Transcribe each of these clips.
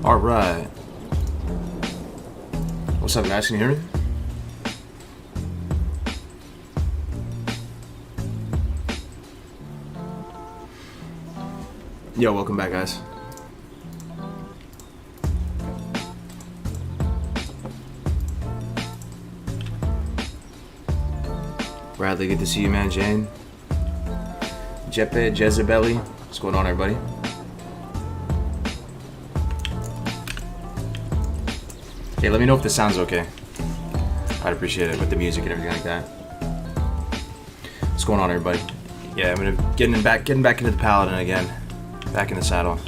Alright. What's up, guys? Can you hear me? Yo, welcome back, guys. Bradley, good to see you, man. Jane. Jeppe, Jezebeli. What's going on, everybody? Hey, let me know if this sounds okay. I'd appreciate it with the music and everything like that. What's going on, everybody? Yeah, I'm gonna getting back into the Paladin again. Back in the saddle.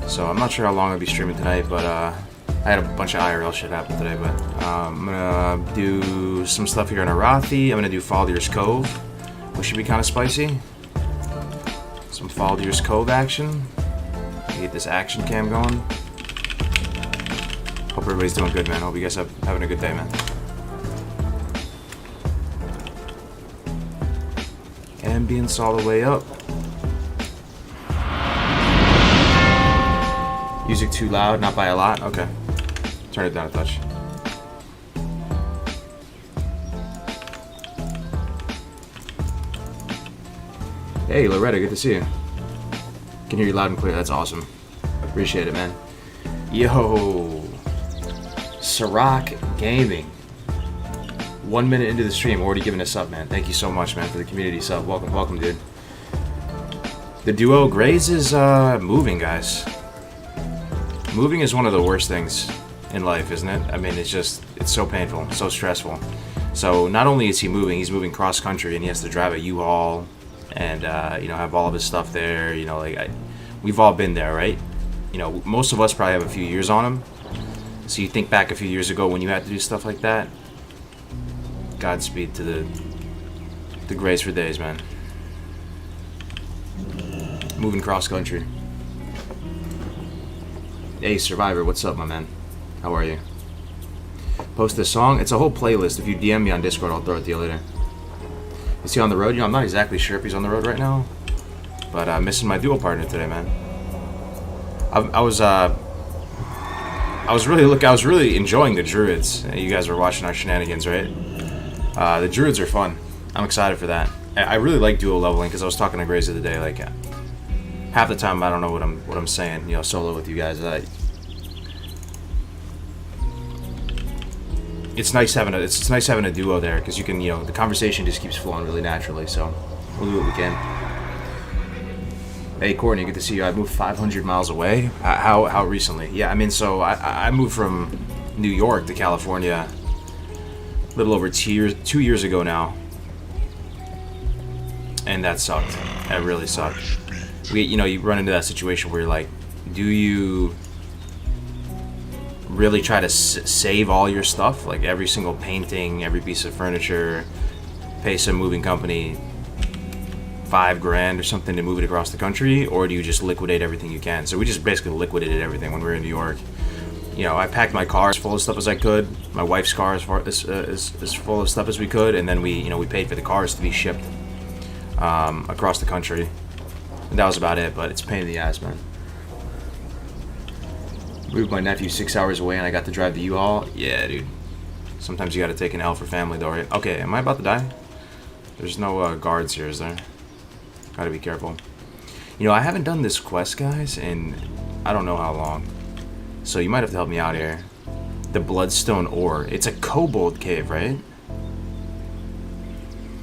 So I'm not sure how long I'll be streaming tonight, but I had a bunch of IRL shit happen today, but I'm gonna do some stuff here in Arathi. I'm gonna do Faldir's Cove, which should be kind of spicy. Some Faldir's Cove action. Get this action cam going. Hope everybody's doing good, man. Hope you guys having a good day, man. Ambience all the way up. Music too loud, not by a lot? Okay. Turn it down a touch. Hey, Loretta, good to see you. Can hear you loud and clear. That's awesome. Appreciate it, man. Yo. Sirac Gaming. 1 minute into the stream, already giving us up, man. Thank you so much, man, for the community sub. Welcome, dude. The duo Grays is moving, guys. Moving is one of the worst things in life, isn't it? I mean, it's so painful, so stressful. So not only is he moving, he's moving cross country, and he has to drive a U-Haul, and have all of his stuff there. We've all been there, right? Most of us probably have a few years on him. So you think back a few years ago when you had to do stuff like that. Godspeed to the Grays for days, man. Moving cross country. Hey, Survivor, what's up, my man? How are you? Post this song. It's a whole playlist. If you DM me on Discord, I'll throw it to you later. Is he on the road? I'm not exactly sure if he's on the road right now, but I'm missing my duo partner today, man. I was really enjoying the Druids. You guys were watching our shenanigans, right? The Druids are fun. I'm excited for that. I really like duo leveling because I was talking to Grays the other day. Like half the time, I don't know what I'm saying. Solo with you guys. It's nice having a duo there because you can the conversation just keeps flowing really naturally. So we'll do what we can. Hey Courtney, good to see you. I moved 500 miles away. How recently? Yeah, I mean, so I moved from New York to California a little over 2 years ago now, and that sucked. That really sucked. You run into that situation where you're like, do you really try to save all your stuff, like every single painting, every piece of furniture, pay some moving company $5,000 or something to move it across the country, or do you just liquidate everything you can? So we just basically liquidated everything when we were in New York. I packed my car as full of stuff as I could. My wife's car as full of stuff as we could, and then we paid for the cars to be shipped across the country. And that was about it, but it's a pain in the ass, man. Moved my nephew 6 hours away, and I got to drive the U-Haul. Yeah, dude. Sometimes you got to take an L for family, though, right? Okay, am I about to die? There's no guards here, is there? Gotta be careful. I haven't done this quest, guys, in I don't know how long. So you might have to help me out here. The Bloodstone Ore. It's a kobold cave, right?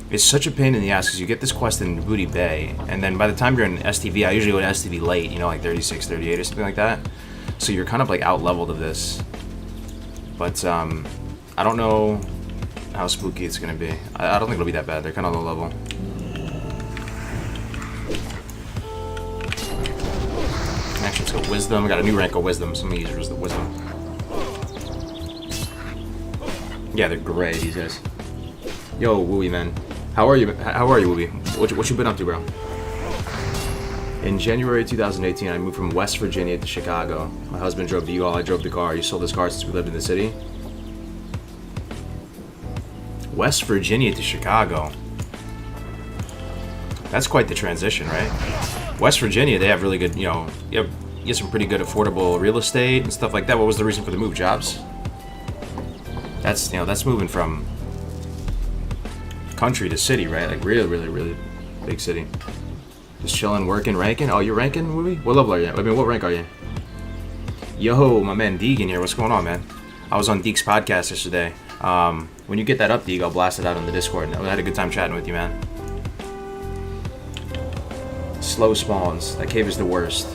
It's such a pain in the ass because you get this quest in Booty Bay, and then by the time you're in STV, I usually go to STV late, like 36, 38 or something like that. So you're kind of like out leveled of this. But I don't know how spooky it's gonna be. I don't think it'll be that bad. They're kind of low level. Actually, let's go Wisdom. I got a new rank of Wisdom, so I'm gonna use the Wisdom. Yeah, they're great, these guys. Yo, Wooey, man. How are you, Wooey? What you been up to, bro? In January 2018, I moved from West Virginia to Chicago. My husband drove the U-Haul, I drove the car. You sold this car since we lived in the city? West Virginia to Chicago. That's quite the transition, right? West Virginia, they have really good, get some pretty good affordable real estate and stuff like that. What was the reason for the move? Jobs? That's, you know, that's moving from country to city, right? Like really big city. Just chilling, working, ranking. Oh, you're ranking, movie? What level are you? I mean, what rank are you? Yo, my man Deegan here. What's going on, man? I was on Deek's podcast yesterday. When you get that up, Deeg, I'll blast it out on the Discord. I had a good time chatting with you, man. Slow spawns. That cave is the worst.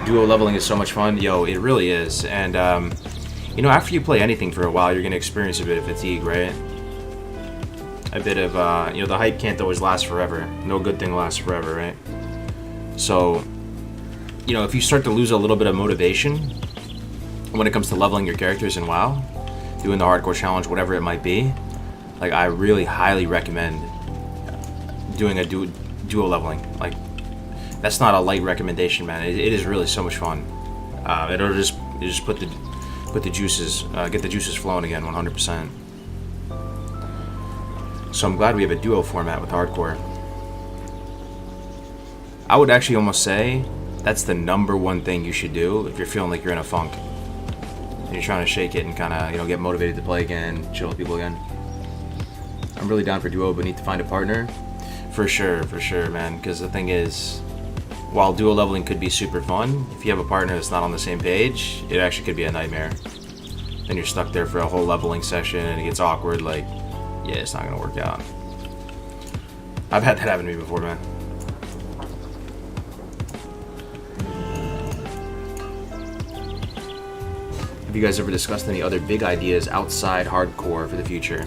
Duo leveling is so much fun. Yo, it really is. And, you know, after you play anything for a while, you're going to experience a bit of fatigue, right? A bit of, you know, the hype can't always last forever. No good thing lasts forever, right? So, you know, if you start to lose a little bit of motivation when it comes to leveling your characters in WoW, doing the hardcore challenge, whatever it might be, like, I really highly recommend doing a duo leveling. Like, that's not a light recommendation, man. It is really so much fun. It'll just put the juices, get the juices flowing again, 100%. So I'm glad we have a duo format with hardcore. I would actually almost say that's the #1 thing you should do if you're feeling like you're in a funk and you're trying to shake it and kind of, you know, get motivated to play again, chill with people again. I'm really down for duo, but need to find a partner. For sure, man. Because the thing is, while duo leveling could be super fun, if you have a partner that's not on the same page, it actually could be a nightmare. Then you're stuck there for a whole leveling session and it gets awkward. Like, yeah, it's not gonna work out. I've had that happen to me before, man. Have you guys ever discussed any other big ideas outside hardcore for the future?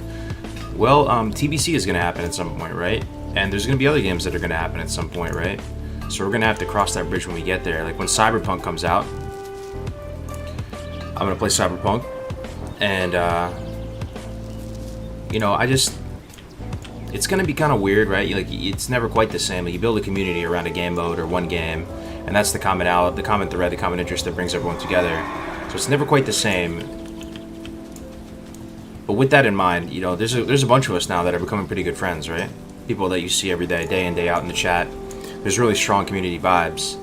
Well, TBC is gonna happen at some point, right? And there's gonna be other games that are gonna happen at some point, right? So we're gonna have to cross that bridge when we get there. Like when Cyberpunk comes out, I'm gonna play Cyberpunk, and you know, it's gonna be kind of weird, right? Like, it's never quite the same. Like, you build a community around a game mode or one game, and that's the common thread, the common interest that brings everyone together. So it's never quite the same. But with that in mind, you know, there's a bunch of us now that are becoming pretty good friends, right? People that you see every day in, day out in the chat. There's really strong community vibes.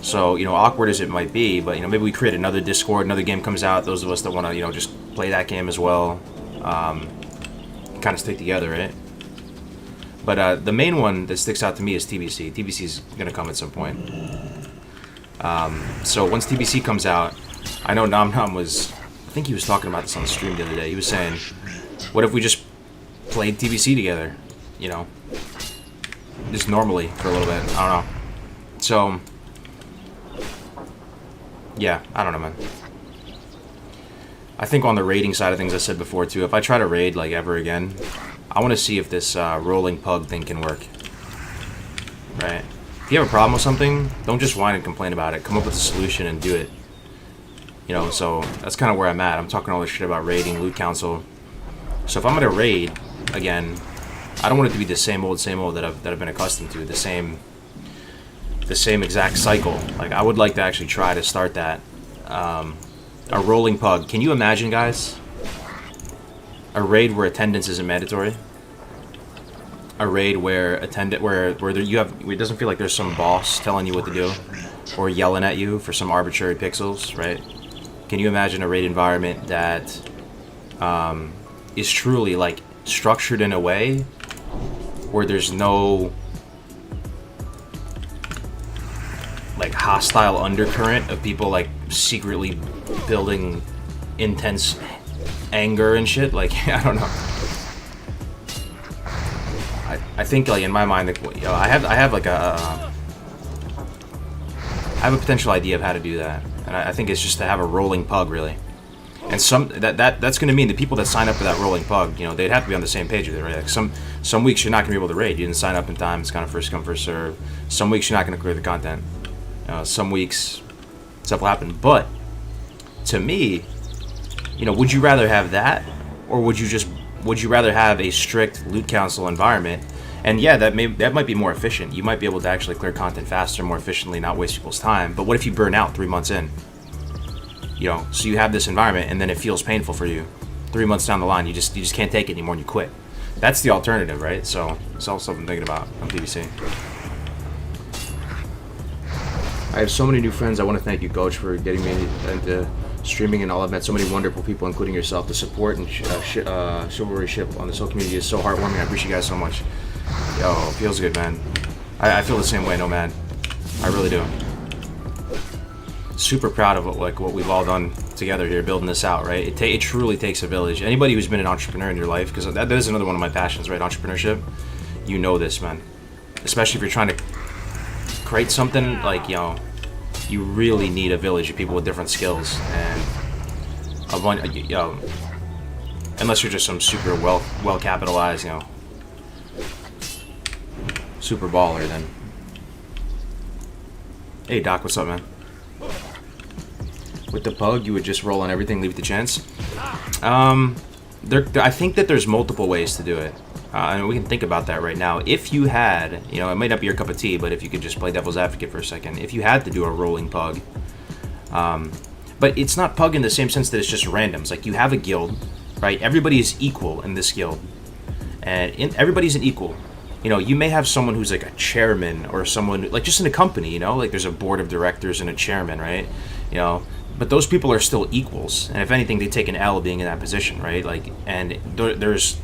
So, you know, awkward as it might be, but, you know, maybe we create another Discord, another game comes out, those of us that want to, you know, just play that game as well, kind of stick together, right? But the main one that sticks out to me is TBC. TBC is going to come at some point. So once TBC comes out, I know Nom was, I think he was talking about this on the stream the other day. He was saying, what if we just played TBC together, you know? Just normally for a little bit. I don't know. So, yeah, I don't know, man. I think on the raiding side of things, I said before too, if I try to raid like ever again, I want to see if this rolling pug thing can work. Right? If you have a problem with something, don't just whine and complain about it. Come up with a solution and do it. You know, so that's kind of where I'm at. I'm talking all this shit about raiding, loot council. So if I'm gonna raid again, I don't want it to be the same old that I've been accustomed to. The same exact cycle. Like, I would like to actually try to start that. A rolling pug. Can you imagine, guys? A raid where attendance isn't mandatory. A raid where it doesn't feel like there's some boss telling you what to do or yelling at you for some arbitrary pixels, right? Can you imagine a raid environment that is truly like structured in a way where there's no like hostile undercurrent of people like secretly building intense anger and shit? Like, I don't know. I think, like, in my mind, like, you know, I have a potential idea of how to do that, and I think it's just to have a rolling pug, really. And that's going to mean the people that sign up for that rolling pug, you know, they'd have to be on the same page with it, right? Like some weeks you're not going to be able to raid. You didn't sign up in time. It's kind of first come, first serve. Some weeks you're not going to clear the content. Some weeks stuff will happen. But to me, you know, would you rather have that, or would you rather have a strict loot council environment? And yeah, that might be more efficient. You might be able to actually clear content faster, more efficiently, not waste people's time. But what if you burn out 3 months in? You know, so you have this environment, and then it feels painful for you. 3 months down the line, you just can't take it anymore, and you quit. That's the alternative, right? So it's also something I'm thinking about on PVC. I have so many new friends. I want to thank you, Coach, for getting me into streaming and all. I've met so many wonderful people, including yourself. The support and chivalry ship on this whole community is so heartwarming. I appreciate you guys so much. Yo, feels good, man. I feel the same way, no man. I really do. Super proud of what we've all done together here, building this out, right? It truly takes a village. Anybody who's been an entrepreneur in your life, because that is another one of my passions, right? Entrepreneurship. You know this, man. Especially if you're trying to create something, like, you know, you really need a village of people with different skills, and unless you're just some super well capitalized, you know, super baller, then. Hey Doc, what's up, man? With the pug, you would just roll on everything, leave it to chance. I think that there's multiple ways to do it. And we can think about that right now. If you had, you know, it might not be your cup of tea, but if you could just play devil's advocate for a second, if you had to do a rolling pug, but it's not pug in the same sense that it's just randoms. Like, you have a guild, right? Everybody is equal in this guild, and everybody's an equal. You know, you may have someone who's like a chairman, or someone like just in a company, you know, like there's a board of directors and a chairman, right? You know, but those people are still equals, and if anything, they take an L being in that position, right? Like, and there's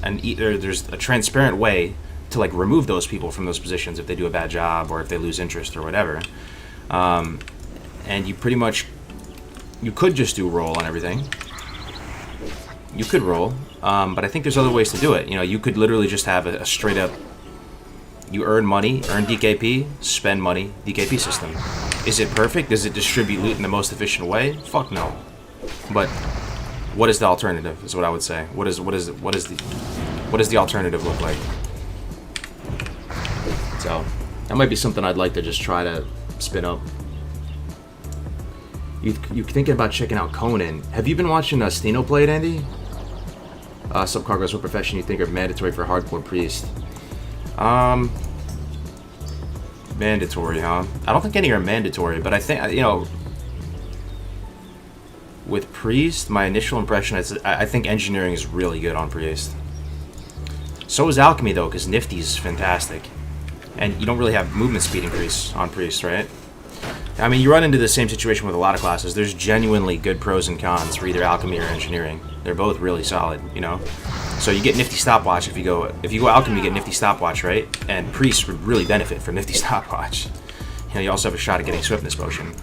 a transparent way to like remove those people from those positions if they do a bad job or if they lose interest or whatever. And you pretty much, you could just do roll on everything. You could roll, but I think there's other ways to do it. You know, you could literally just have a straight up, you earn money, earn DKP, spend money, DKP system. Is it perfect? Does it distribute loot in the most efficient way? Fuck no. But what is the alternative, is what I would say. What does the alternative look like? So that might be something I'd like to just try to spin up. You thinking about checking out Conan? Have you been watching Steno play it, Andy? Sub Kargoz, what profession you think are mandatory for hardcore priest? Mandatory, huh? I don't think any are mandatory, but I think, you know, with priest, my initial impression is I think engineering is really good on priest. So is alchemy though, because nifty's fantastic, and you don't really have movement speed increase on priest, right? I mean, you run into the same situation with a lot of classes. There's genuinely good pros and cons for either alchemy or engineering. They're both really solid, you know. So you get nifty stopwatch if you go alchemy, you get nifty stopwatch, right? And priest would really benefit from nifty stopwatch. You know, you also have a shot at getting swiftness potion.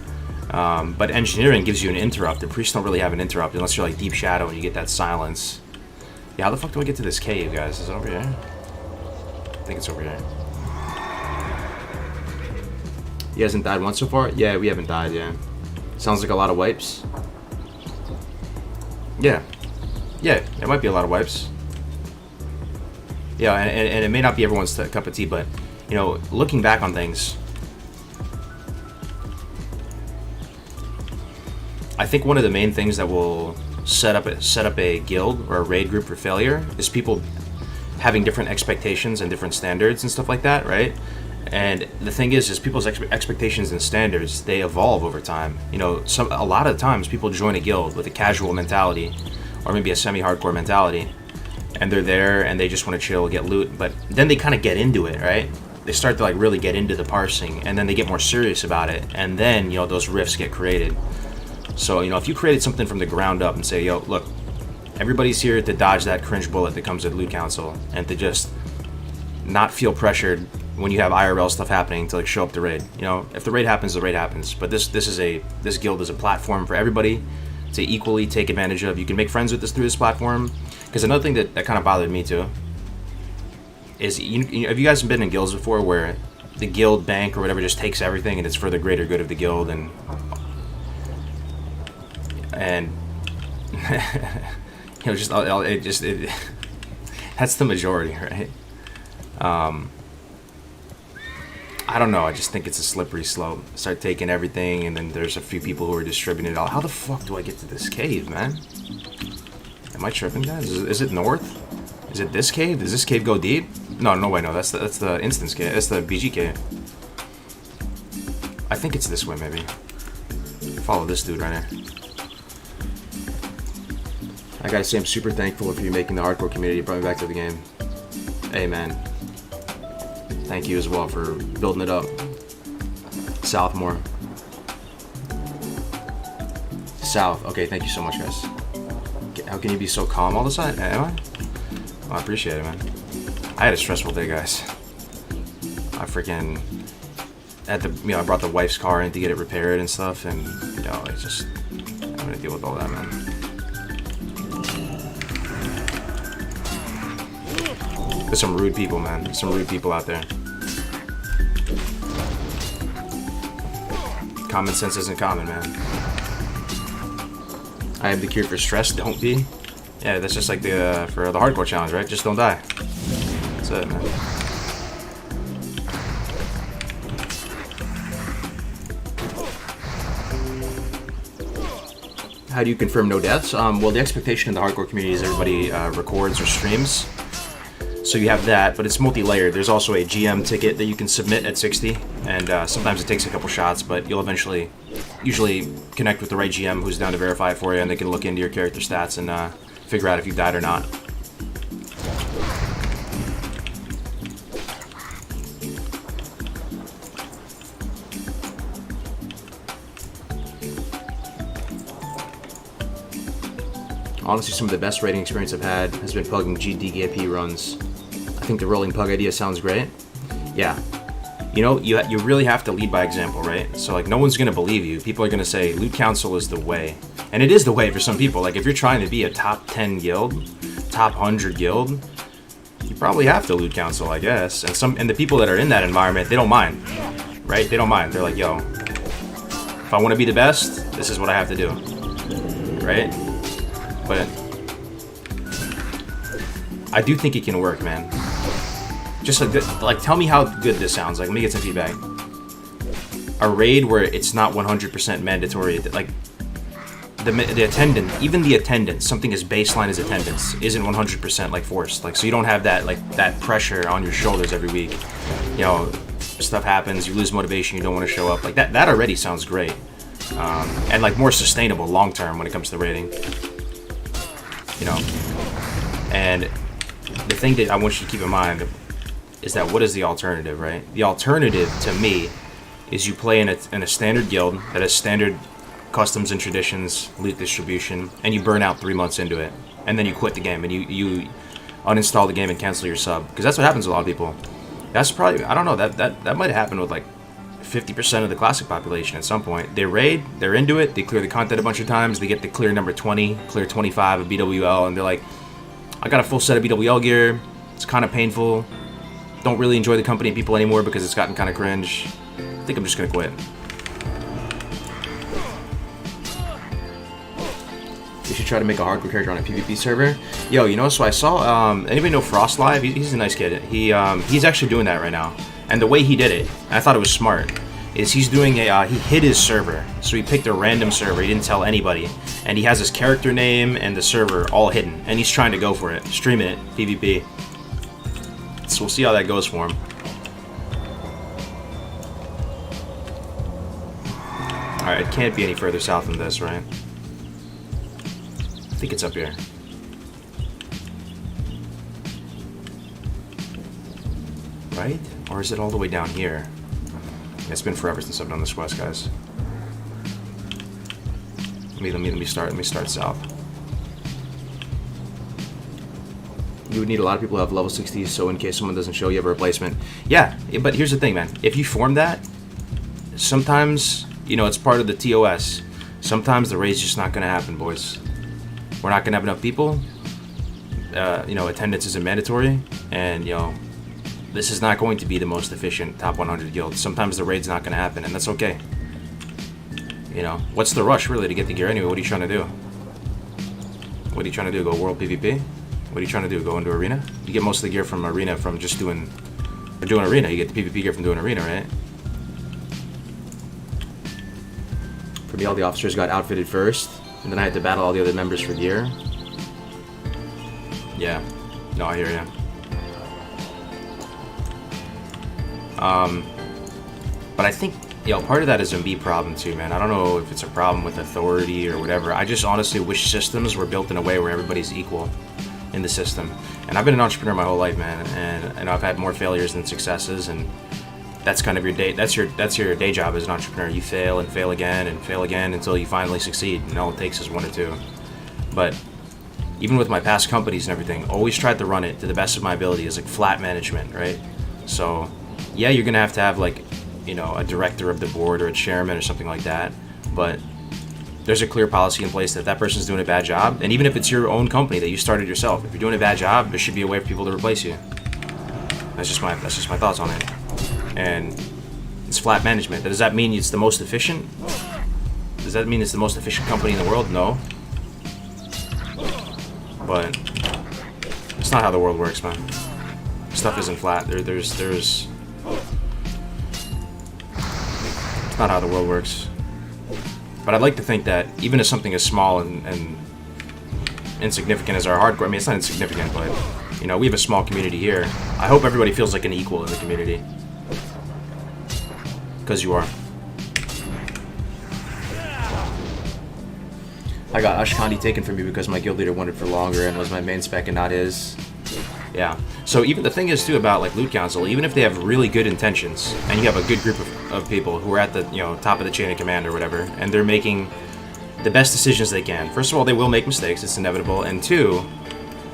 But engineering gives you an interrupt. The priests don't really have an interrupt unless you're like deep shadow and you get that silence. Yeah, how the fuck do I get to this cave, guys? Is it over here? I think it's over here. He hasn't died once so far? Yeah, we haven't died, yeah. Sounds like a lot of wipes. Yeah. Yeah, there might be a lot of wipes. Yeah, and it may not be everyone's cup of tea, but, you know, looking back on things, I think one of the main things that will set up a guild or a raid group for failure is people having different expectations and different standards and stuff like that, right? And the thing is people's expectations and standards, they evolve over time. You know, a lot of times people join a guild with a casual mentality, or maybe a semi-hardcore mentality, and they're there and they just want to chill, get loot, but then they kind of get into it, right? They start to like really get into the parsing, and then they get more serious about it, and then, you know, those rifts get created. So, you know, if you created something from the ground up and say, yo, look, everybody's here to dodge that cringe bullet that comes with Loot Council, and to just not feel pressured when you have IRL stuff happening to like show up to raid. You know, if the raid happens, the raid happens. But this guild is a platform for everybody to equally take advantage of. You can make friends with this through this platform. Because another thing that kind of bothered me too is, have you guys been in guilds before where the guild bank or whatever just takes everything and it's for the greater good of the guild, and you know, that's the majority, right? I don't know, I just think it's a slippery slope. Start taking everything, and then there's a few people who are distributing it all. How the fuck do I get to this cave, man? Am I tripping, guys? Is it north? Is it this cave? Does this cave go deep? No, no way, no. That's the instance cave. That's the BG cave. I think it's this way, maybe. Follow this dude right here. I gotta say, I'm super thankful for you making the hardcore community, brought me back to the game. Hey, man. Thank you as well for building it up. Southmore. South. Okay, thank you so much, guys. How can you be so calm all the time? Am I? Oh, I appreciate it, man. I had a stressful day, guys. I freaking had to, I brought the wife's car in to get it repaired and stuff, and, it's just, I'm gonna deal with all that, man. There's some rude people, man. There's some rude people out there. Common sense isn't common, man. I have the cure for stress, don't be. Yeah, that's just like for the hardcore challenge, right? Just don't die. That's it, man. How do you confirm no deaths? Well, the expectation in the hardcore community is everybody records or streams. So you have that, but it's multi-layered. There's also a GM ticket that you can submit at 60, and sometimes it takes a couple shots, but you'll eventually, usually connect with the right GM who's down to verify it for you, and they can look into your character stats and figure out if you died or not. Honestly, some of the best raiding experience I've had has been pugging GDKP runs. I think the rolling pug idea sounds great. Yeah. You really have to lead by example, right? So, like, no one's going to believe you. People are going to say, Loot Council is the way. And it is the way for some people. Like, if you're trying to be a top 10 guild, top 100 guild, you probably have to Loot Council, I guess. And the people that are in that environment, they don't mind, right? They don't mind. They're like, yo, if I want to be the best, this is what I have to do, right? But I do think it can work, man. Just like tell me how good this sounds. Like, let me get some feedback. A raid where it's not 100% mandatory, like the attendant, even the attendance, something as baseline as attendance, isn't 100% like forced. Like, so you don't have that that pressure on your shoulders every week. Stuff happens, you lose motivation, you don't want to show up. Like that already sounds great, and like more sustainable long term when it comes to raiding. And the thing that I want you to keep in mind is that what is the alternative, right? The alternative to me is you play in a standard guild that has standard customs and traditions, loot distribution, and you burn out 3 months into it, and then you quit the game and you uninstall the game and cancel your sub, because that's what happens to a lot of people. That's probably, I don't know, that might happen with like 50% of the classic population at some point. They raid, they're into it, they clear the content a bunch of times, they get to clear number 20, clear 25 of BWL, and they're like, I got a full set of BWL gear, it's kind of painful, don't really enjoy the company and people anymore because it's gotten kind of cringe. I think I'm just gonna quit. We should try to make a hardcore character on a PvP server. Yo, so I saw, anybody know Frost Live? He's a nice kid. He's actually doing that right now. And the way he did it, and I thought it was smart, is he's doing he hid his server. So he picked a random server, he didn't tell anybody. And he has his character name and the server all hidden. And he's trying to go for it, streaming it, PvP. So we'll see how that goes for him. Alright, it can't be any further south than this, right? I think it's up here. Right? Or is it all the way down here? It's been forever since I've done this quest, guys. Let me start south. You would need a lot of people who have level 60s, so in case someone doesn't show, you have a replacement. Yeah, but here's the thing, man. If you form that, sometimes, it's part of the TOS. Sometimes the raid's just not going to happen, boys. We're not going to have enough people. Attendance isn't mandatory. And, this is not going to be the most efficient top 100 guild. Sometimes the raid's not going to happen, and that's okay. What's the rush, really, to get the gear anyway? What are you trying to do? What are you trying to do? Go world PvP? What are you trying to do? Go into arena? You get most of the gear from arena from just doing arena. You get the PvP gear from doing arena, right? For me, all the officers got outfitted first, and then I had to battle all the other members for gear. Yeah. No, I hear ya. But I think, part of that is a me problem too, man. I don't know if it's a problem with authority or whatever. I just honestly wish systems were built in a way where everybody's equal in the system. And I've been an entrepreneur my whole life, man, and I've had more failures than successes, and that's kind of your day. That's your day job as an entrepreneur. You fail and fail again and fail again until you finally succeed. And all it takes is one or two. But even with my past companies and everything, always tried to run it to the best of my ability as like flat management, right? So yeah, you're gonna have to have like, you know, a director of the board or a chairman or something like that. But there's a clear policy in place that that person's doing a bad job. And even if it's your own company that you started yourself, if you're doing a bad job, there should be a way for people to replace you. That's just my thoughts on it. And it's flat management. Does that mean it's the most efficient? Does that mean it's the most efficient company in the world? No. But it's not how the world works, man. Stuff isn't flat. There's it's not how the world works. But I'd like to think that even as something as small and insignificant as our hardcore, I mean, it's not insignificant, but, you know, we have a small community here. I hope everybody feels like an equal in the community. Because you are. I got Ashkandi taken from me because my guild leader wanted for longer and was my main spec and not his. Yeah. So even the thing is too about like loot council, even if they have really good intentions and you have a good group of people who are at the, you know, top of the chain of command or whatever, and they're making the best decisions they can. First of all, they will make mistakes, it's inevitable, and two,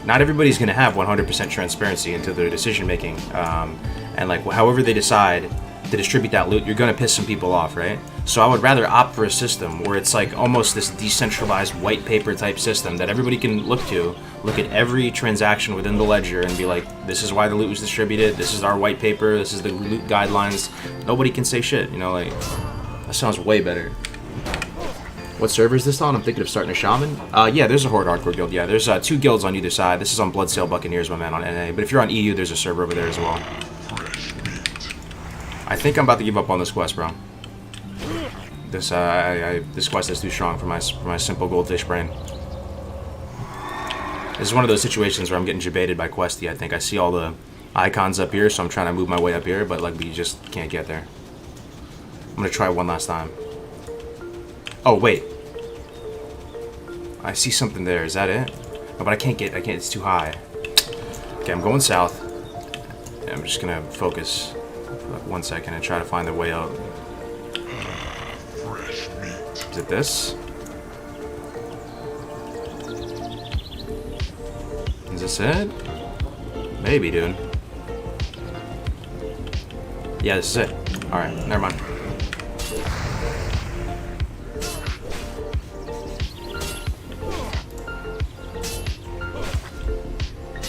not everybody's going to have 100% transparency into their decision making, and like however they decide to distribute that loot, you're going to piss some people off, right? So I would rather opt for a system where it's like almost this decentralized white paper type system that everybody can look at every transaction within the ledger and be like, this is why the loot was distributed, this is our white paper, this is the loot guidelines. Nobody can say shit, you know, like, that sounds way better. What server is this on? I'm thinking of starting a shaman. Yeah, there's a Horde Hardcore guild, yeah. There's 2 guilds on either side. This is on Bloodsail Buccaneers, my man, on NA. But if you're on EU, there's a server over there as well. I think I'm about to give up on this quest, bro. This quest is too strong for my simple goldfish brain. This is one of those situations where I'm getting debated by Questy. I think I see all the icons up here, so I'm trying to move my way up here, but like we just can't get there. I'm gonna try one last time. Oh wait, I see something there. Is that it? No, but I can't. It's too high. Okay, I'm going south. I'm just gonna focus for like 1 second and try to find the way out. Is it this? Is this it? Maybe, dude. Yeah, this is it. Alright, never mind.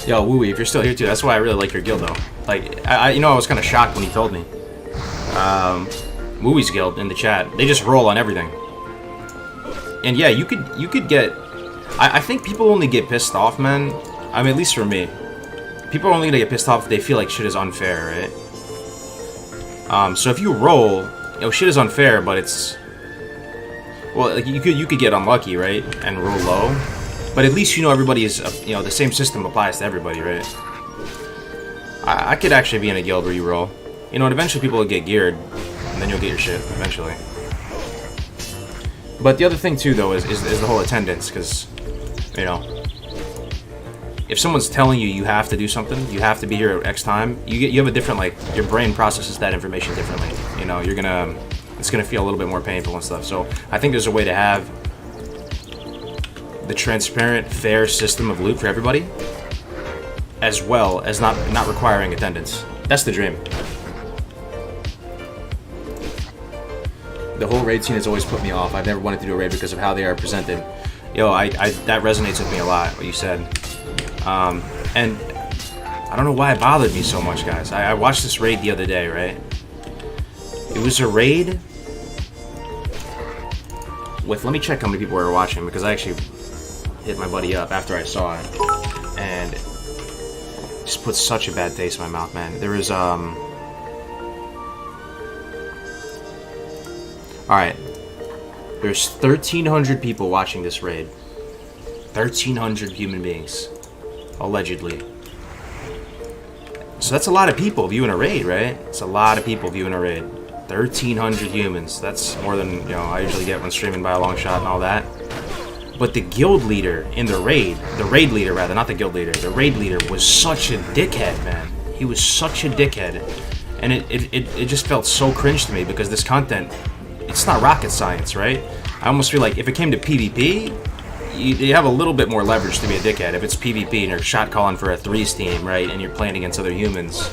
Yo, Wooey, if you're still here too, that's why I really like your guild though. Like, you know, I was kind of shocked when he told me. Wooey's guild in the chat, they just roll on everything. And yeah, you could get... I think people only get pissed off, man. I mean, at least for me. People are only gonna get pissed off if they feel like shit is unfair, right? So if you roll, you know, shit is unfair, but it's... Well, like, you could get unlucky, right? And roll low. But at least you know everybody is, you know, the same system applies to everybody, right? I could actually be in a guild where you roll. You know, and eventually people will get geared, and then you'll get your shit, eventually. But the other thing, too, though, is the whole attendance, because, you know, if someone's telling you have to do something, you have to be here at X time, you have a different, like, your brain processes that information differently. You know, it's gonna feel a little bit more painful and stuff. So I think there's a way to have the transparent, fair system of loot for everybody, as well as not requiring attendance. That's the dream. The whole raid scene has always put me off. I've never wanted to do a raid because of how they are presented. Yo, that resonates with me a lot, what you said. And I don't know why it bothered me so much, guys. I watched this raid the other day, right? It was a raid with, let me check how many people were watching, because I actually hit my buddy up after I saw it, and it just put such a bad taste in my mouth, man. There was, alright, there's 1,300 people watching this raid. 1,300 human beings, allegedly. So that's a lot of people viewing a raid, right? It's a lot of people viewing a raid. 1,300 humans. That's more than, you know, I usually get when streaming by a long shot and all that. But the guild leader in the raid leader rather, not the guild leader, the raid leader was such a dickhead, man. He was such a dickhead. And it just felt so cringe to me because this content, it's not rocket science, right? I almost feel like if it came to PvP, you have a little bit more leverage to be a dickhead. If it's PvP and you're shot calling for a 3s team, right, and you're playing against other humans,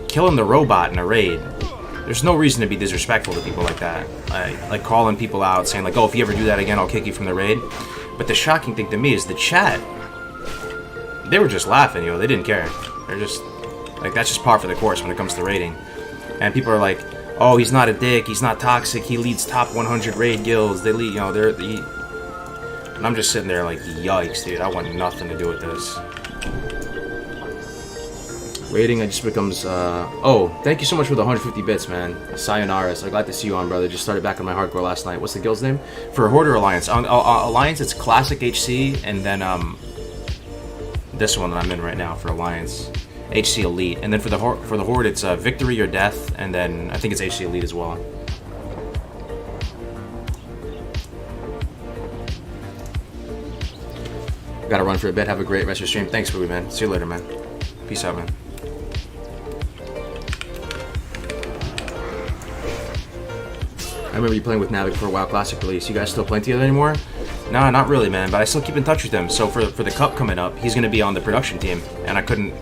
killing the robot in a raid, there's no reason to be disrespectful to people like that. Like calling people out, saying like, oh, if you ever do that again, I'll kick you from the raid. But the shocking thing to me is the chat, they were just laughing, they didn't care. They're just, like, that's just par for the course when it comes to raiding. And people are like, oh, he's not a dick, he's not toxic, he leads top 100 raid guilds, they lead, and I'm just sitting there like, yikes, dude, I want nothing to do with this. Raiding, it just becomes, oh, thank you so much for the 150 bits, man. Sayonara, so glad to see you on, brother. Just started back on my hardcore last night. What's the guild's name? For Horde or Alliance? On Alliance, it's Classic HC, and then, this one that I'm in right now for Alliance. HC Elite. And then for the Horde, it's Victory or Death, and then I think it's HC Elite as well. Gotta run for a bit. Have a great rest of your stream. Thanks, Booby, man. See you later, man. Peace out, man. I remember you playing with Navic for a WoW Classic release. You guys still playing together anymore? Nah, not really, man. But I still keep in touch with him. So for the Cup coming up, he's gonna be on the production team, and I couldn't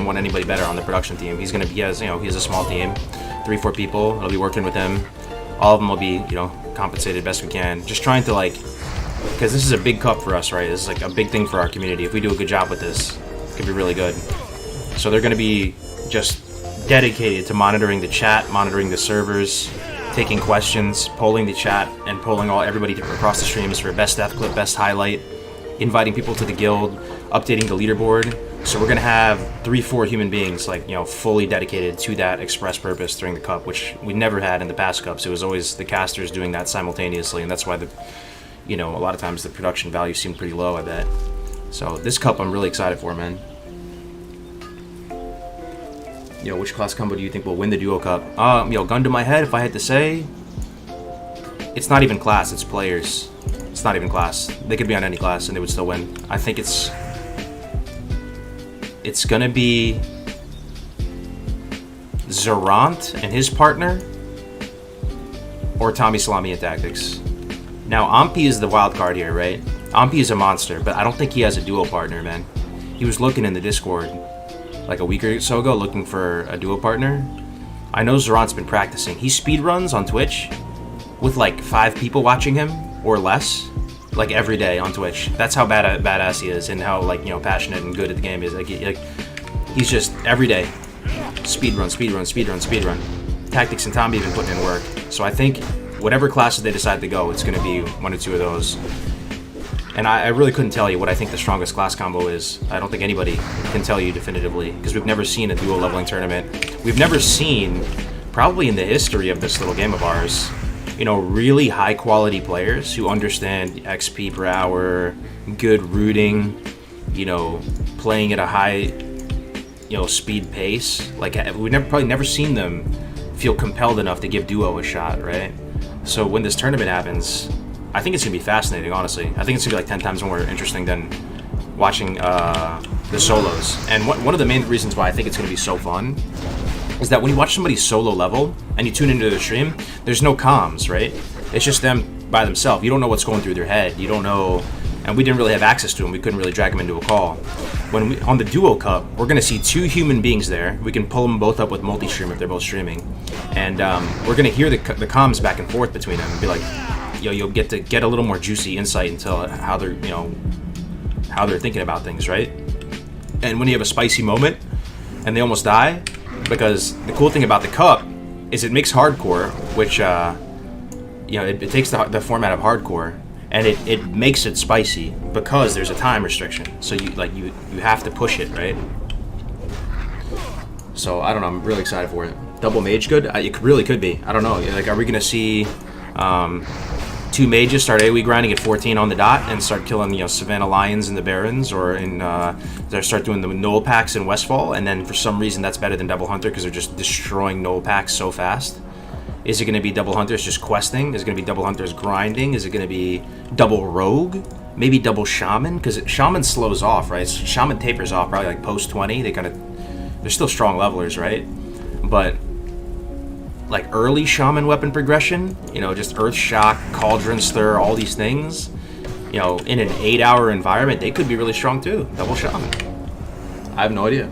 want anybody better on the production team. He has a small team, 3-4 people. I'll be working with him. All of them will be, compensated best we can. Just trying to because this is a big cup for us, right? This is like a big thing for our community. If we do a good job with this, it could be really good. So they're gonna be just dedicated to monitoring the chat, monitoring the servers, taking questions, polling the chat, and polling everybody across the streams for best death clip, best highlight, inviting people to the guild, updating the leaderboard. So we're gonna have 3-4 human beings fully dedicated to that express purpose during the cup, which we never had in the past cups. It was always the casters doing that simultaneously, and that's why a lot of times the production value seemed pretty low, I bet. So this cup I'm really excited for, man. Which class combo do you think will win the duo cup? Gun to my head, if I had to say, it's not even class, it's players. It's not even class. They could be on any class and they would still win. I think it's gonna be Zerant and his partner, or Tommy Salami and Tactics. Now, Ampi is the wild card here, right? Ampi is a monster, but I don't think he has a duo partner, man. He was looking in the Discord like a week or so ago, looking for a duo partner. I know Zerant's been practicing. He speedruns on Twitch with 5 people watching him or less, every day on Twitch. That's how badass he is, and how passionate and good at the game he is. He's just every day speedrun. Tactics and Tommy even putting in work. So I think whatever classes they decide to go, it's going to be 1 or 2 of those. And I really couldn't tell you what I think the strongest class combo is. I don't think anybody can tell you definitively, because we've never seen a duo leveling tournament. We've never seen, probably in the history of this little game of ours, really high quality players who understand XP per hour, good rooting, playing at a high, speed pace. We've probably never seen them feel compelled enough to give duo a shot, right? So when this tournament happens, I think it's going to be fascinating, honestly. I think it's going to be 10 times more interesting than watching the solos. And one of the main reasons why I think it's going to be so fun is that when you watch somebody solo level and you tune into their stream, there's no comms, right? It's just them by themselves. You don't know what's going through their head. You don't know, and we didn't really have access to them. We couldn't really drag them into a call. On the Duo Cup, we're going to see 2 human beings there. We can pull them both up with multi-stream if they're both streaming. And we're going to hear the comms back and forth between them and be like, you'll get to get a little more juicy insight into how they're, how they're thinking about things, right? And when you have a spicy moment and they almost die, because the cool thing about the cup is it makes hardcore, which it takes the format of hardcore and it makes it spicy because there's a time restriction. So you have to push it, right? So I don't know, I'm really excited for it. Double mage good? It really could be. I don't know. Are we gonna see 2 mages start AoE grinding at 14 on the dot and start killing, Savannah Lions and the Barons, or they start doing the Knoll packs in Westfall, and then for some reason that's better than Double Hunter because they're just destroying Knoll packs so fast? Is it going to be Double Hunters just questing? Is it going to be Double Hunters grinding? Is it going to be Double Rogue? Maybe Double Shaman? Because Shaman slows off, right? Shaman tapers off probably post 20. They're still strong levelers, right? but like early shaman weapon progression, you know, just earth shock, cauldron stir, all these things, you know, in an 8-hour environment, they could be really strong too. Double shaman. I have no idea.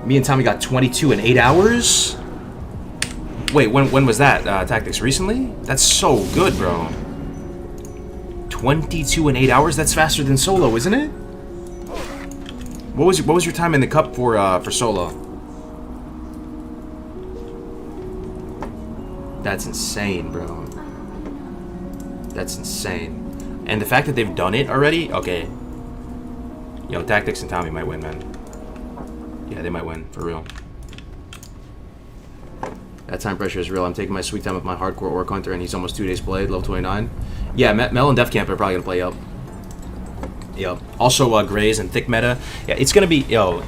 Me and Tommy got 22 in 8 hours? Wait, when was that, Tactics? Recently? That's so good, bro. 22 in 8 hours? That's faster than solo, isn't it? What was your time in the cup for solo? That's insane, bro. That's insane. And the fact that they've done it already, okay. Yo, Tactics and Tommy might win, man. Yeah, they might win, for real. That time pressure is real. I'm taking my sweet time with my hardcore Orc Hunter, and he's almost 2 days played, level 29. Yeah, Mel and Def Camp are probably going to play up. Yo. Also, Grays and Thick Meta. Yeah, it's going to be, yo,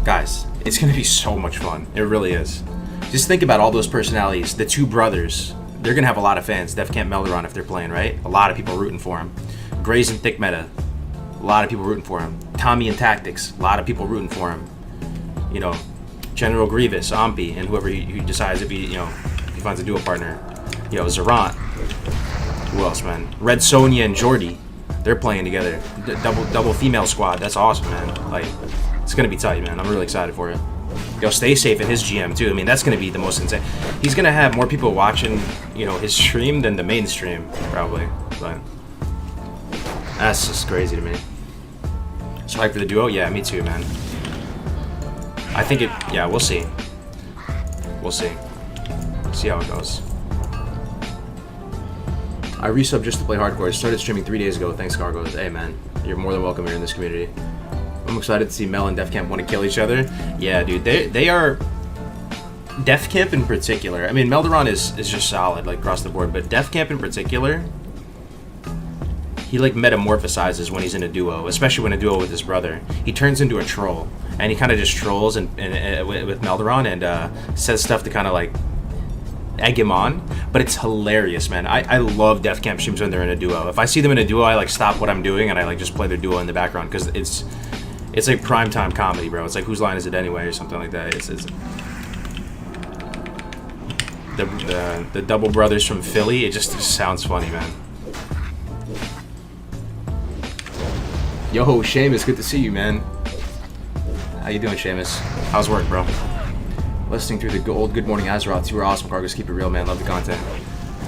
guys, it's going to be so much fun. It really is. Just think about all those personalities. The two brothers, they're going to have a lot of fans. Def Camp Melderon, if they're playing, right? A lot of people rooting for him. Grays and Thick Meta, a lot of people rooting for him. Tommy and Tactics, a lot of people rooting for him. You know, General Grievous, Ampi, and whoever he decides to be, you know, he finds a duo partner. You know, Zerant. Who else, man? Red Sonja and Jordy. They're playing together. Double female squad. That's awesome, man. Like, it's going to be tight, man. I'm really excited for it. Yo, stay safe in his GM, too. I mean, that's going to be the most insane. He's going to have more people watching, you know, his stream than the main stream, probably. But that's just crazy to me. So hyped for the duo? Yeah, me too, man. I think it, yeah, we'll see. We'll see. See how it goes. I resubbed just to play hardcore. I started streaming 3 days ago. Thanks, Kargoz. Hey, man. You're more than welcome here in this community. I'm excited to see Mel and Def Camp want to kill each other. Yeah, dude. They are... Def Camp in particular. I mean, Melderon is just solid, like, across the board. But Def Camp in particular... He, like, metamorphosizes when he's in a duo. Especially when a duo with his brother. He turns into a troll. And he kind of just trolls and with Melderon and says stuff to kind of, like... egg him on, but it's hilarious, man. I love Def Camp streams when they're in a duo. If I see them in a duo, I like stop what I'm doing and I like just play their duo in the background because it's like primetime comedy, bro. It's like Whose Line Is It Anyway or something like that. It's the double brothers from Philly. It just sounds funny, man. Yo, Seamus, good to see you, man. How you doing, Seamus? How's work, bro? Listening through the old Good Morning Azeroth. You were awesome, Kargoz. Keep it real, man. Love the content.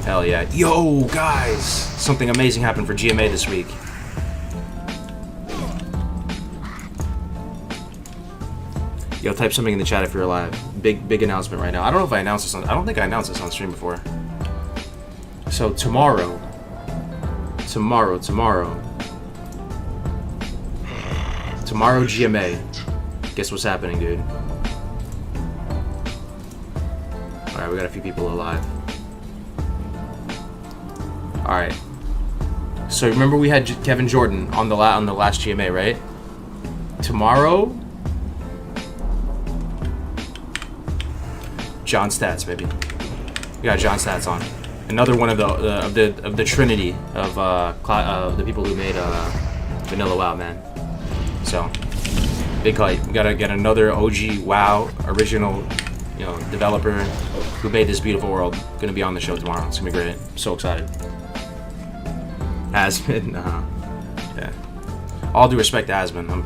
Hell yeah. Yo, guys! Something amazing happened for GMA this week. Yo, type something in the chat if you're alive. Big announcement right now. I don't know if I announced this on... I don't think I announced this on stream before. So, tomorrow... Tomorrow GMA. Guess what's happening, dude? Alright, we got a few people alive. Alright. So remember we had Kevin Jordan on the last GMA, right? Tomorrow... John Stats, baby. We got John Stats on. Another one of the trinity of the people who made Vanilla WoW, man. So, big hype. We gotta get another OG WoW original, you know, developer who made this beautiful world gonna be on the show tomorrow. It's gonna be great. I'm so excited. Asmon, yeah. All due respect to Asmon, I'm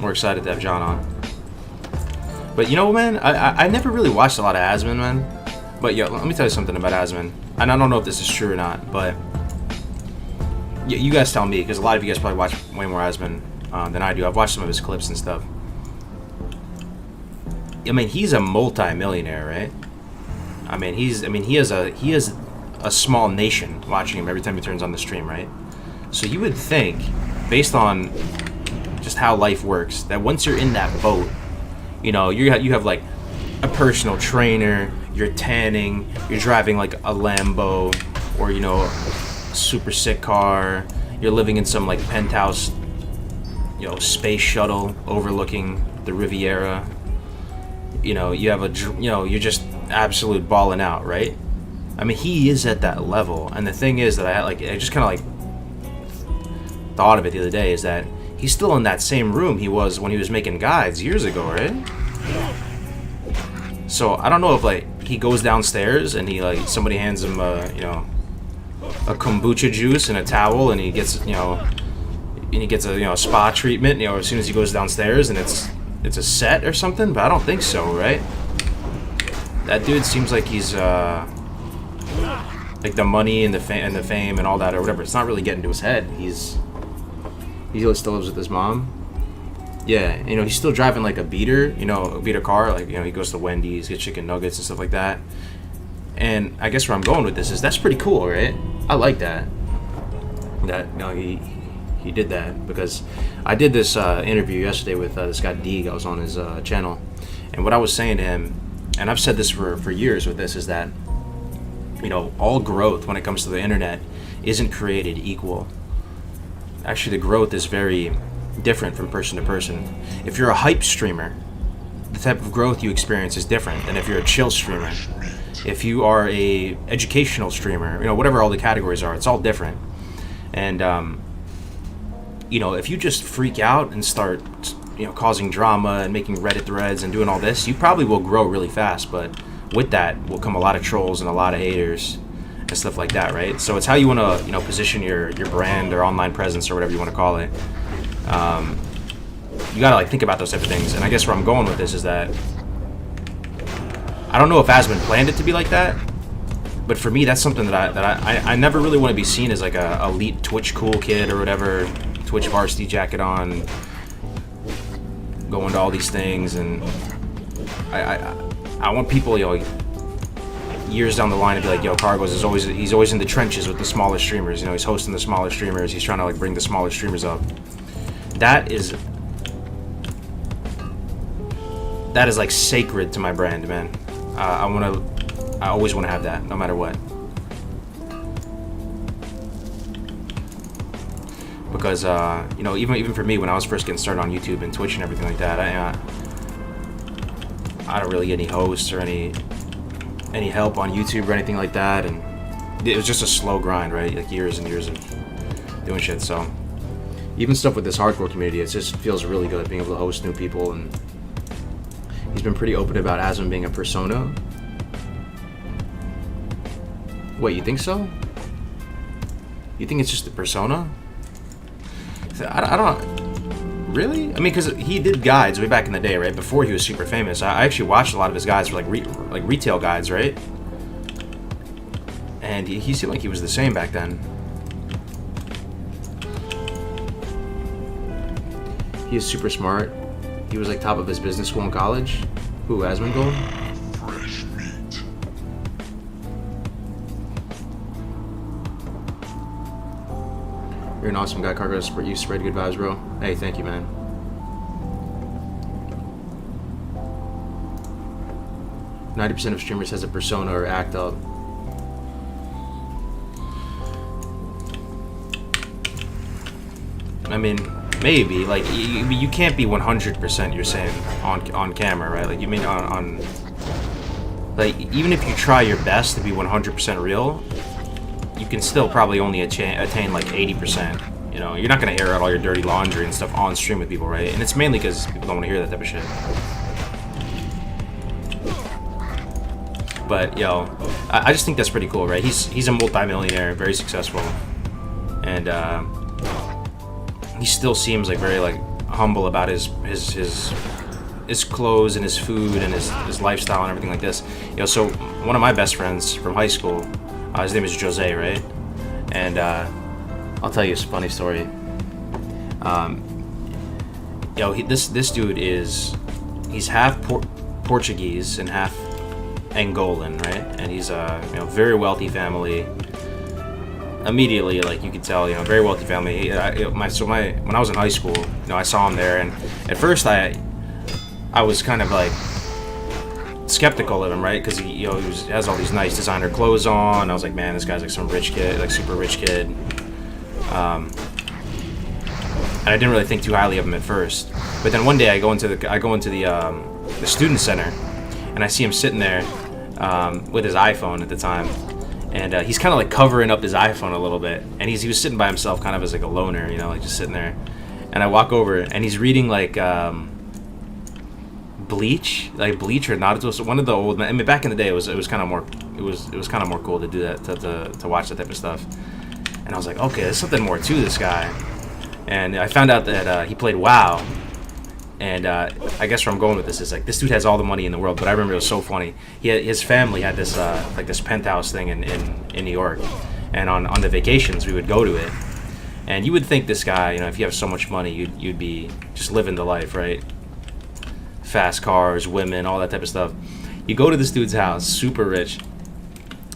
more excited to have John on. But you know, man, I never really watched a lot of Asmon, man. But yo, let me tell you something about Asmon. And I don't know if this is true or not, but yeah, you guys tell me, because a lot of you guys probably watch way more Asmon than I do. I've watched some of his clips and stuff. I mean, he's a multi-millionaire, right? I mean, he has a small nation watching him every time he turns on the stream, right? So you would think, based on just how life works, that once you're in that boat, you know, you have like a personal trainer, you're tanning, you're driving like a Lambo, or you know, a super sick car, you're living in some like penthouse, you know, space shuttle overlooking the Riviera. You know, you have you're just absolute balling out, right? I mean, he is at that level, and the thing is that I just kind of like thought of it the other day is that he's still in that same room he was when he was making guides years ago, right? So I don't know if like he goes downstairs and he like somebody hands him you know, a kombucha juice and a towel, and he gets a you know, spa treatment, you know, as soon as he goes downstairs, and it's a set or something. But I don't think so, right? That dude seems like he's like the money and the fame and all that or whatever. It's not really getting to his head. He still lives with his mom. Yeah, you know, he's still driving like a beater, you know, a beater car. Like, you know, he goes to Wendy's, gets chicken nuggets and stuff like that. And I guess where I'm going with this is that's pretty cool, right? I like that. That, you know, he did that, because I did this interview yesterday with this guy Deeg. I was on his channel, and what I was saying to him, and I've said this for years with this, is that, you know, all growth when it comes to the internet isn't created equal. Actually, the growth is very different from person to person. If you're a hype streamer, the type of growth you experience is different than if you're a chill streamer. If you are a educational streamer, you know, whatever all the categories are, it's all different. And you know, if you just freak out and start, you know, causing drama and making Reddit threads and doing all this, you probably will grow really fast. But with that will come a lot of trolls and a lot of haters and stuff like that, right? So it's how you want to, you know, position your brand or online presence or whatever you want to call it. You gotta like think about those type of things. And I guess where I'm going with this is that I don't know if Asmon planned it to be like that, but for me, that's something that I never really want to be seen as like a elite Twitch cool kid or whatever, Twitch varsity jacket on, going to all these things. And I want people, you know, years down the line to be like, yo, Kargoz is he's always in the trenches with the smaller streamers. You know, he's hosting the smaller streamers. He's trying to like bring the smaller streamers up. That is like sacred to my brand, man. I always want to have that, no matter what. Because you know, even for me, when I was first getting started on YouTube and Twitch and everything like that, I don't really get any hosts or any help on YouTube or anything like that, and it was just a slow grind, right? Like years and years of doing shit. So even stuff with this hardcore community, it just feels really good being able to host new people. And he's been pretty open about Asmon being a persona. Wait, you think so? You think it's just a persona? I don't really. I mean, because he did guides way back in the day, right? Before he was super famous. I actually watched a lot of his guides for like retail guides, right? And he seemed like he was the same back then. He is super smart. He was like top of his business school in college. Who, Asmon Gold? Fresh meat. You're an awesome guy, Kargoz. You spread good vibes, bro. Hey, thank you, man. %90 of streamers has a persona or act up. I mean, maybe. Like, you can't be 100%, you're saying, on camera, right? Like, you mean on like, even if you try your best to be 100% real, you can still probably only attain like 80%. You know, you're not gonna air out all your dirty laundry and stuff on stream with people, right? And it's mainly because people don't want to hear that type of shit. But yo, I just think that's pretty cool, right? He's a multi-millionaire, very successful, and he still seems like very like humble about his clothes and his food and his lifestyle and everything like this. Yo, so one of my best friends from high school, his name is Jose, right? And I'll tell you a funny story. Yo, this dude he's half Portuguese and half Angolan, right? And he's you know, very wealthy family. Immediately, like, you could tell, you know, very wealthy family. When I was in high school, you know, I saw him there, and at first I was kind of like skeptical of him, right? Because he has all these nice designer clothes on. I was like, man, this guy's like some rich kid, like super rich kid. And I didn't really think too highly of him at first. But then one day I go into the student center, and I see him sitting there with his iPhone at the time. And he's kind of like covering up his iPhone a little bit, and he was sitting by himself, kind of as like a loner, you know, like just sitting there. And I walk over, and he's reading like Bleach, like Bleach or Naruto. One of the old. I mean, back in the day, it was kind of more. It was kind of more cool to do that to watch that type of stuff. And I was like, okay, there's something more to this guy. And I found out that he played WoW. And I guess where I'm going with this is like this dude has all the money in the world. But I remember it was so funny. His family had this like this penthouse thing in New York, and on the vacations we would go to it. And you would think this guy, if you have so much money, you'd be just living the life, right? Fast cars, women, all that type of stuff. You go to this dude's house, super rich,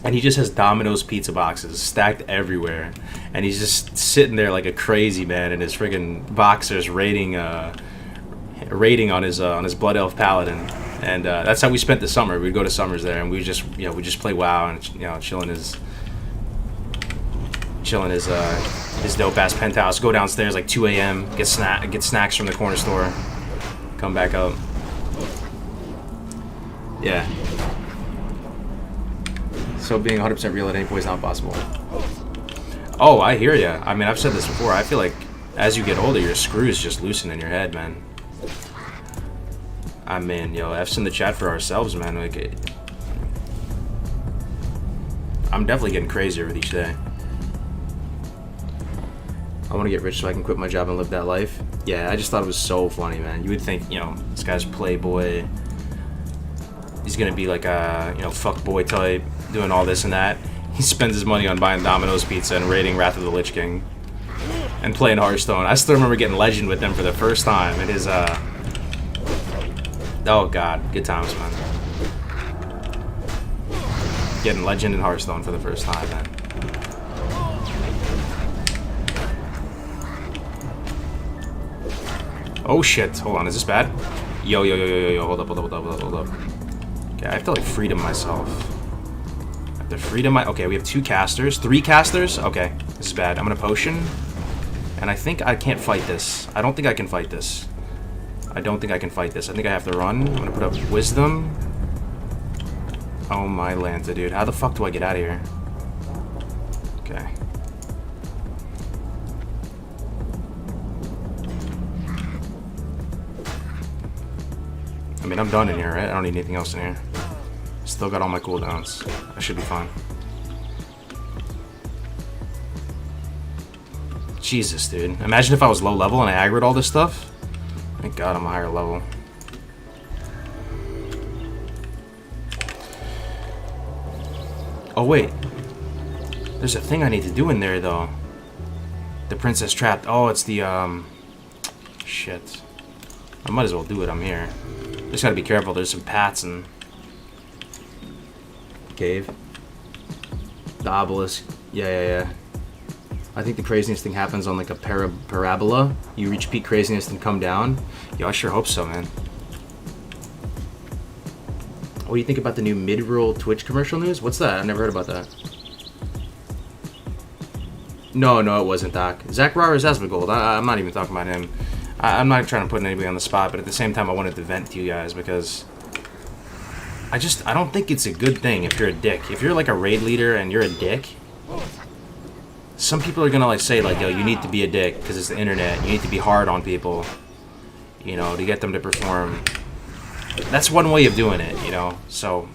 and he just has Domino's pizza boxes stacked everywhere, and he's just sitting there like a crazy man in his friggin' boxers rating on his Blood Elf Paladin. And that's how we spent the summer. We'd go to summers there, and we just play WoW and chilling his dope ass penthouse. Go downstairs like 2 a.m. Get snacks from the corner store. Come back up. Yeah. So being 100% real at any point is not possible. Oh, I hear ya. I mean, I've said this before. I feel like as you get older, your screws just loosen in your head, man. I mean, F's in the chat for ourselves, man. Like, I'm definitely getting crazier with each day. I want to get rich so I can quit my job and live that life. Yeah, I just thought it was so funny, man. You would think, this guy's playboy. He's gonna be like a, fuckboy type, doing all this and that. He spends his money on buying Domino's pizza and raiding Wrath of the Lich King. And playing Hearthstone. I still remember getting Legend with him for the first time. It is, oh god, good times, man. Getting Legend in Hearthstone for the first time, man. Oh shit, hold on, is this bad? Yo, hold up. Okay, I have to like freedom myself. I have to freedom okay, we have 2 casters, 3 casters? Okay, this is bad. I'm gonna potion. And I think I can't fight this. I don't think I can fight this. I think I have to run. I'm gonna put up wisdom. Oh my Lanta, dude. How the fuck do I get out of here? Okay. I mean, I'm done in here, right? I don't need anything else in here. Still got all my cooldowns. I should be fine. Jesus, dude. Imagine if I was low level and I aggroed all this stuff. Thank God I'm a higher level. Oh, wait. There's a thing I need to do in there, though. The princess trapped. Oh, it's the, shit. I might as well do it. I'm here. Just gotta be careful. There's some pats and cave. The obelisk. Yeah. I think the craziness thing happens on like a parabola. You reach peak craziness and come down. Yo, I sure hope so, man. What do you think about the new mid-roll Twitch commercial news? What's that? I've never heard about that. No, it wasn't, Doc. Zach Rara is Asmongold. I'm not even talking about him. I'm not trying to put anybody on the spot, but at the same time, I wanted to vent to you guys because I don't think it's a good thing if you're a dick. If you're like a raid leader and you're a dick, some people are gonna like say like, yo, you need to be a dick because it's the internet. You need to be hard on people, to get them to perform. That's one way of doing it, So,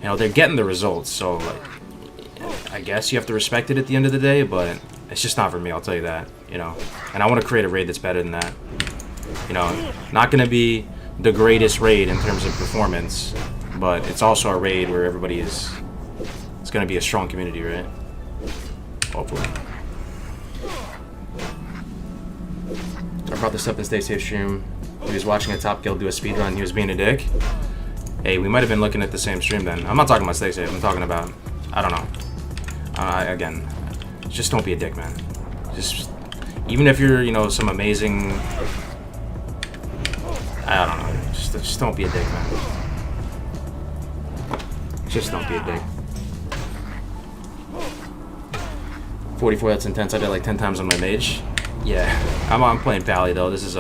they're getting the results. So, like, I guess you have to respect it at the end of the day, but it's just not for me. I'll tell you that, And I want to create a raid that's better than that. Not gonna be the greatest raid in terms of performance, but it's also a raid where everybody is. It's gonna be a strong community, right? Hopefully. I brought this up in Stay Safe stream. He was watching a top guild do a speedrun. He was being a dick. Hey, we might have been looking at the same stream then. I'm not talking about Stay Safe. I'm talking about, I don't know. Again, just don't be a dick, man. Just, even if you're, some amazing, I don't know. Just don't be a dick, man. Just don't be a dick. 44, that's intense. I did like 10 times on my mage. Yeah, I'm playing Pally though. This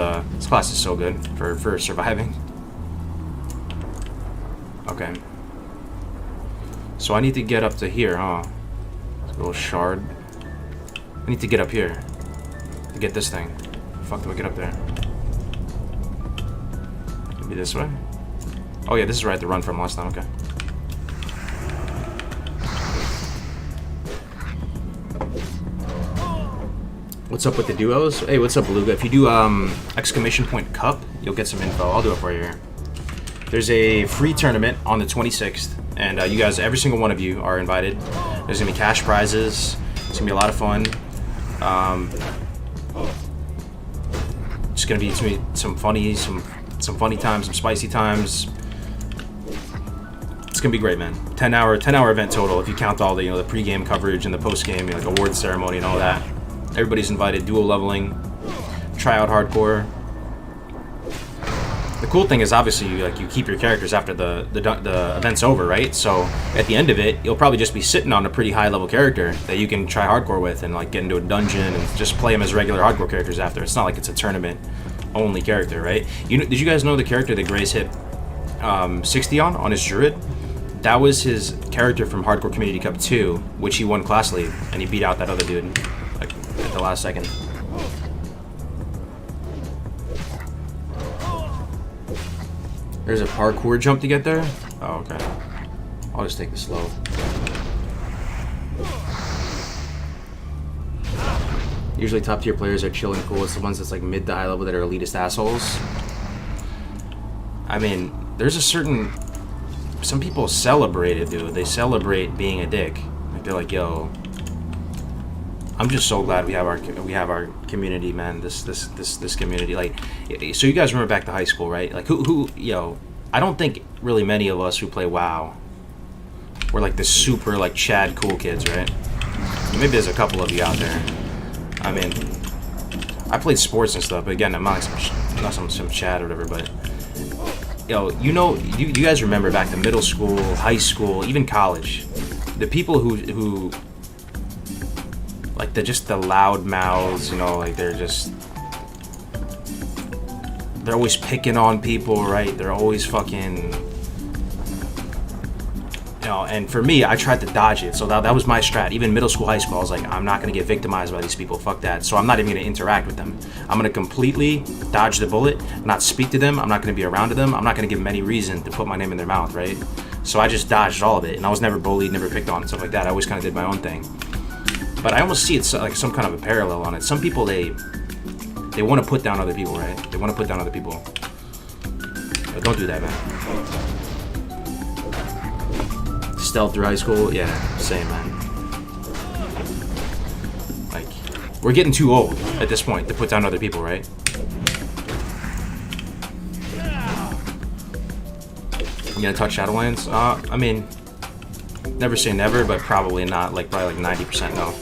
class is so good for surviving. Okay. So I need to get up to here, huh? A little shard. I need to get up here to get this thing. How the fuck do I get up there? Be this way? Oh yeah, this is right to run from last time, okay. What's up with the duos? Hey, what's up, Beluga? If you do exclamation point cup, you'll get some info. I'll do it for you here. There's a free tournament on the 26th, and you guys, every single one of you are invited. There's gonna be cash prizes. It's gonna be a lot of fun. It's gonna be some funny times, some spicy times. It's gonna be great, man. 10-hour event total if you count all the the pregame coverage and the postgame like award ceremony and all that. Everybody's invited. Duo leveling, tryout hardcore. The cool thing is obviously you keep your characters after the event's over, right? So at the end of it, you'll probably just be sitting on a pretty high level character that you can try hardcore with and like get into a dungeon and just play them as regular hardcore characters after. It's not like it's a tournament only character, right? Did you guys know the character that Grace hit 60 on his druid? That was his character from Hardcore Community Cup 2, which he won class league, and he beat out that other dude like at the last second. There's a parkour jump to get there? Oh, okay. I'll just take it slow. Usually top tier players are chill and cool. It's the ones that's like mid to high level that are elitist assholes. I mean, there's a certain... Some people celebrate it, dude. They celebrate being a dick. Like they're like, yo, I'm just so glad we have our community, man. This community. Like, so you guys remember back to high school, right? Like yo, I don't think really many of us who play WoW were like the super like Chad cool kids, right? Maybe there's a couple of you out there. I mean, I played sports and stuff, but again, I'm not like some Chad or whatever, but yo, you guys remember back to middle school, high school, even college, the people who like the loud mouths, like they're always picking on people, right? They're always fucking, and for me, I tried to dodge it. So that was my strat. Even middle school, high school, I was like, I'm not gonna get victimized by these people. Fuck that. So I'm not even gonna interact with them. I'm gonna completely dodge the bullet, not speak to them. I'm not gonna be around to them. I'm not gonna give them any reason to put my name in their mouth, right? So I just dodged all of it, and I was never bullied, never picked on, stuff like that. I always kind of did my own thing. But I almost see it's like some kind of a parallel on it. Some people, they want to put down other people, right? They want to put down other people. But don't do that, man. Stealth through high school? Yeah, same, man. Like, we're getting too old at this point to put down other people, right? You gonna touch Shadowlands? I mean, never say never, but probably not. Probably 90% no.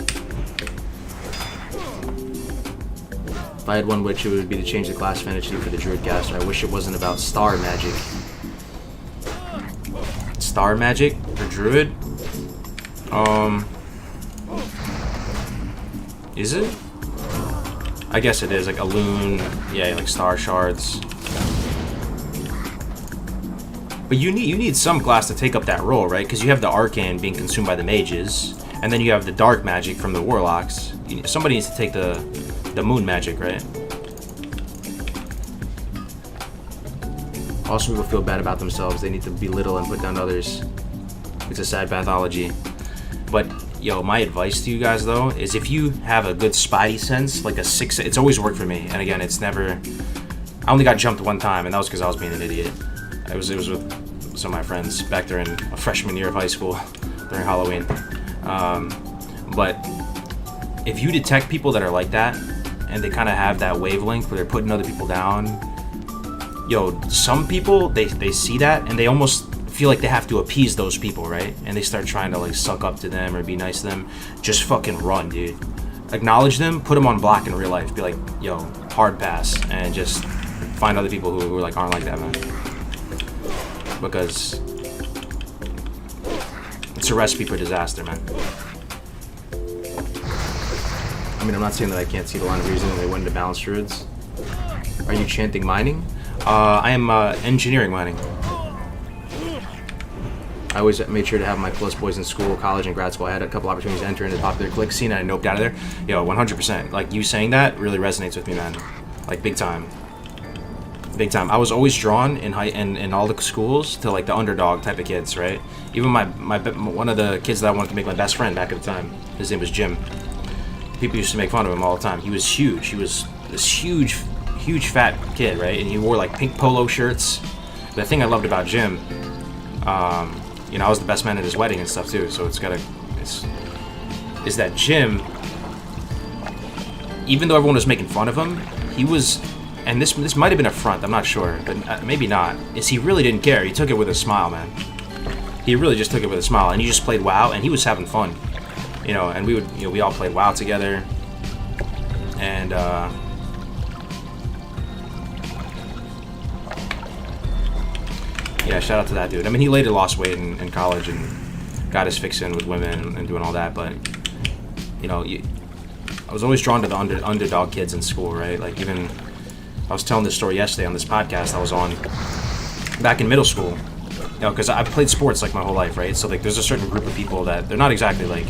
If I had one wish, it would be to change the class fantasy for the Druid caster. I wish it wasn't about star magic. Star magic for Druid? Is it? I guess it is, like a loon, yeah, like star shards. But you need some class to take up that role, right? Because you have the arcane being consumed by the mages, and then you have the dark magic from the warlocks. Somebody needs to take the moon magic, right? Also, people feel bad about themselves. They need to belittle and put down others. It's a sad pathology. But, yo, my advice to you guys, though, is if you have a good spidey sense, like a 6... It's always worked for me. And again, it's never... I only got jumped one time, and that was because I was being an idiot. It was with some of my friends back during a freshman year of high school, during Halloween. But if you detect people that are like that, and they kind of have that wavelength where they're putting other people down... Yo, some people, they see that, and they almost feel like they have to appease those people, right? And they start trying to, like, suck up to them or be nice to them. Just fucking run, dude. Acknowledge them, put them on block in real life. Be like, yo, hard pass. And just find other people who like, aren't like that, man. Because it's a recipe for disaster, man. I mean, I'm not saying that I can't see the line of reasoning they went into balanced druids. Are you chanting mining? I am engineering mining. I always made sure to have my plus boys in school, college, and grad school. I had a couple opportunities to enter into the popular click scene, and I noped out of there. Yo, 100%. Like, you saying that really resonates with me, man. Like, big time. big time. I was always drawn in all the schools to like the underdog type of kids, right? Even my one of the kids that I wanted to make my best friend back at the time, his name was Jim. People used to make fun of him all the time. He was huge. He was this huge fat kid, right? And he wore like pink polo shirts. The thing I loved about Jim, you know, I was the best man at his wedding and stuff too. So is that Jim, even though everyone was making fun of him, he was, and this might have been a front, I'm not sure, but maybe not, is he really didn't care. He took it with a smile, man. He really just took it with a smile, and he just played WoW, and he was having fun. You know, and we all played WoW together, and yeah, shout out to that dude. I mean, he later lost weight in college and got his fix in with women and doing all that, but you know, I was always drawn to the underdog kids in school, right? Like, even I was telling this story yesterday on this podcast I was on back in middle school, you know, because I played sports like my whole life, right? So like, there's a certain group of people that they're not exactly like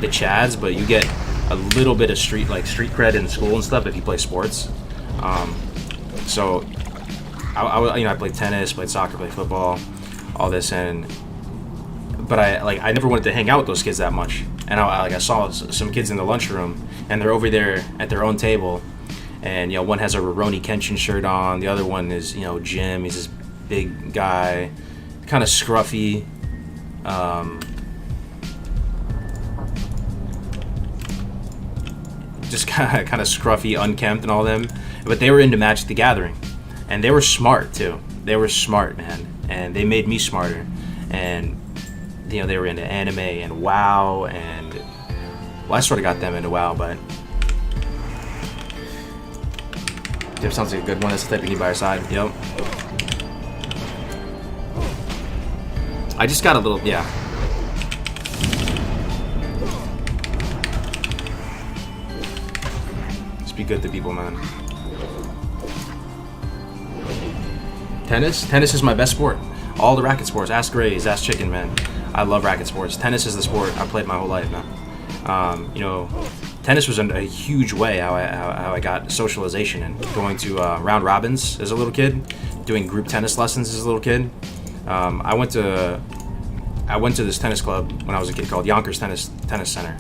the Chads, but you get a little bit of street cred in school and stuff if you play sports. So I played tennis, played soccer, played football, all this, but I never wanted to hang out with those kids that much. And I saw some kids in the lunchroom, and they're over there at their own table, and you know, one has a Rurouni Kenshin shirt on, the other one is, you know, Jim. He's this big guy, kind of scruffy. Just kind of scruffy, unkempt, and all them. But they were into Magic the Gathering, and they were smart too. They were smart, man, and they made me smarter. And you know, they were into anime and WoW, and well, I sort of got them into WoW, but Jim sounds like a good one. That's the type you need by your side. Yep. I just got a little, yeah. Just be good to people, man. Tennis is my best sport. All the racket sports. Ask Grays, ask Chicken, man. I love racket sports. Tennis is the sport I played my whole life, man. You know, tennis was a huge way how I got socialization and going to round robins as a little kid, doing group tennis lessons as a little kid. I went to this tennis club when I was a kid called Yonkers Tennis Center.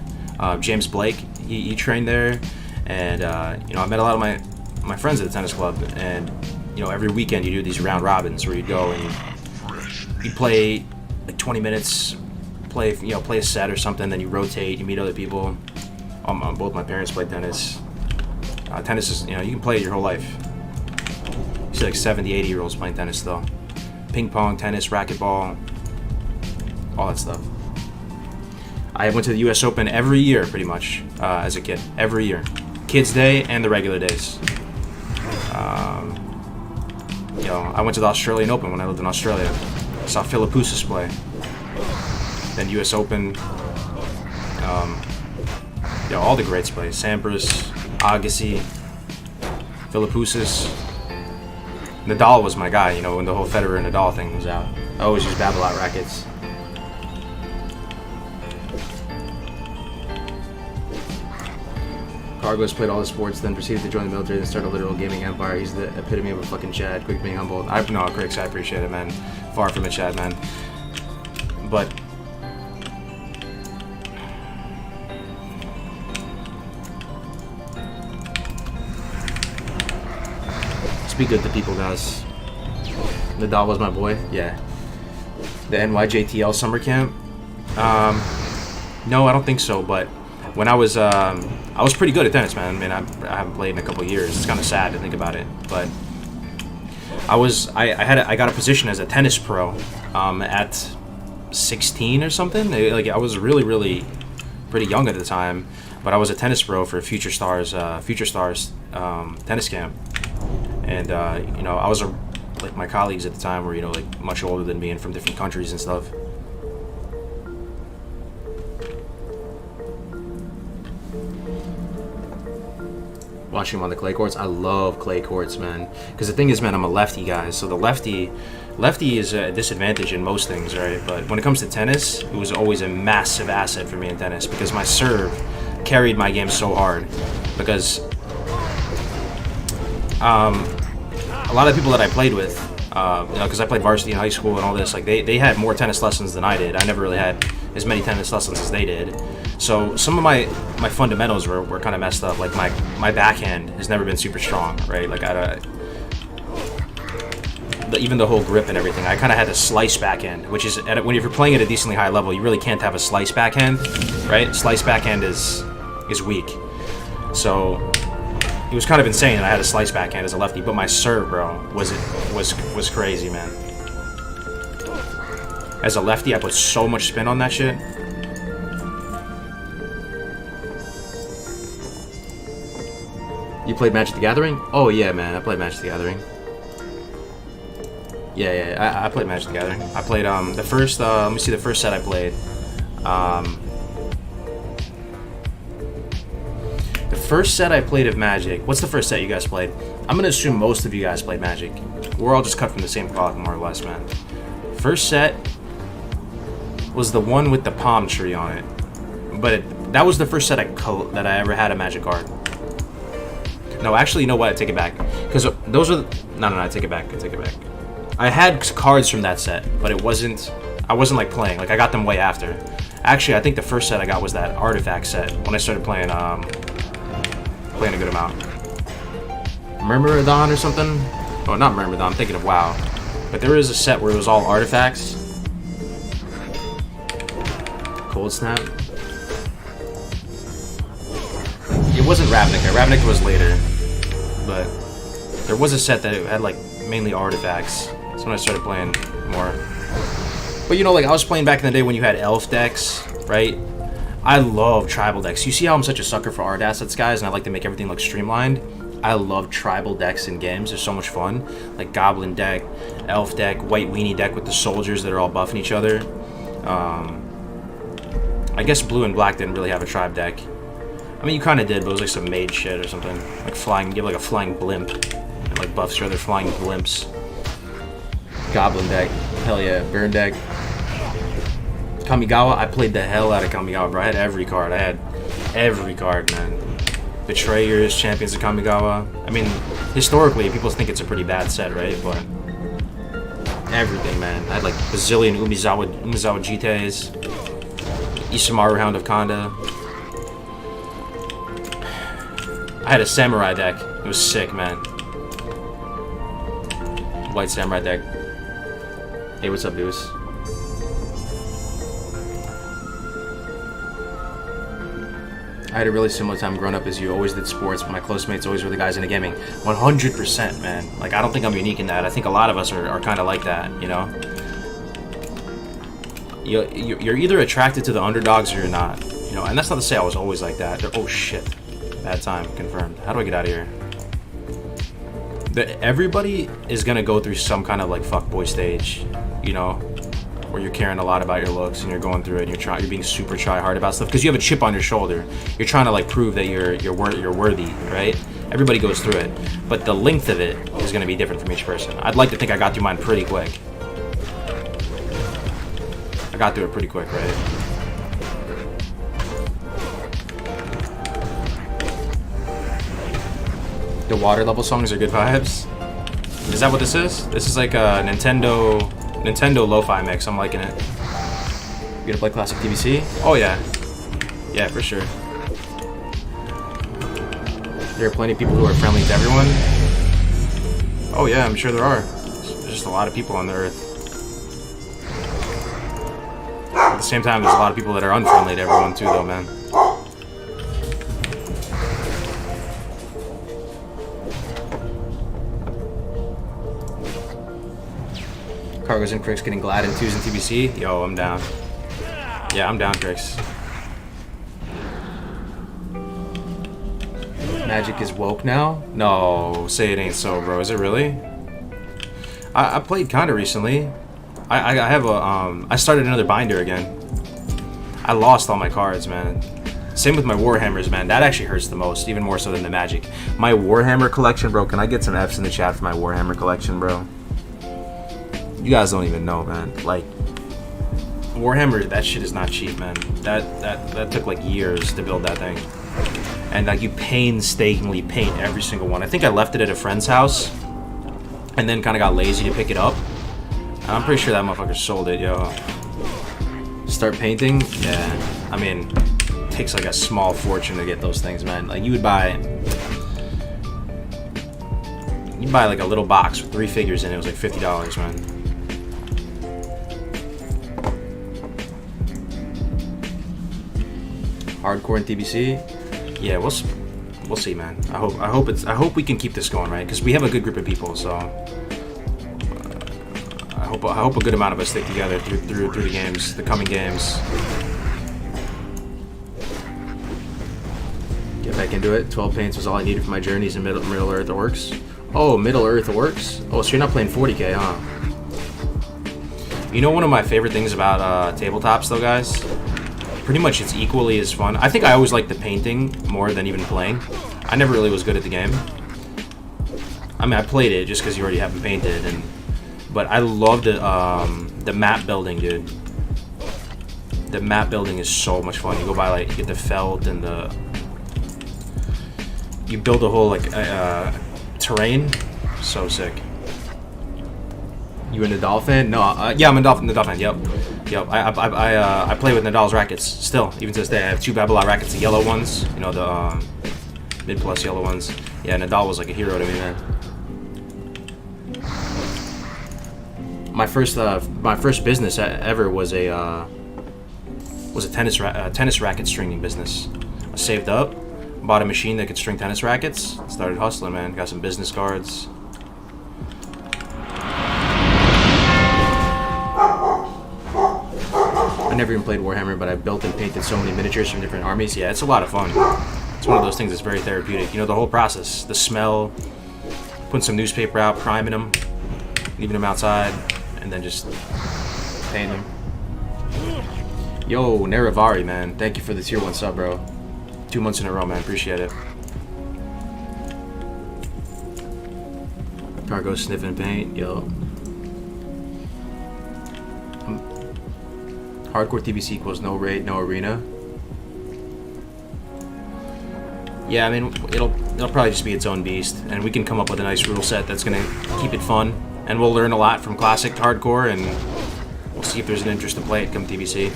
James Blake, he trained there, and you know, I met a lot of my friends at the tennis club, and you know, every weekend you do these round robins where you go and you play like 20 minutes, play a set or something, then you rotate, you meet other people. Both my parents played tennis. Tennis is, you know, you can play it your whole life. You see like 70, 80-year-olds playing tennis though. Ping pong, tennis, racquetball, all that stuff. I went to the US Open every year pretty much as a kid, every year. Kids Day and the regular days. You know, I went to the Australian Open when I lived in Australia. I saw Philippoussis play. Then US Open. You know, all the greats play. Sampras, Agassi, Philippoussis. Nadal was my guy, you know, when the whole Federer and Nadal thing was out. I always used Babolat rackets. Kargoz played all the sports, then proceeded to join the military and start a literal gaming empire. He's the epitome of a fucking Chad. Quick being humble. No, Cricks, I appreciate it, man. Far from a Chad, man. But be good to people, guys. Nadal was my boy. Yeah. The NYJTL summer camp. No, I don't think so. But when I was pretty good at tennis, man. I mean, I haven't played in a couple of years. It's kind of sad to think about it, but I got a position as a tennis pro at 16 or something. Like, I was really pretty young at the time, but I was a tennis pro for Future Stars tennis camp. And, you know, I was like, my colleagues at the time were, you know, like, much older than me and from different countries and stuff. Watching him on the clay courts. I love clay courts, man. Because the thing is, man, I'm a lefty guy. So the lefty is a disadvantage in most things, right? But when it comes to tennis, it was always a massive asset for me in tennis because my serve carried my game so hard. Because a lot of people that I played with, because I played varsity in high school and all this, like they had more tennis lessons than I did. I never really had as many tennis lessons as they did. So some of my fundamentals were kind of messed up. Like my backhand has never been super strong, right? Like even the whole grip and everything, I kind of had a slice backhand, which is when you're playing at a decently high level, you really can't have a slice backhand, right? Slice backhand is weak. So it was kind of insane that I had a slice backhand as a lefty, but my serve, bro, was crazy, man. As a lefty, I put so much spin on that shit. You played Magic the Gathering? Oh yeah, man, I played Magic the Gathering. Yeah, I played Magic the Gathering. I played the first. Let me see the first set I played. The first set I played of Magic. What's the first set you guys played? I'm gonna assume most of you guys played Magic. We're all just cut from the same cloth, more or less, man. First set was the one with the palm tree on it, but that was the first set that I ever had a Magic card. No, actually, you know what? I take it back, because those are no. I take it back. I had cards from that set, but I wasn't like playing. Like I got them way after. Actually, I think the first set I got was that artifact set when I started playing a good amount. Myrmidon or something? Oh, not Myrmidon. I'm thinking of WoW. But there is a set where it was all artifacts. Cold Snap. It wasn't Ravnica. Ravnica was later, but there was a set that it had like mainly artifacts. That's when I started playing more. But you know, like I was playing back in the day when you had elf decks, right? I love tribal decks. You see how I'm such a sucker for art assets, guys, and I like to make everything look streamlined. I love tribal decks in games. They're so much fun. Like goblin deck, elf deck, white weenie deck with the soldiers that are all buffing each other. I guess blue and black didn't really have a tribe deck. I mean, you kind of did, but it was like some mage shit or something. Like flying, you have like a flying blimp. And like buffs your other flying blimps. Goblin deck. Hell yeah. Burn deck. Kamigawa, I played the hell out of Kamigawa, bro. I had every card. Man. Betrayers, Champions of Kamigawa. I mean, historically, people think it's a pretty bad set, right? But everything, man. I had like bazillion Umezawa Jites. Isamaru Hound of Kanda. I had a samurai deck. It was sick, man. White samurai deck. Hey, what's up, Deuce? I had a really similar time growing up as you. Always did sports, but my close mates always were the guys into gaming. 100%, man. Like, I don't think I'm unique in that. I think a lot of us are kind of like that, you know? You're either attracted to the underdogs or you're not, you know? And that's not to say I was always like that. Oh, shit. Bad time. Confirmed. How do I get out of here? Everybody is going to go through some kind of, like, fuckboy stage, you know? Where you're caring a lot about your looks and you're going through it and you're being super try hard about stuff because you have a chip on your shoulder. You're trying to like prove that you're worthy, right? Everybody goes through it, but the length of it is going to be different from each person. I'd like to think I got through mine pretty quick. I got through it pretty quick, right? The water level songs are good vibes. Is that what this is? This is like a Nintendo lo-fi mix. I'm liking it. You gonna play classic TBC? Oh yeah. Yeah, for sure. There are plenty of people who are friendly to everyone. Oh yeah, I'm sure there are. There's just a lot of people on the earth. At the same time, there's a lot of people that are unfriendly to everyone too, though, man. Kargoz and Crix getting glad in 2s in TBC. Yo, I'm down. Yeah, I'm down, Crix. Magic is woke now? No, say it ain't so, bro. Is it really? I played kinda recently. I have a I started another binder again. I lost all my cards, man. Same with my Warhammers, man. That actually hurts the most, even more so than the Magic. My Warhammer collection, bro. Can I get some Fs in the chat for my Warhammer collection, bro? You guys don't even know, man. Like, Warhammer, that shit is not cheap, man. That took like years to build that thing. And like, you painstakingly paint every single one. I think I left it at a friend's house. and then kind of got lazy to pick it up. And I'm pretty sure that motherfucker sold it, yo. Start painting? Yeah. I mean, it takes like a small fortune to get those things, man. Like you'd buy like a little box with 3 figures in it. It was like $50, man. Hardcore in TBC? Yeah, we'll see, man. I hope we can keep this going, right? Because we have a good group of people, so I hope a good amount of us stick together through the games, the coming games. Get back into it. 12 paints was all I needed for my journeys in Middle Earth Orcs. Oh, Middle Earth Orcs? Oh, so you're not playing 40k, huh? You know one of my favorite things about tabletops, though, guys? Pretty much it's equally as fun. I think I always like the painting more than even playing. I never really was good at the game. I mean, I played it just because you already have them painted, but I love the map building, dude. The map building is so much fun. You go by, like, you get the felt and you build a whole, like, terrain. So sick. You a Nadal fan? No, yeah, I'm a Nadal fan. Yep. I play with Nadal's rackets still, even to this day. I have 2 Babolat rackets, the yellow ones. You know, the mid plus yellow ones. Yeah, Nadal was like a hero to me, man. My first business ever was a tennis racket stringing business. I saved up, bought a machine that could string tennis rackets, started hustling, man. Got some business cards. I never even played Warhammer, but I built and painted so many miniatures from different armies. Yeah, it's a lot of fun. It's one of those things that's very therapeutic. You know, the whole process, the smell, putting some newspaper out, priming them, leaving them outside, and then just painting them. Yo, Neravari, man. Thank you for the tier 1 sub, bro. 2 months in a row, man. Appreciate it. Kargoz sniffing paint. Yo. Hardcore TBC equals no raid, no arena. Yeah, I mean, it'll probably just be its own beast, and we can come up with a nice rule set that's gonna keep it fun, and we'll learn a lot from classic to hardcore, and we'll see if there's an interest to play it come TBC.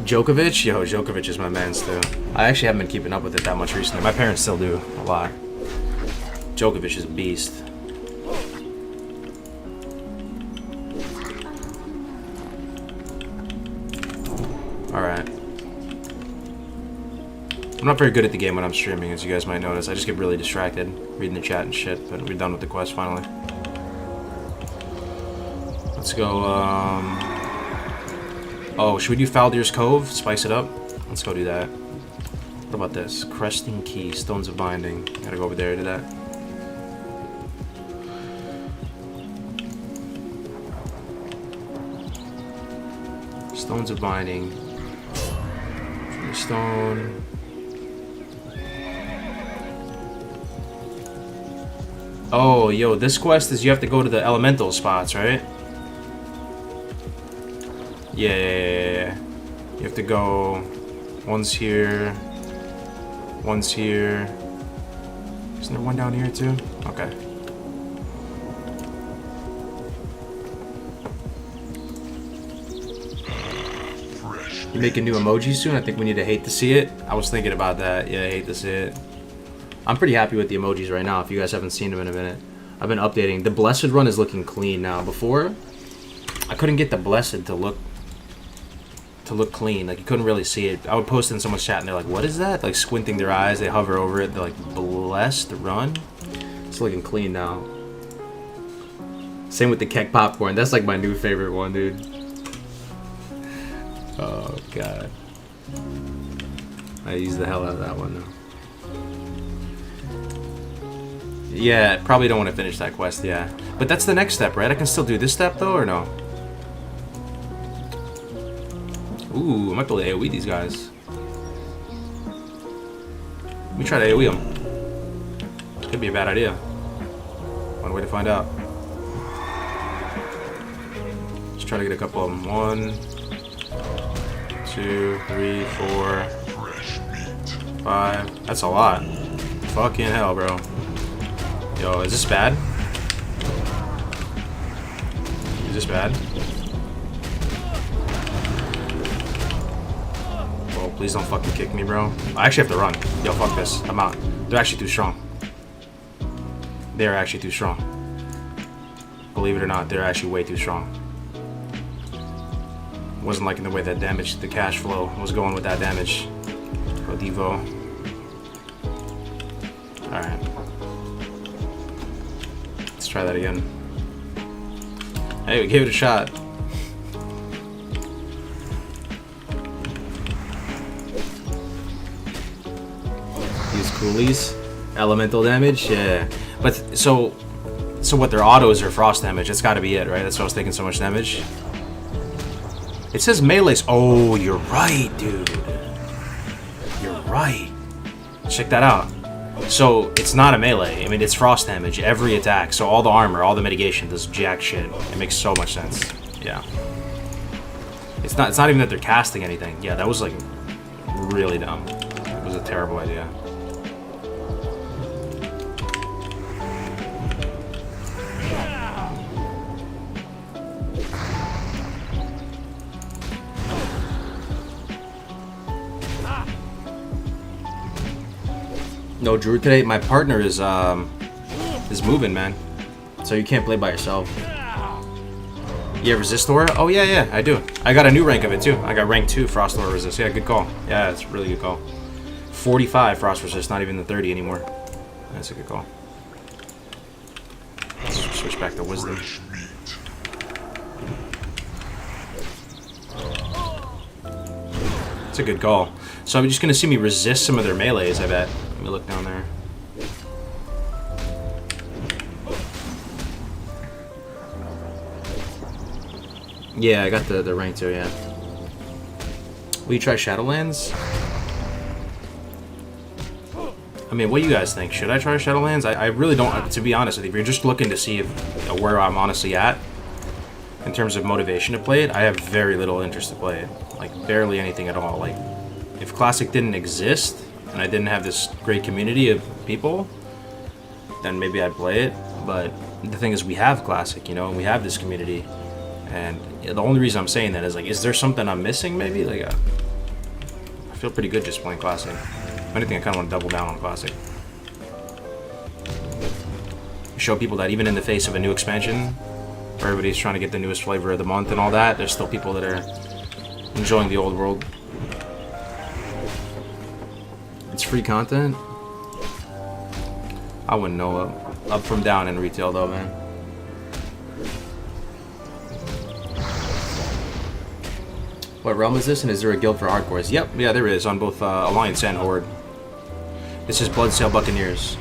Djokovic? Yo, Djokovic is my man still. I actually haven't been keeping up with it that much recently. My parents still do a lot. Djokovic is a beast. Alright. I'm not very good at the game when I'm streaming, as you guys might notice. I just get really distracted reading the chat and shit, but we're done with the quest finally. Let's go, oh, should we do Faldir's Cove? Spice it up? Let's go do that. What about this? Cresting Key, Stones of Binding. Gotta go over there to do that. Stones of Binding. Stone. Oh, yo, this quest is you have to go to the elemental spots, right? Yeah. You have to go. One's here. One's here. Isn't there one down here too? Okay. You making new emojis soon? I think we need to hate to see it. I was thinking about that. Yeah, I hate to see it. I'm pretty happy with the emojis right now, if you guys haven't seen them in a minute. I've been updating. The Blessed run is looking clean now. Before, I couldn't get the Blessed to look clean. Like, you couldn't really see it. I would post in someone's chat and they're like, what is that? Like, squinting their eyes. They hover over it. They're like, Blessed run? It's looking clean now. Same with the Keck Popcorn. That's like my new favorite one, dude. Oh, God. I use the hell out of that one, though. Yeah, probably don't want to finish that quest, yeah. But that's the next step, right? I can still do this step, though, or no? Ooh, I might be able to AoE these guys. Let me try to AoE them. Could be a bad idea. One way to find out. Just try to get a couple of them. 1, 2, 3, 4, 5. That's a lot. Fucking hell, bro. Yo, is this bad? Is this bad? Oh, please don't fucking kick me, bro. I actually have to run. Yo, fuck this. I'm out. They're actually too strong. They're actually too strong. Believe it or not, they're actually way too strong. Wasn't liking the way that damage, the cash flow was going with that damage. Go Devo. Alright. Let's try that again. Hey, we gave it a shot. Use coolies. Elemental damage? Yeah. But, so what, their autos are frost damage. That's gotta be it, right? That's why I was taking so much damage. It says melee's. Oh, you're right, dude. You're right. Check that out. So, it's not a melee. I mean, it's frost damage. Every attack. So, all the armor, all the mitigation does jack shit. It makes so much sense. Yeah. It's not even that they're casting anything. Yeah, that was, like, really dumb. It was a terrible idea. No Druid today. My partner is moving, man. So you can't play by yourself. You have Resist Aura? Oh yeah, I do. I got a new rank of it too. I got rank 2 Frost Aura Resist. Yeah, good call. Yeah, it's a really good call. 45 Frost Resist, not even the 30 anymore. That's a good call. Let's switch back to Wisdom. It's a good call. So I'm just gonna see me resist some of their melees, I bet. Let me look down there. Yeah, I got the rank 2, yeah. Will you try Shadowlands? I mean, what do you guys think? Should I try Shadowlands? I really don't, to be honest with you. If you're just looking to see where I'm honestly at, in terms of motivation to play it, I have very little interest to play it. Like, barely anything at all. Like, if Classic didn't exist, and I didn't have this great community of people, then maybe I'd play it. But the thing is, we have Classic, you know, and we have this community. And the only reason I'm saying that is, like, is there something I'm missing, maybe? Like, I feel pretty good just playing Classic. If anything, I kind of want to double down on Classic. Show people that even in the face of a new expansion, where everybody's trying to get the newest flavor of the month and all that, there's still people that are enjoying the old world. It's free content? I wouldn't know. Up from down in retail, though, man. What realm is this, and is there a guild for hardcores? Yep, yeah, there is, on both Alliance and Horde. This is Bloodsail Buccaneers.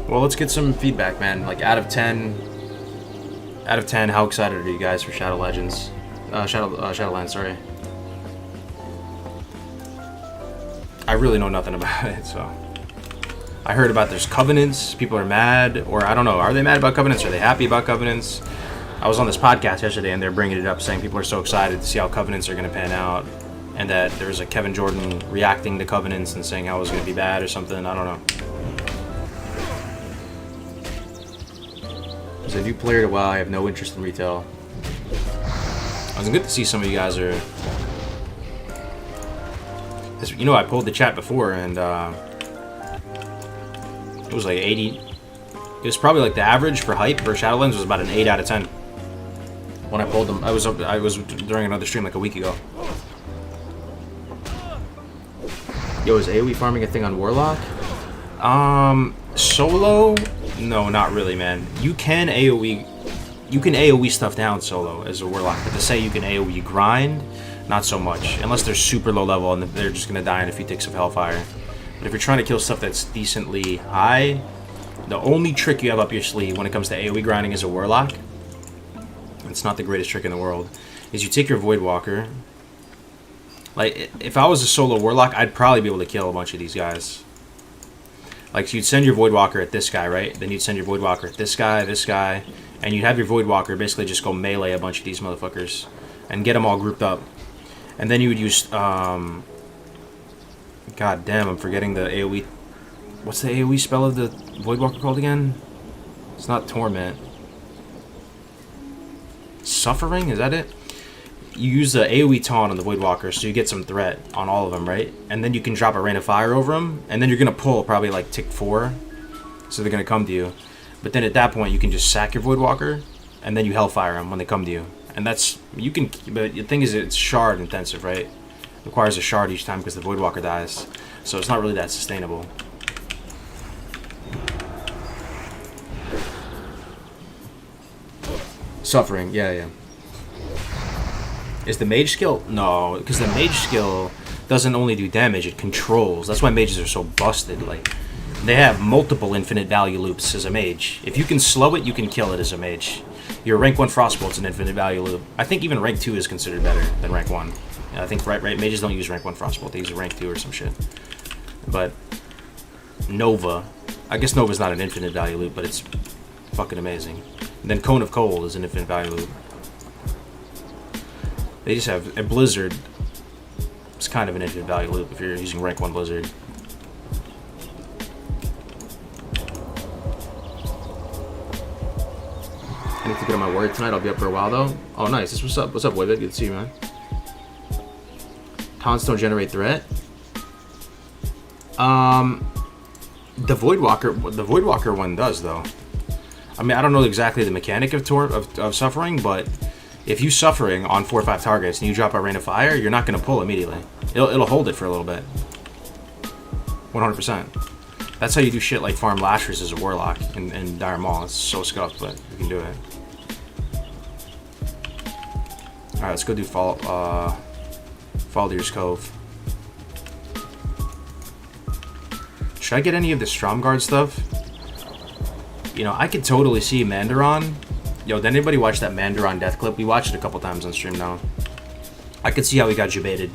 Well, let's get some feedback, man. Like, out of 10, how excited are you guys for Shadow Legends? Shadowlands, sorry. I really know nothing about it, so. I heard about there's Covenants, people are mad, or I don't know, are they mad about Covenants? Are they happy about Covenants? I was on this podcast yesterday and they're bringing it up, saying people are so excited to see how Covenants are going to pan out, and that there was a Kevin Jordan reacting to Covenants and saying how it was going to be bad or something, I don't know. As a new player to WoW, I have no interest in retail. It was good to see some of you guys are... You know, I pulled the chat before, and it was like 80... It was probably like the average for hype for Shadowlands was about an 8 out of 10. When I pulled them, I was during another stream like a week ago. Yo, is AoE farming a thing on Warlock? Solo? No, not really, man. You can AoE stuff down solo as a Warlock, but to say you can AoE grind, not so much. Unless they're super low level and they're just gonna die in a few ticks of Hellfire. But if you're trying to kill stuff that's decently high, the only trick you have up your sleeve when it comes to AoE grinding as a Warlock, it's not the greatest trick in the world, is you take your Voidwalker. Like, if I was a solo Warlock, I'd probably be able to kill a bunch of these guys. Like, so you'd send your Voidwalker at this guy, right? Then you'd send your Voidwalker at this guy, and you'd have your Voidwalker basically just go melee a bunch of these motherfuckers and get them all grouped up. And then you would use, god damn, I'm forgetting the AoE. What's the AoE spell of the Voidwalker called again? It's not Torment. Suffering, is that it? You use the AoE taunt on the Voidwalker, so you get some threat on all of them, right? And then you can drop a Rain of Fire over them, and then you're gonna pull probably like tick 4, so they're gonna come to you. But then at that point, you can just sack your Voidwalker, and then you Hellfire them when they come to you. And that's, you can, but the thing is, it's shard intensive, right? It requires a shard each time because the Voidwalker dies, so it's not really that sustainable. Suffering, yeah. Is the mage skill? No, because the mage skill doesn't only do damage, it controls. That's why mages are so busted. Like, they have multiple infinite value loops as a mage. If you can slow it, you can kill it as a mage. Your rank 1 Frostbolt's an infinite value loop. I think even rank 2 is considered better than rank 1. I think right, mages don't use rank 1 Frostbolt, they use rank 2 or some shit. But Nova, I guess Nova's not an infinite value loop, but it's fucking amazing. And then Cone of Cold is an infinite value loop. They just have a Blizzard. It's kind of an infinite value loop if you're using rank 1 Blizzard. I need to get on my word tonight. I'll be up for a while though. Oh, nice. What's up? What's up, Boyvid? Good to see you, man. Taunts don't generate threat. The Voidwalker one does though. I mean, I don't know exactly the mechanic of suffering, but if you suffering on 4 or 5 targets and you drop a Rain of Fire, you're not going to pull immediately. It'll hold it for a little bit. 100%. That's how you do shit like farm Lashers as a Warlock in Dire Maul. It's so scuffed, but you can do it. Alright, let's go do Faldir's Cove. Should I get any of the Stromguard stuff? You know, I could totally see Mandaron. Yo, did anybody watch that Mandaron death clip? We watched it a couple times on stream now. I could see how he got jebaited.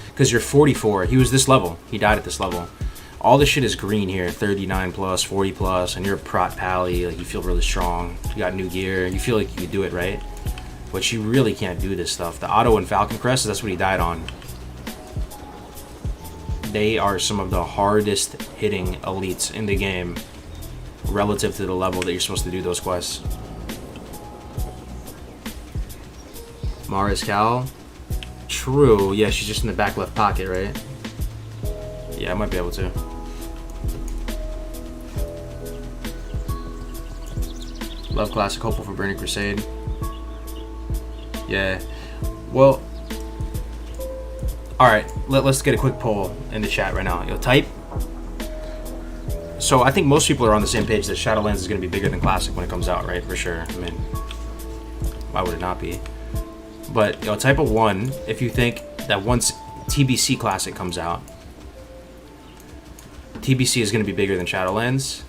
Because you're 44. He was this level. He died at this level. All this shit is green here. 39 plus, 40 plus, and you're a prot pally. Like, you feel really strong. You got new gear. You feel like you could do it, right? But you really can't do this stuff. The Auto and Falcon Crest, that's what he died on. They are some of the hardest hitting elites in the game relative to the level that you're supposed to do those quests. Mara's Cowl. True. Yeah, she's just in the back left pocket, right? Yeah, I might be able to. Love Classic, hopeful for Burning Crusade. Yeah. Well, alright, let's get a quick poll in the chat right now. Yo, type. So I think most people are on the same page that Shadowlands is going to be bigger than Classic when it comes out, right? For sure. I mean, why would it not be? But, you know, type a 1 if you think that once TBC Classic comes out, TBC is going to be bigger than Shadowlands.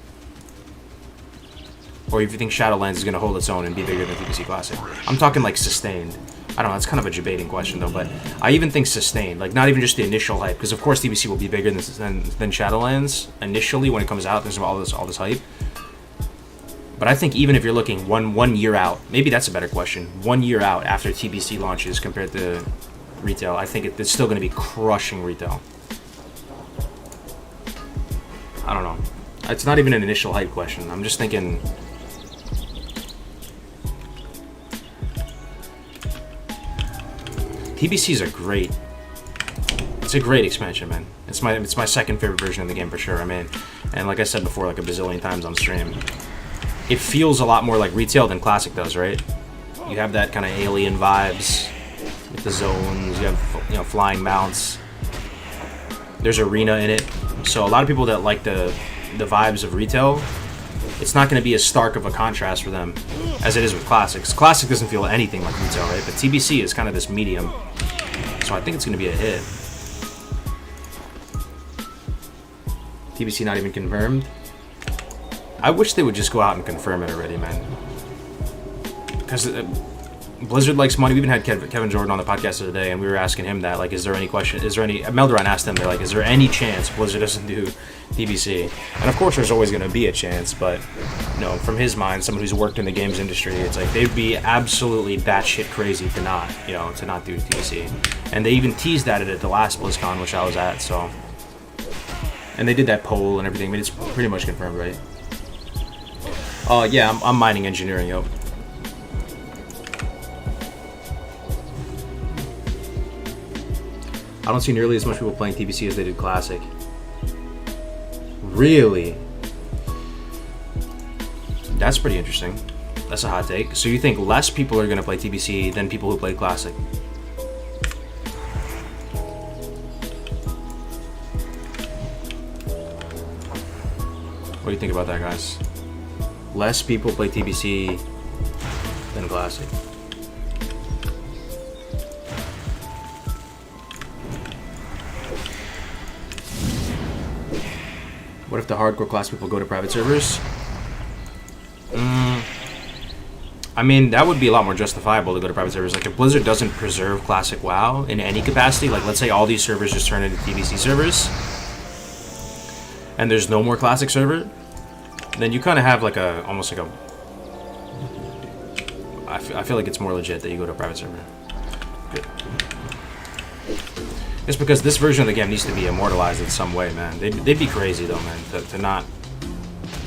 Or if you think Shadowlands is going to hold its own and be bigger than TBC Classic. I'm talking like sustained. I don't know, it's kind of a debating question though, but I even think sustained. Like, not even just the initial hype, because of course TBC will be bigger than Shadowlands initially when it comes out. There's all this hype. But I think even if you're looking one year out, maybe that's a better question. 1 year out after TBC launches compared to retail, I think it's still going to be crushing retail. I don't know. It's not even an initial hype question. I'm just thinking. TBC is it's a great expansion, man. It's my second favorite version of the game for sure. I mean, and like I said before, like a bazillion times on stream, it feels a lot more like retail than Classic does, right? You have that kind of alien vibes with the zones. You have, you know, flying mounts. There's arena in it, so a lot of people that like the vibes of retail, it's not going to be as stark of a contrast for them as it is with Classics. Classic doesn't feel anything like retail, right? But TBC is kind of this medium, so I think it's going to be a hit. TBC not even confirmed. I wish they would just go out and confirm it already, man. Because Blizzard likes money. We even had Kevin Jordan on the podcast the other day, and we were asking him that, like, is there any Meldoran asked them, they're like, is there any chance Blizzard doesn't do DBC? And of course there's always going to be a chance, but, you know, from his mind, someone who's worked in the games industry, it's like, they'd be absolutely batshit crazy to not do DBC. And they even teased at it at the last BlizzCon, which I was at, so. And they did that poll and everything, but it's pretty much confirmed, right? Yeah, I'm mining engineering, yo. I don't see nearly as much people playing TBC as they did Classic. Really? That's pretty interesting. That's a hot take. So you think less people are going to play TBC than people who play Classic? What do you think about that, guys? Less people play TBC than Classic. What if the hardcore class people go to private servers? I mean, that would be a lot more justifiable to go to private servers. Like, if Blizzard doesn't preserve Classic WoW in any capacity, like, let's say all these servers just turn into TBC servers, and there's no more Classic server, then you kind of have, like, almost like a... I feel like it's more legit that you go to a private server. Good. Just because this version of the game needs to be immortalized in some way, man. They'd be crazy, though, man, to not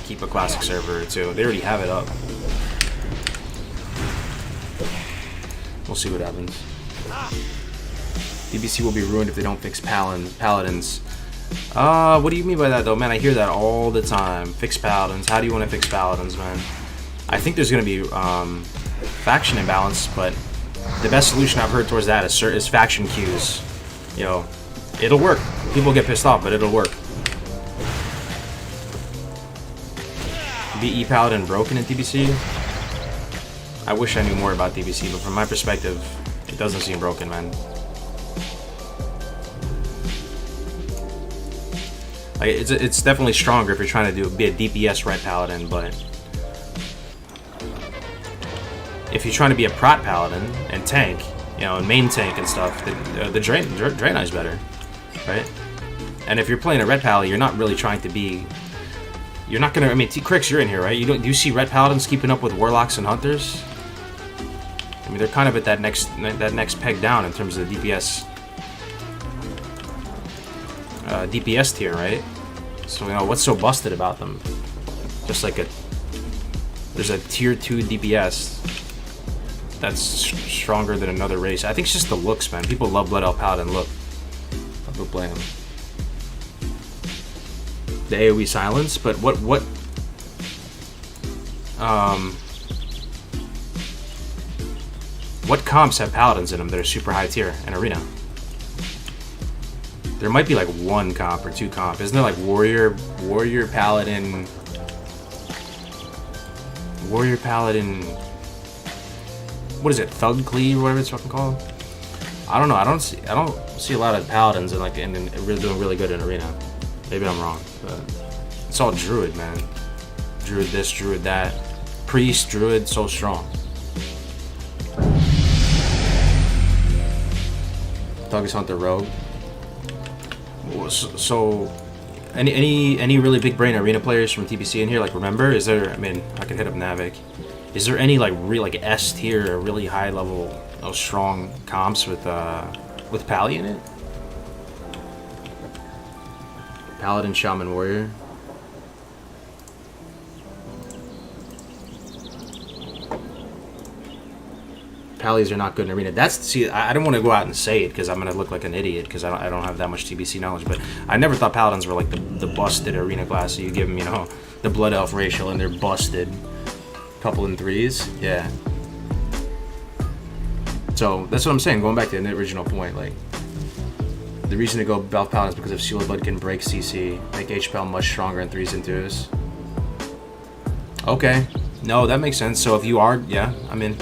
keep a Classic server or two. They already have it up. We'll see what happens. DBC will be ruined if they don't fix Paladins. What do you mean by that, though? Man, I hear that all the time. Fix Paladins. How do you want to fix Paladins, man? I think there's going to be faction imbalance, but the best solution I've heard towards that is faction queues. You know, it'll work. People get pissed off, but it'll work. BE Paladin broken in TBC? I wish I knew more about TBC, but from my perspective, it doesn't seem broken, man. Like, it's definitely stronger if you're trying to be a DPS red Paladin, but if you're trying to be a prot Paladin and tank, you know, and main tank and stuff, the Draenei's better, right? And if you're playing a red Pally, you're not really trying to be... You're not gonna... I mean, Crix, you're in here, right? Do you see red Paladins keeping up with Warlocks and Hunters? I mean, they're kind of at that next peg down in terms of the DPS... DPS tier, right? So, you know, what's so busted about them? Just like there's a tier 2 DPS that's stronger than another race. I think it's just the looks, man. People love Blood Elf Paladin look. I'll play him. The AoE silence, but what comps have Paladins in them that are super high tier in Arena? There might be like one comp or two comp. Isn't there like Warrior Paladin? What is it? Thug Cleave or whatever it's fucking called? I don't know. I don't see a lot of Paladins and really doing really good in Arena. Maybe I'm wrong, but it's all Druid, man. Druid this, Druid that. Priest, Druid, so strong. Thug is Hunter Rogue. So, any really big brain Arena players from TBC in here? Like, remember? Is there? I mean, I can hit up Navik. Is there any like S tier, really high level, strong comps with Pally in it? Paladin, Shaman, Warrior. Pallies are not good in Arena. I don't want to go out and say it because I'm gonna look like an idiot because I don't have that much TBC knowledge. But I never thought Paladins were like the busted Arena class. So you give them, you know, the Blood Elf racial and they're busted. Couple in threes, yeah. So that's what I'm saying. Going back to the original point, like the reason to go Belf Paladin is because if Seal of Blood can break CC, make HPL much stronger in threes and twos. Okay, no, that makes sense. So if you are, yeah, I'm in.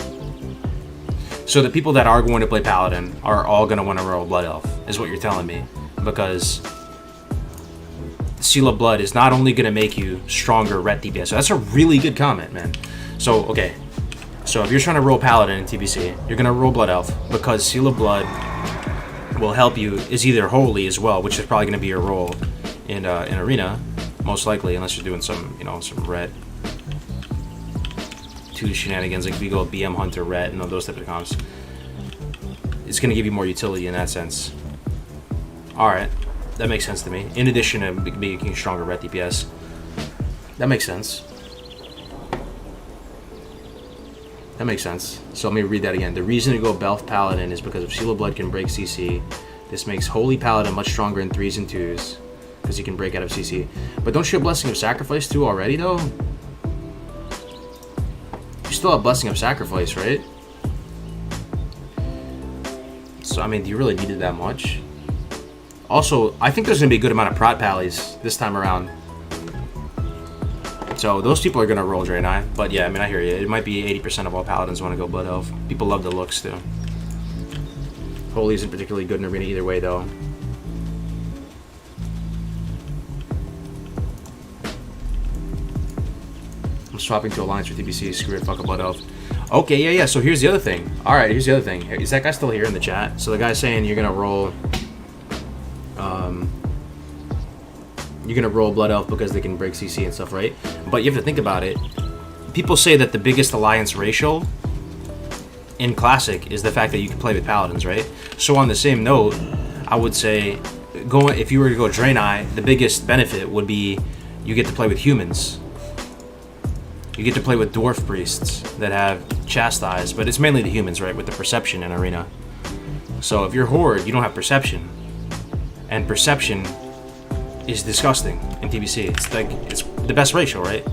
So the people that are going to play Paladin are all going to want to roll Blood Elf, is what you're telling me, because Seal of Blood is not only going to make you stronger ret DPS. So that's a really good comment, man. So, okay. So if you're trying to roll Paladin in TBC, you're gonna roll Blood Elf because Seal of Blood will help you. Is either Holy as well, which is probably gonna be your role in Arena, most likely, unless you're doing some some ret 2 shenanigans like if you go BM Hunter ret and all those types of comps. It's gonna give you more utility in that sense. All right, that makes sense to me. In addition to making stronger ret DPS, that makes sense. That makes sense. So let me read that again. The reason to go Belf Paladin is because if Seal of Blood can break CC, this makes Holy Paladin much stronger in 3s and 2s because he can break out of CC. But don't you have Blessing of Sacrifice too already though? You still have Blessing of Sacrifice, right? So I mean, do you really need it that much? Also, I think there's gonna be a good amount of Prot Pallies this time around. So those people are gonna roll Draenei, but yeah, I mean I hear you. It might be 80% of all Paladins want to go Blood Elf. People love the looks too. Holy isn't particularly good in Arena either way though. I'm swapping to Alliance for TBC. Screw it, fuck a Blood Elf. Okay, yeah. So here's the other thing. All right, here's the other thing. Is that guy still here in the chat? So the guy's saying you're gonna roll. You're gonna roll Blood Elf because they can break CC and stuff, right? But you have to think about it. People say that the biggest alliance ratio in Classic is the fact that you can play with Paladins, right? So on the same note, I would say, if you were to go Draenei, the biggest benefit would be you get to play with humans. You get to play with Dwarf Priests that have Chastise, but it's mainly the humans, right? With the Perception in Arena. So if you're Horde, you don't have Perception. And Perception is disgusting in TBC. It's like, it's the best ratio, right?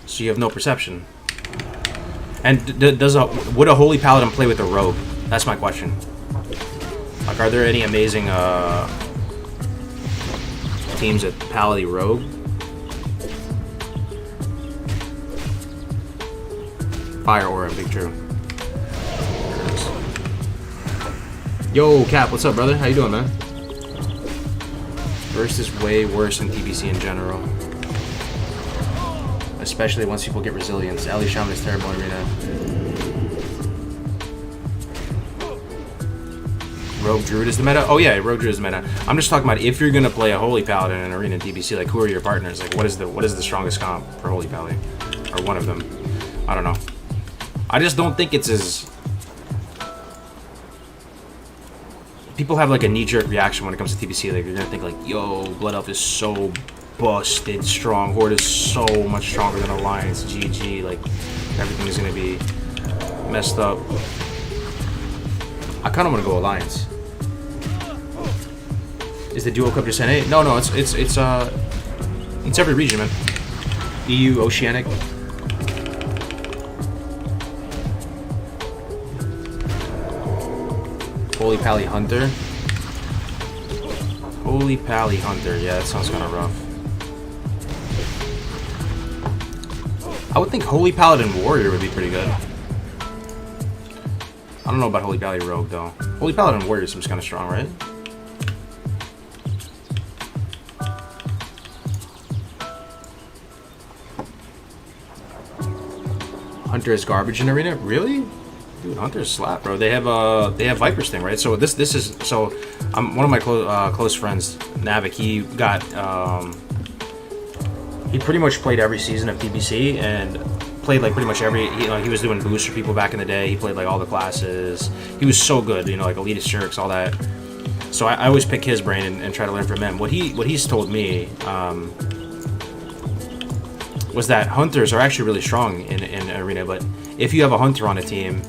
So you have no Perception. And would a Holy Paladin play with a Rogue? That's my question. Like, are there any amazing teams at Paladin Rogue? Fire Aura, Big True. Yo, Cap, what's up, brother? How you doing, man? Burst is way worse than TBC in general. Especially once people get resilience. Ali Shaman is terrible in Arena. Rogue Druid is the meta? Oh yeah, Rogue Druid is the meta. I'm just talking about if you're gonna play a Holy Paladin in Arena in TBC, like who are your partners? Like what is the strongest comp for Holy Paladin? Or one of them. I don't know. I just don't think it's as... People have like a knee-jerk reaction when it comes to TBC. Like, you're gonna think like, yo, Blood Elf is so busted strong. Horde is so much stronger than Alliance. GG. Like, everything is gonna be messed up. I kind of want to go Alliance. Is the duo cup just NA? No, it's every region, man. EU, Oceanic. Holy Pally Hunter. Holy Pally Hunter. Yeah, that sounds kind of rough. I would think Holy Paladin Warrior would be pretty good. I don't know about Holy Pally Rogue, though. Holy Paladin Warrior seems kind of strong, right? Hunter is garbage in Arena? Really? Dude, Hunter's slap, bro. They have Viper's thing, right? So this is one of my close friends, Navik. He got he pretty much played every season of TBC and played like pretty much every. He was doing boosts for people back in the day. He played like all the classes. He was so good, like Elitist Jerks, all that. So I always pick his brain and try to learn from him. What he's told me was that Hunters are actually really strong in Arena, but if you have a Hunter on a team,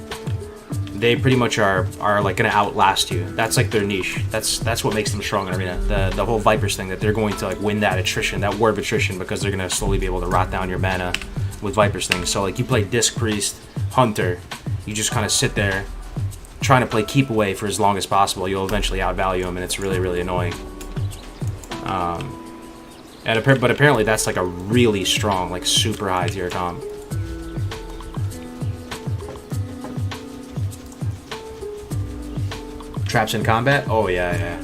they pretty much are like gonna outlast you. That's like their niche. That's what makes them strong in Arena. The whole Vipers thing, that they're going to like win that attrition, that war of attrition, because they're gonna slowly be able to rot down your mana with Vipers thing. So like you play Disc Priest, Hunter, you just kind of sit there trying to play keep away for as long as possible. You'll eventually outvalue him, and it's really, really annoying. But apparently that's like a really strong, like super high tier comp. Traps in combat? Oh yeah.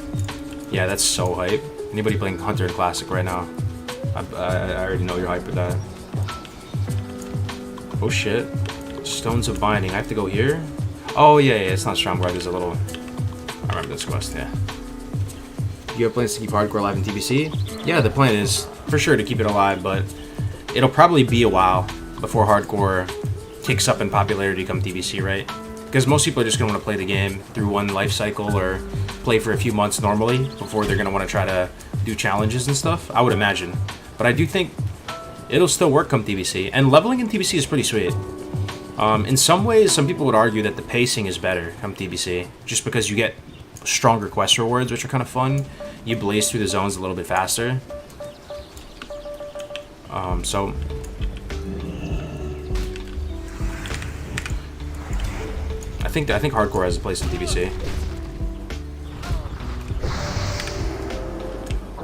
Yeah, that's so hype. Anybody playing Hunter in Classic right now? I already know you're hyped with that. Oh shit. Stones of Binding. I have to go here? Oh yeah, it's not Stromguard. There's a little... I remember this quest, yeah. You have plans to keep hardcore alive in TBC? Yeah, the plan is for sure to keep it alive, but it'll probably be a while before hardcore kicks up in popularity come TBC, right? Because most people are just going to want to play the game through one life cycle or play for a few months normally before they're going to want to try to do challenges and stuff, I would imagine. But I do think it'll still work come TBC, and leveling in TBC is pretty sweet. In some ways, some people would argue that the pacing is better come TBC, just because you get stronger quest rewards, which are kind of fun. You blaze through the zones a little bit faster. So I think hardcore has a place in TBC.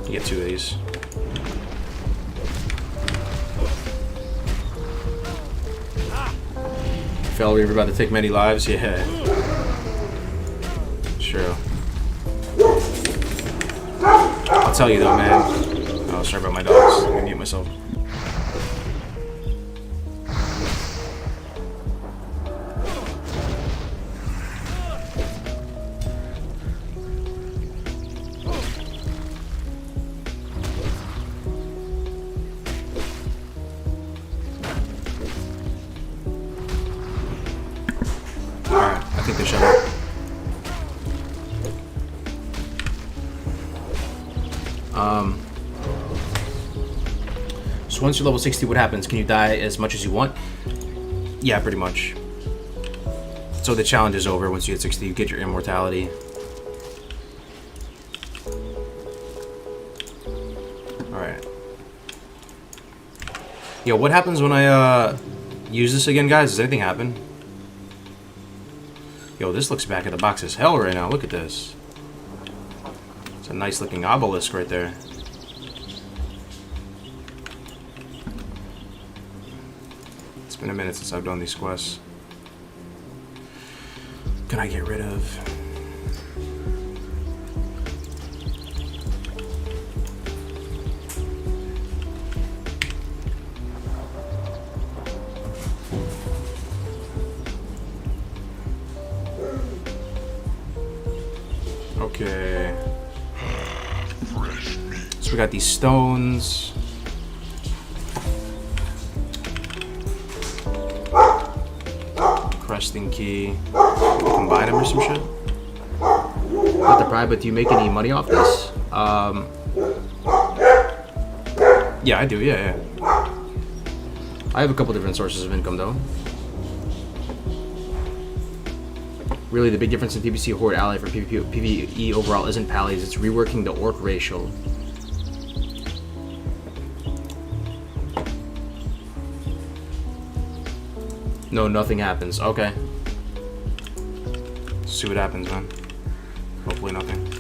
You get 2 of these. Fell Reaver about to take many lives, yeah. Sure. I'll tell you though, man. Oh, sorry about my dogs. Let me mute myself. Alright, I think they shut up. So once you're level 60, what happens? Can you die as much as you want? Yeah, pretty much. So the challenge is over once you hit 60, you get your immortality. Alright. Yo, what happens when I use this again, guys? Does anything happen? Yo, this looks back at the box as hell right now. Look at this. It's a nice looking obelisk right there. It's been a minute since I've done these quests. Can I get rid of... Okay. So we got these stones. Cresting key. Combine them or some shit? Not the pride, but do you make any money off this? Yeah, I do, yeah. I have a couple different sources of income though. Really, the big difference in PvC Horde Ally for PvE overall isn't pallies, it's reworking the orc racial. No, nothing happens. Okay. See what happens, man. Hopefully nothing.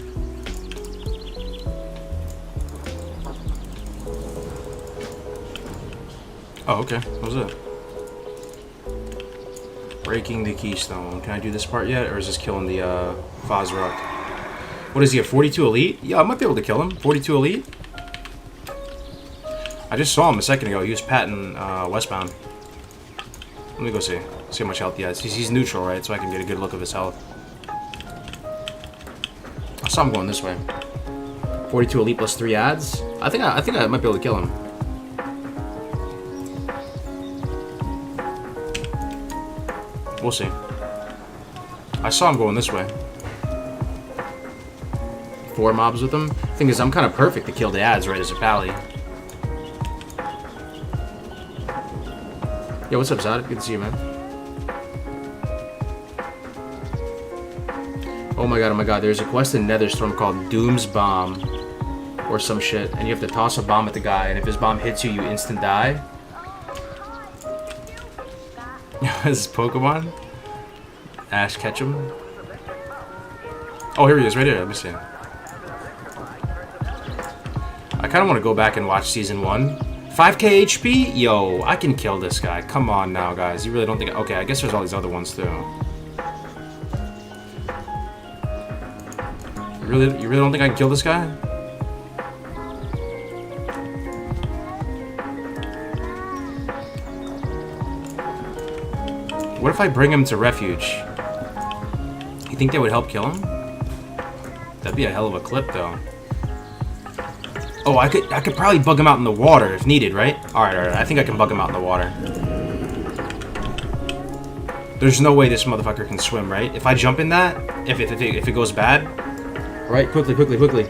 Oh, okay. What was it? Breaking the keystone. Can I do this part yet? Or is this killing the Fozruk? What is he, a 42 elite? Yeah, I might be able to kill him. 42 elite? I just saw him a second ago. He was patting westbound. Let me go see. See how much health he has. He's neutral, right? So I can get a good look of his health. I saw him going this way. 42 elite plus 3 ads. I think I might be able to kill him. We'll see. I saw him going this way. 4 mobs with him. Thing is, I'm kind of perfect to kill the ads right as a pally. Yo, what's up, Zod? Good to see you, man. Oh my god, there's a quest in Netherstorm called Doom's Bomb. Or some shit. And you have to toss a bomb at the guy, and if his bomb hits you, you instant die. This is Pokemon? Ash Ketchum? Oh, here he is, right here. Let me see. I kind of want to go back and watch Season 1. 5k HP? Yo, I can kill this guy. Come on now, guys. You really don't think... Okay, I guess there's all these other ones, too. You really don't think I can kill this guy? What if I bring him to refuge? You think that would help kill him? That'd be a hell of a clip, though. Oh, I could probably bug him out in the water if needed, right? Alright, alright. I think I can bug him out in the water. There's no way this motherfucker can swim, right? If I jump in that, if it goes bad... Right, quickly.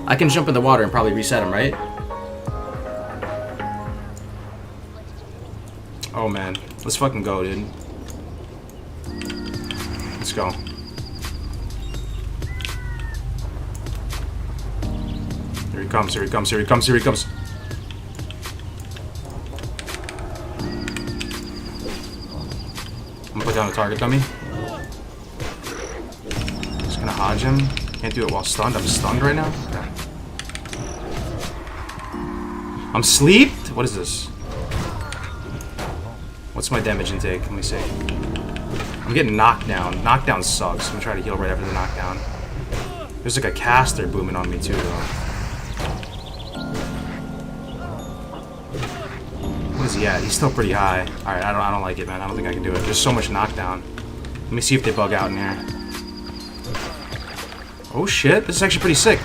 I can jump in the water and probably reset him, right? Oh, man. Let's fucking go, dude. Let's go. Here he comes. I'm gonna put down a target dummy. Just gonna hodge him. Can't do it while stunned. I'm stunned right now. Okay. I'm sleeped? What is this? What's my damage intake? Let me see. I'm getting knocked down. Knockdown sucks. I'm gonna try to heal right after the knockdown. There's like a caster booming on me too, though. What is he at? He's still pretty high. Alright, I don't like it, man. I don't think I can do it. There's so much knockdown. Let me see if they bug out in here. Oh shit, this is actually pretty sick.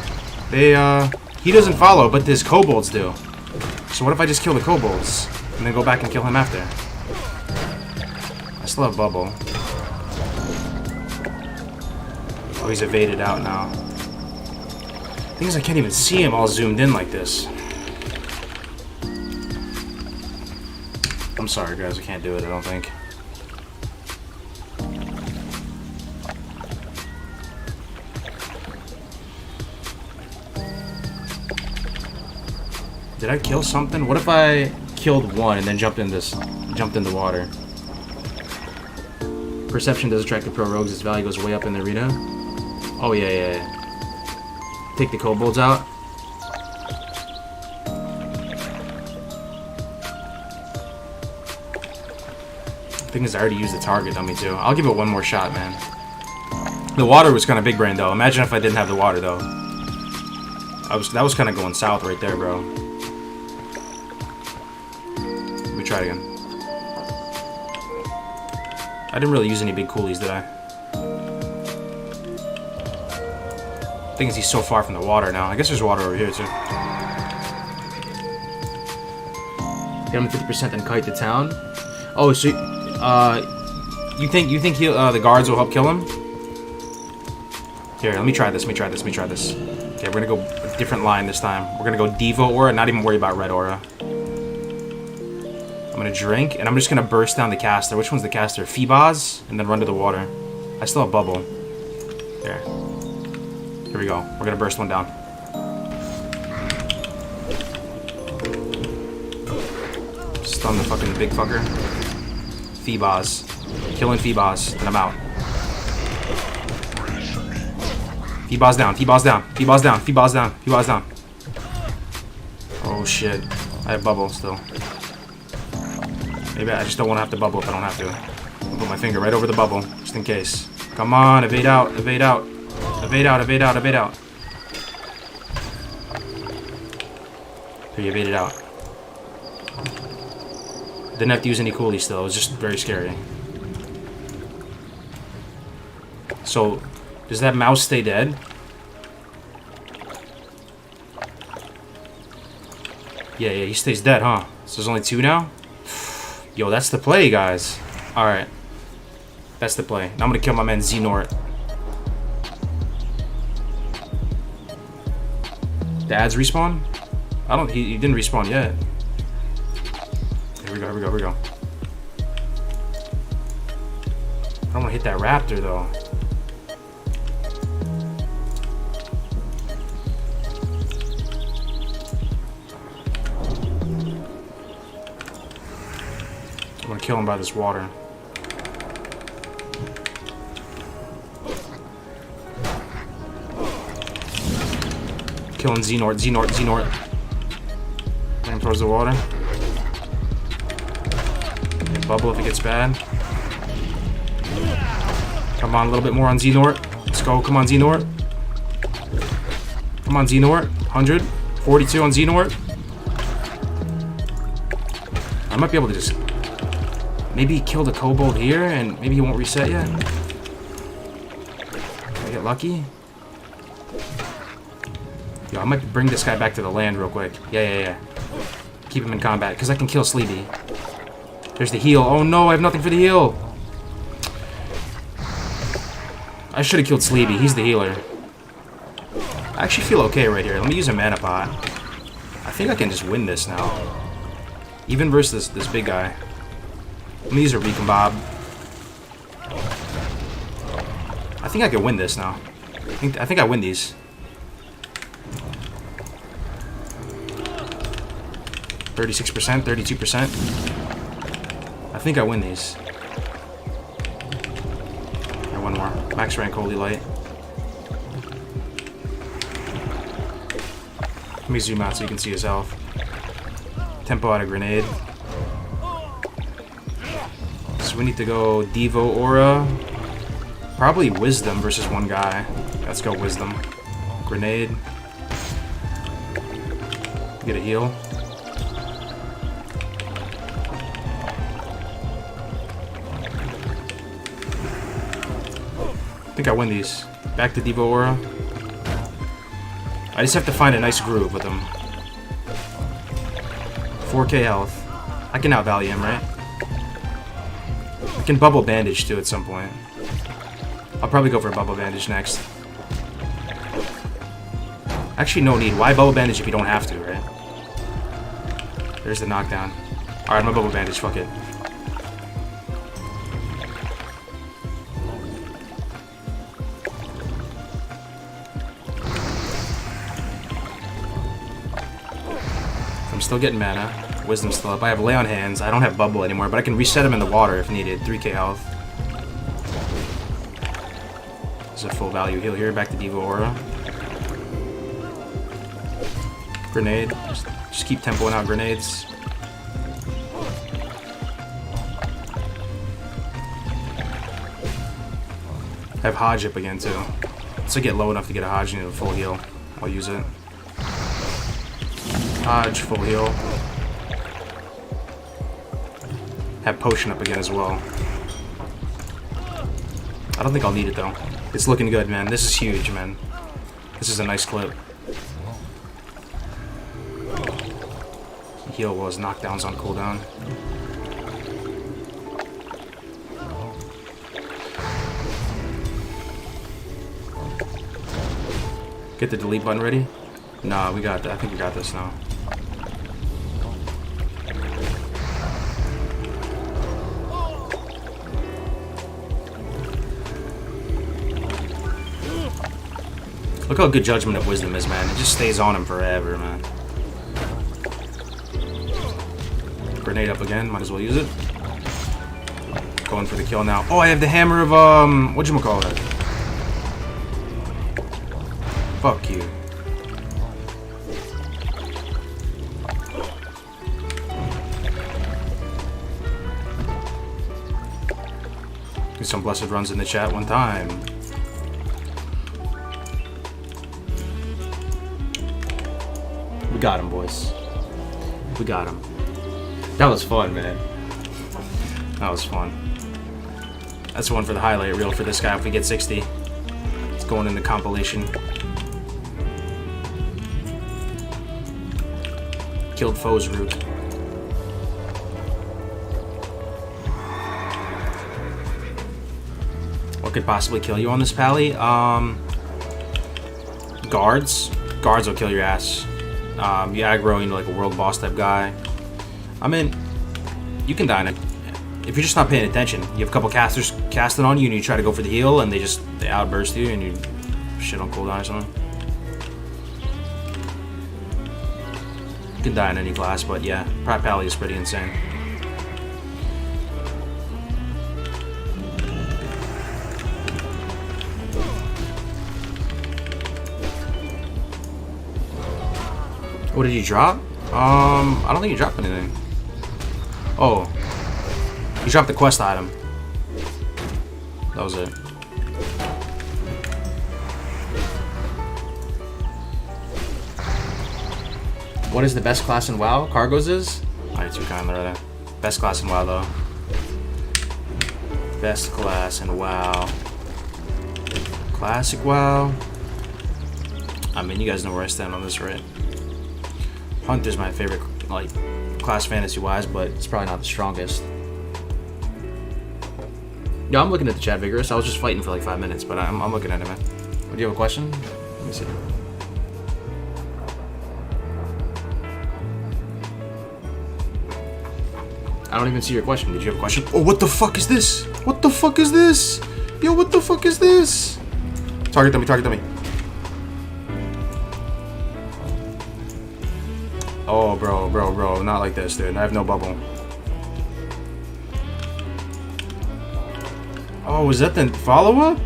He doesn't follow, but his kobolds do. So what if I just kill the kobolds and then go back and kill him after? I still have bubble. Oh, he's evaded out now. Thing is, I can't even see him all zoomed in like this. I'm sorry, guys. I can't do it, I don't think. Did I kill something? What if I killed one and then jumped in the water? Perception does attract the pro rogues. Its value goes way up in the arena. Oh, yeah. Take the kobolds out. Thing is, I already used the target on me, too. I'll give it one more shot, man. The water was kind of big brain, though. Imagine if I didn't have the water, though. That was kind of going south right there, bro. Let me try it again. I didn't really use any big coolies, did I? Thing is, he's so far from the water now. I guess there's water over here, too. Get him 50% and kite to town. Oh, so you think the guards will help kill him? Here, let me try this. Okay, we're gonna go a different line this time. We're gonna go Devo Aura, not even worry about Red Aura. I'm gonna drink, and I'm just gonna burst down the caster. Which one's the caster? Feebaz, and then run to the water. I still have bubble. There. Here we go. We're gonna burst one down. Stun the fucking big fucker. Feebaz. Killing Feebaz, and I'm out. Feebaz down. Oh shit. I have bubble still. Maybe I just don't want to have to bubble if I don't have to. I'll put my finger right over the bubble, just in case. Come on, evade out. Here, you evaded out. Didn't have to use any coolies still, it was just very scary. So, does that mouse stay dead? Yeah, he stays dead, huh? So there's only two now? Yo, that's the play, guys. Alright. That's the play. Now I'm gonna kill my man Xenort. Dad's respawn? He didn't respawn yet. Here we go. I don't wanna hit that raptor, though. I'm gonna kill him by this water. Killing Xenort. Aim towards the water. Bubble if it gets bad. Come on, a little bit more on Xenort. Let's go, come on Xenort. 100. 42 on Xenort. I might be able to just... Maybe kill the kobold here, and maybe he won't reset yet. Can I get lucky? Yo, I might bring this guy back to the land real quick. Yeah. Keep him in combat, because I can kill Sleepy. There's the heal. Oh no, I have nothing for the heal. I should have killed Sleepy. He's the healer. I actually feel okay right here. Let me use a mana pot. I think I can just win this now. Even versus this big guy. Let me use a Recon Bob. I think I can win this now. I think I win these. 36%, 32%. I think I win these. Or one more. Max rank Holy Light. Let me zoom out so you can see his health. Tempo out of grenade. So we need to go Devo Aura. Probably Wisdom versus one guy. Let's go Wisdom. Grenade. Get a heal. I think I win these. Back to Devo Aura. I just have to find a nice groove with him. 4k health. I can outvalue him, right? I can bubble bandage too at some point. I'll probably go for a bubble bandage next. Actually, no need. Why bubble bandage if you don't have to, right? There's the knockdown. Alright, I'm gonna bubble bandage. Fuck it. I'm still getting mana. Wisdom's still up. I have Lay on Hands. I don't have Bubble anymore, but I can reset him in the water if needed. 3k health. There's a full value heal here. Back to Devo Aura. Grenade. Just keep tempoing out grenades. I have Hodge up again, too. Once I get low enough to get a Hodge, I need a full heal. I'll use it. Hodge, full heal. Have Potion up again as well. I don't think I'll need it though. It's looking good, man. This is huge, man. This is a nice clip. Heal was knockdowns on cooldown. Get the delete button ready? Nah, we got that. I think we got this now. Look how good Judgment of Wisdom is, man. It just stays on him forever, man. Grenade up again. Might as well use it. Going for the kill now. Oh, I have the hammer of, whatchamacallit? Fuck you. Get some blessed runs in the chat one time. We got him, boys. We got him. That was fun, man. That was fun. That's one for the highlight reel for this guy if we get 60. It's going in the compilation. Killed foe's root. What could possibly kill you on this pally? Guards. Guards will kill your ass. You aggro into like a world boss type guy. I mean, you can die in it. If you're just not paying attention, you have a couple casters casting on you and you try to go for the heal and they outburst you and you shit on cooldown or something. You can die in any class, but yeah, Prot Pally is pretty insane. What did you drop? I don't think you dropped anything. Oh. You dropped the quest item. That was it. What is the best class in WoW? Kargoz is? Alright, too kind, Loretta. Best class in WoW, though. Best class in WoW. Classic WoW. I mean, you guys know where I stand on this, right? Hunter's my favorite, like, class fantasy-wise, but it's probably not the strongest. Yeah, I'm looking at the chat, Vigorous. I was just fighting for like 5 minutes, but I'm looking at it, man. Do you have a question? Let me see. I don't even see your question. Did you have a question? Oh, what the fuck is this? What the fuck is this? Yo, what the fuck is this? Target dummy, target dummy. Oh, bro. Not like this, dude. I have no bubble. Oh, is that the follow-up?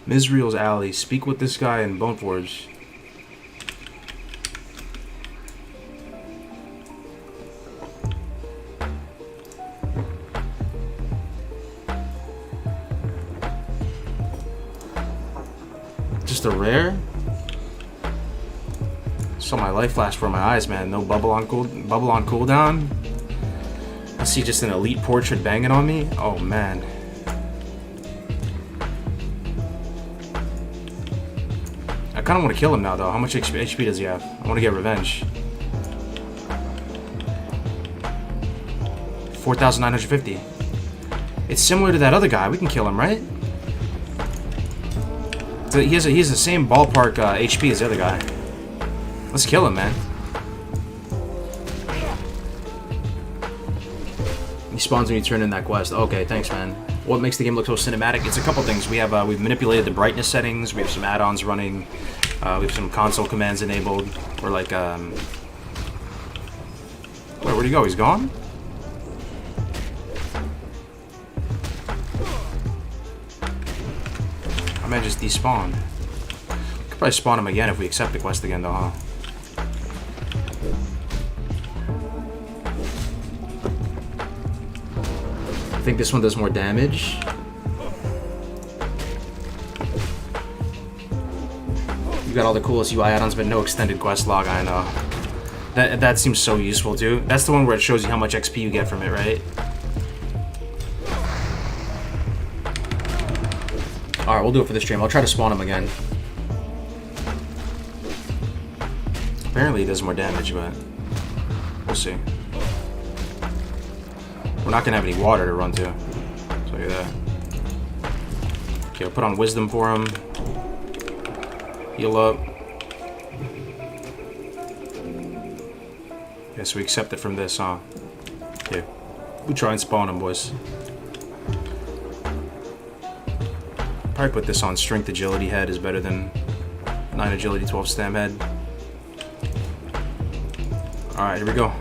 Misriel's Alley. Speak with this guy in Boneforge. Just a rare? Saw my life flash before my eyes, man. No bubble on cooldown. I see just an elite portrait banging on me. Oh man. I kind of want to kill him now, though. How much HP does he have? I want to get revenge. 4,950. It's similar to that other guy. We can kill him, right? So he has the same ballpark HP as the other guy. Let's kill him, man. He spawns when you turn in that quest. Okay, thanks, man. What makes the game look so cinematic? It's a couple things. We've manipulated the brightness settings. We have some add-ons running. We have some console commands enabled. We're like, wait, where'd he go? He's gone? I might just despawn. We could probably spawn him again if we accept the quest again, though, huh? I think this one does more damage. You got all the coolest UI add-ons, but no extended quest log. I know. That seems so useful too. That's the one where it shows you how much XP you get from it, right? All right, we'll do it for this stream. I'll try to spawn him again. Apparently, he does more damage, but we'll see. We're not gonna have any water to run to. So look at that. Okay, I'll put on wisdom for him. Heal up. Okay, so we accept it from this, huh? Okay. We try and spawn him, boys. Probably put this on strength agility head is better than 9 agility 12 stam head. Alright, here we go.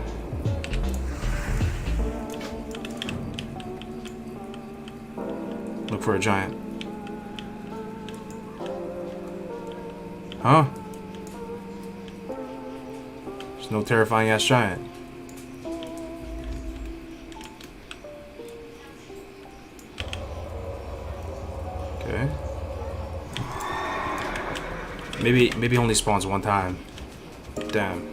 Look for a giant. Huh? There's no terrifying ass giant. Okay. Maybe only spawns one time. Damn.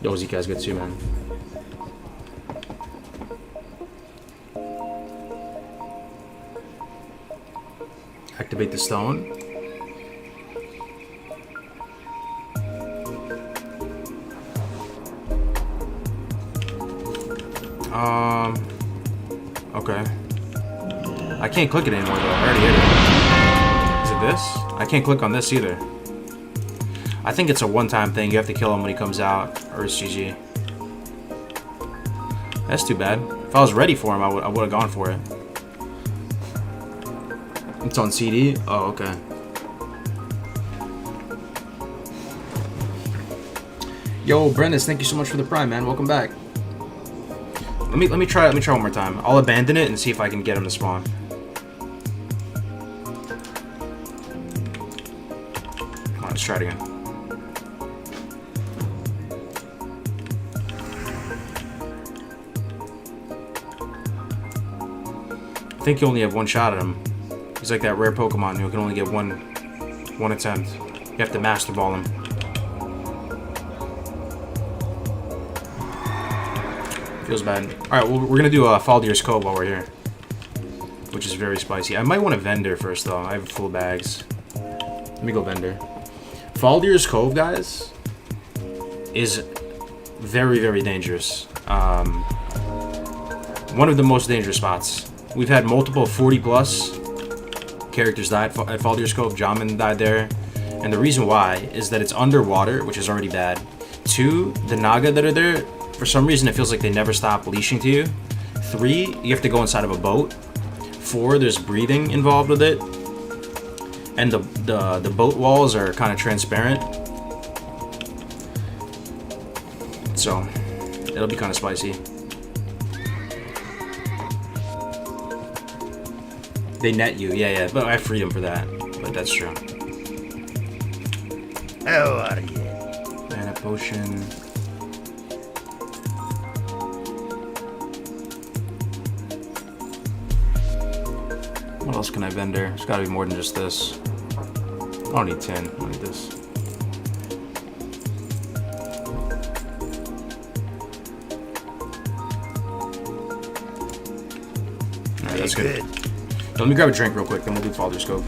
Yo, these guys good too, man. Activate the stone. Okay. I can't click it anymore though. I already hit it. Is it this? I can't click on this either. I think it's a one-time thing. You have to kill him when he comes out, or it's GG. That's too bad. If I was ready for him, I would have gone for it. It's on CD? Oh, okay. Yo, Brendis, thank you so much for the prime, man. Welcome back. Let me try one more time. I'll abandon it and see if I can get him to spawn. Come on, let's try it again. I think you only have one shot at him. He's like that rare Pokemon who can only get one attempt. You have to Master Ball him. Feels bad. Alright, well, we're gonna do a Faldir's Cove while we're here. Which is very spicy. I might want a vendor first, though. I have full bags. Let me go vendor. Faldir's Cove, guys, is very, very dangerous. One of the most dangerous spots. We've had multiple 40-plus characters die at Faldir's Cove. Jamin died there. And the reason why is that it's underwater, which is already bad. 2, the Naga that are there, for some reason it feels like they never stop leashing to you. 3, you have to go inside of a boat. 4, there's breathing involved with it. And the boat walls are kind of transparent. So, it'll be kind of spicy. They net you, yeah, but I have freedom for that. But that's true. How are you? Mana potion. What else can I vendor? There's gotta be more than just this. I don't need 10, I don't need this. Alright, that's good. Let me grab a drink real quick, then we'll do Faldir's Cove.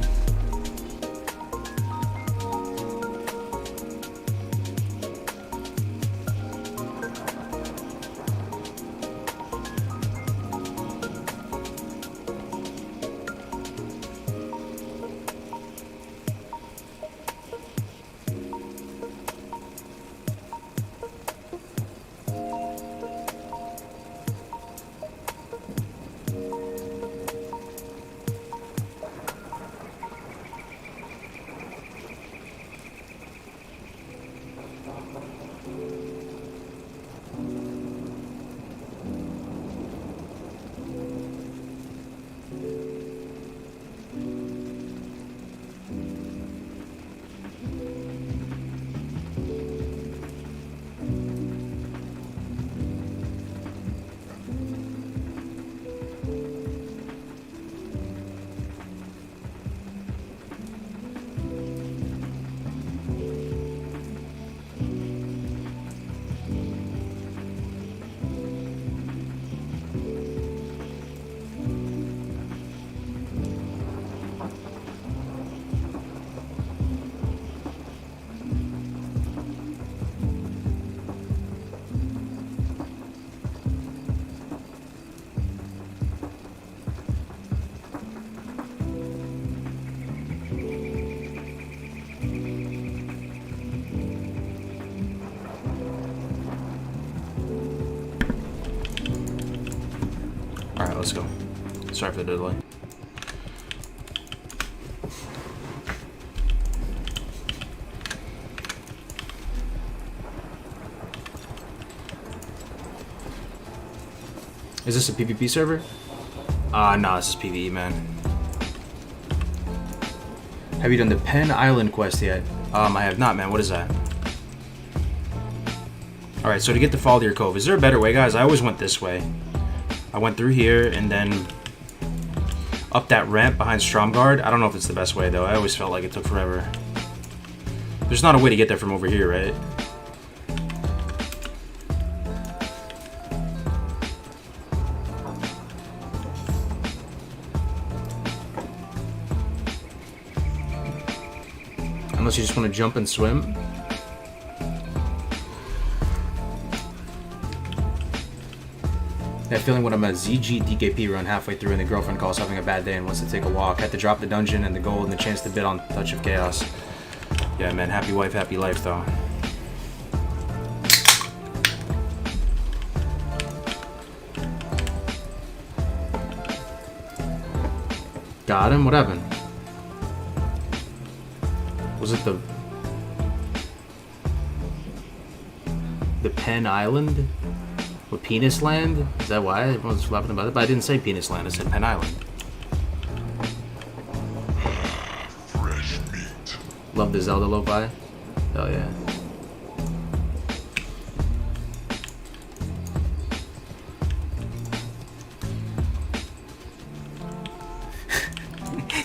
Alright, let's go. Sorry for the delay. Is this a PvP server? Nah, this is PvE, man. Have you done the Penn Island quest yet? I have not, man. What is that? Alright, so to get to Faldir Cove, is there a better way, guys? I always went this way. I went through here and then up that ramp behind Stromgard. I don't know if it's the best way, though. I always felt like it took forever. There's not a way to get there from over here, right? Unless you just want to jump and swim. That feeling when I'm a ZG DKP run halfway through and the girlfriend calls having a bad day and wants to take a walk. Had to drop the dungeon and the gold and the chance to bid on Touch of Chaos. Yeah, man, happy wife, happy life, though. Got him? What happened? Was it the Penn Island? What, Penis Land? Is that why everyone's laughing about it? But I didn't say Penis Land, I said Penn Island. Fresh meat. Love the Zelda lo-fi. Hell yeah.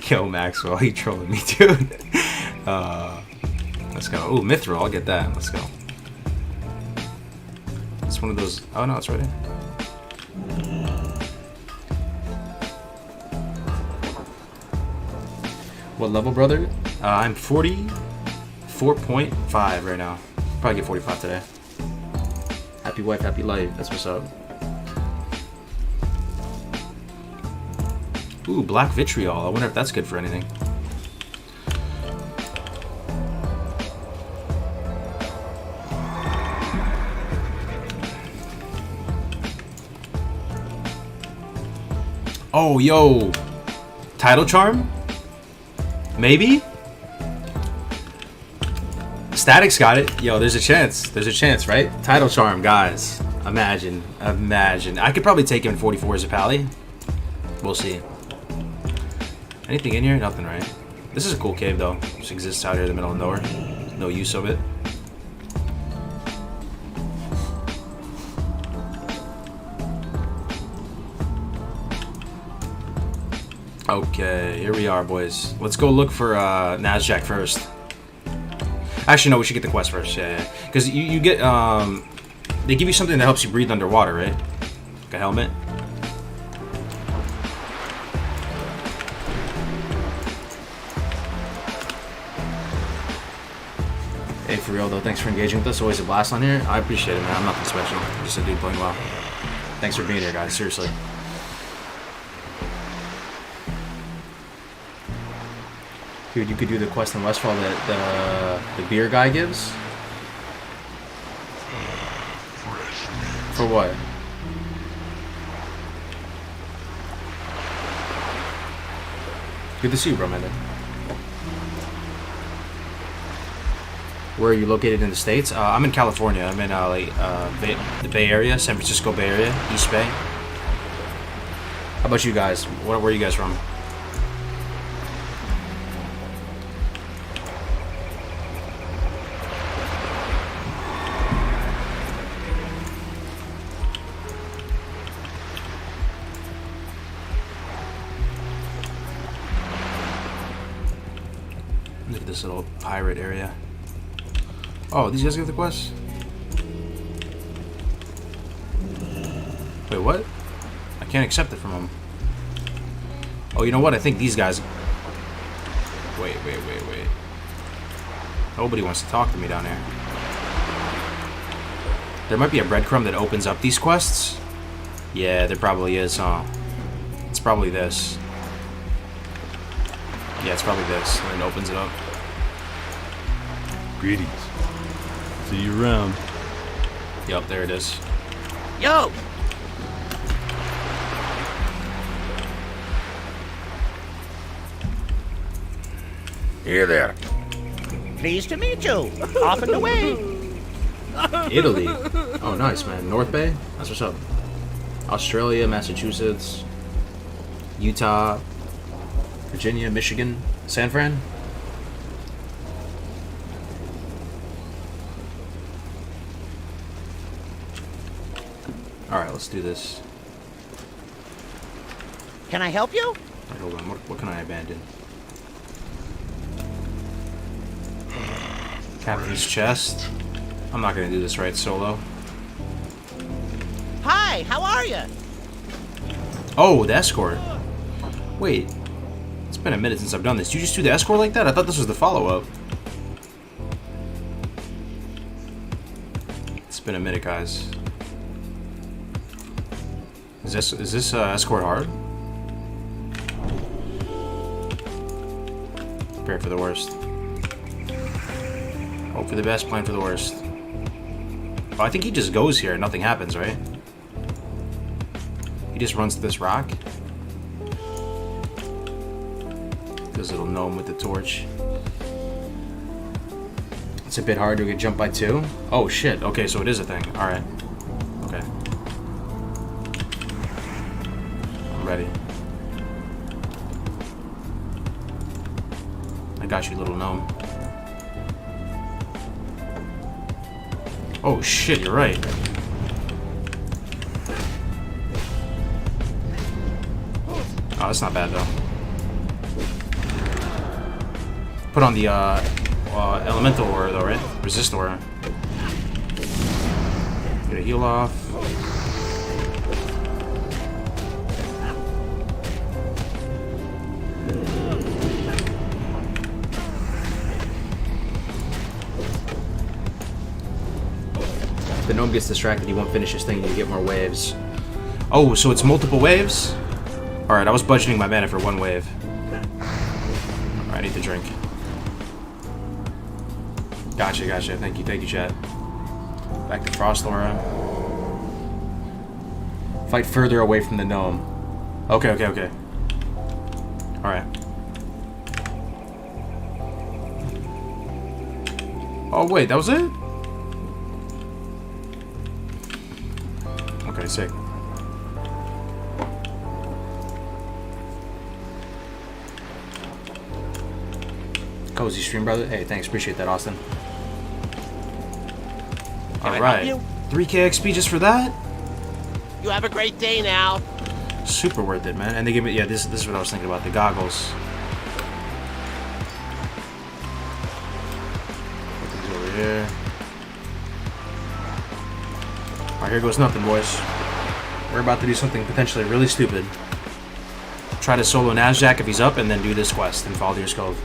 Yo, Maxwell, you trolling me, dude. Let's go. Ooh, Mithril, I'll get that. Let's go. It's one of those. Oh no, it's right here. What level, brother? I'm 44.5 right now. Probably get 45 today. Happy wife, happy life. That's what's up. Ooh, black vitriol. I wonder if that's good for anything. Oh, yo. Tidal Charm? Maybe? Static's got it. Yo, there's a chance. There's a chance, right? Tidal Charm, guys. Imagine. Imagine. I could probably take him in 44 as a pally. We'll see. Anything in here? Nothing, right? This is a cool cave, though. Just exists out here in the middle of nowhere. No use of it. Okay, here we are, boys. Let's go look for Nasjac first. Actually, no, we should get the quest first. Yeah. Because you get, they give you something that helps you breathe underwater, right? Like a helmet. Hey, for real, though, thanks for engaging with us. Always a blast on here. I appreciate it, man. I'm nothing special. I'm just a dude playing well. Thanks for being here, guys. Seriously. Dude, you could do the quest in Westfall that the beer guy gives. For what? Good to see you, bro, man. Where are you located in the States? I'm in California. I'm in the Bay Area, San Francisco Bay Area, East Bay. How about you guys? Where are you guys from? Look at this little pirate area. Oh, these guys get the quest? Wait, what? I can't accept it from them. Oh, you know what? I think these guys... Wait. Nobody wants to talk to me down here. There might be a breadcrumb that opens up these quests. Yeah, there probably is, huh? It's probably this. Yeah, it's probably this. And it opens it up. Greetings. See you around. Yup, there it is. Yo! Here there. Pleased to meet you. Off and away. Italy. Oh, nice, man. North Bay? That's what's up. Australia, Massachusetts, Utah, Virginia, Michigan, San Fran? Alright, let's do this. Can I help you? Right, hold on. What can I abandon? Captain's chest. I'm not gonna do this right solo. Hi, how are you? Oh, the escort. Wait. It's been a minute since I've done this. Did you just do the escort like that? I thought this was the follow-up. It's been a minute, guys. Is this escort hard? Prepare for the worst. Hope for the best, plan for the worst. Oh, I think he just goes here and nothing happens, right? He just runs to this rock. This little gnome with the torch. It's a bit hard to get jumped by two. Oh shit, okay, so it is a thing. Alright. Okay. I'm ready. I got you, little gnome. Oh shit, you're right. Oh, that's not bad though. put on the elemental aura though, right? Resist aura. Get a heal off. If the gnome gets distracted, he won't finish his thing, you get more waves. Oh, so it's multiple waves? Alright, I was budgeting my mana for one wave. Alright, I need to drink. Gotcha, gotcha. Thank you, chat. Back to Frost Aura. Fight further away from the gnome. Okay. Alright. Oh, wait, that was it? Okay, sick. Cozy stream, brother. Hey, thanks. Appreciate that, Austin. Alright. 3k XP just for that? You have a great day now. Super worth it, man. And they give me, yeah, this is what I was thinking about, the goggles. Put these over here. Alright, here goes nothing, boys. We're about to do something potentially really stupid. Try to solo Nasjac if he's up, and then do this quest in Faldir's Cove.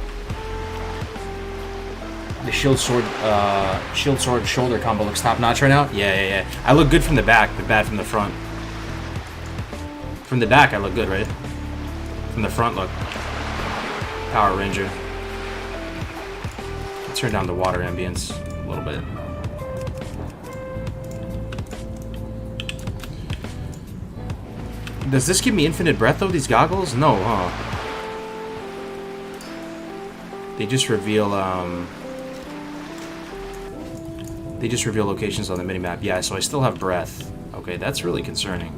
The shield sword shoulder combo looks top notch right now. Yeah. I look good from the back, but bad from the front. From the back, I look good, right? From the front, look. Power Ranger. Turn down the water ambience a little bit. Does this give me infinite breath though, these goggles? No, huh? They just reveal, locations on the minimap. Yeah, so I still have breath. Okay, that's really concerning.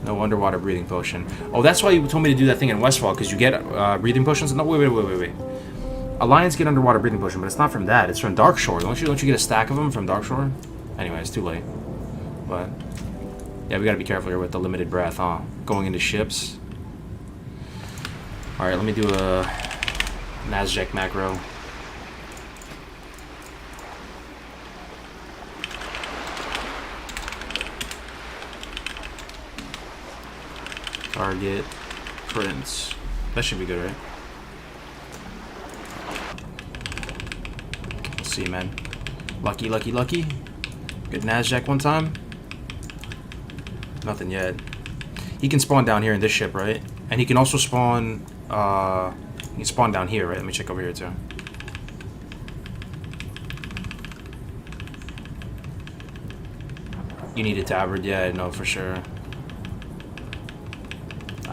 No underwater breathing potion. Oh, that's why you told me to do that thing in Westfall, because you get breathing potions. No, wait. Alliance get underwater breathing potion, but it's not from that. It's from Darkshore. Don't you get a stack of them from Darkshore? Anyway, it's too late. But yeah, we gotta be careful here with the limited breath, huh? Going into ships. All right, let me do a Nasjac macro. Target Prince. That should be good, right? Let's see, man. Lucky. Good Nasjac one time. Nothing yet. He can spawn down here in this ship, right? And he can also spawn. He can spawn down here, right? Let me check over here too. You need a tabard, yeah, I know for sure.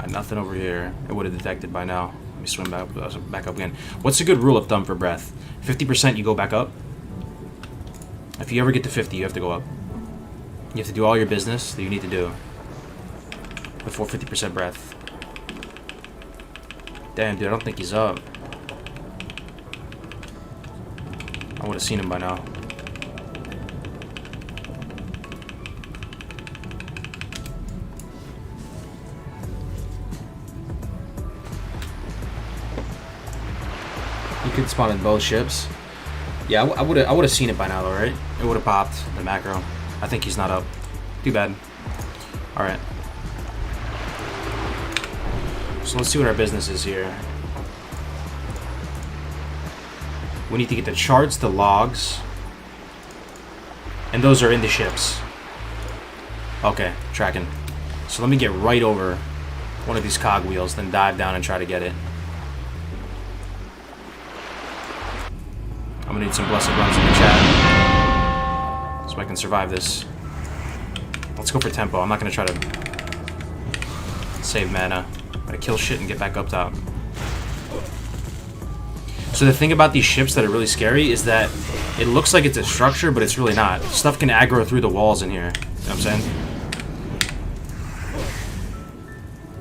Nothing over here. It would have detected by now. Let me swim back up again. What's a good rule of thumb for breath? 50% you go back up. If you ever get to 50, you have to go up. You have to do all your business that you need to do before 50% breath. Damn, dude, I don't think he's up. I would have seen him by now. He could spawn in both ships. Yeah, I would have seen it by now, though, right? It would have popped the macro. I think he's not up. Too bad. All right. So let's see what our business is here. We need to get the charts, the logs, and those are in the ships. Okay, tracking. So let me get right over one of these cogwheels, then dive down and try to get it. I'm gonna need some blessed runs in the chat so I can survive this. Let's go for tempo. I'm not gonna try to save mana. I'm gonna kill shit and get back up top. So the thing about these ships that are really scary is that it looks like it's a structure, but it's really not. Stuff can aggro through the walls in here. You know what I'm saying?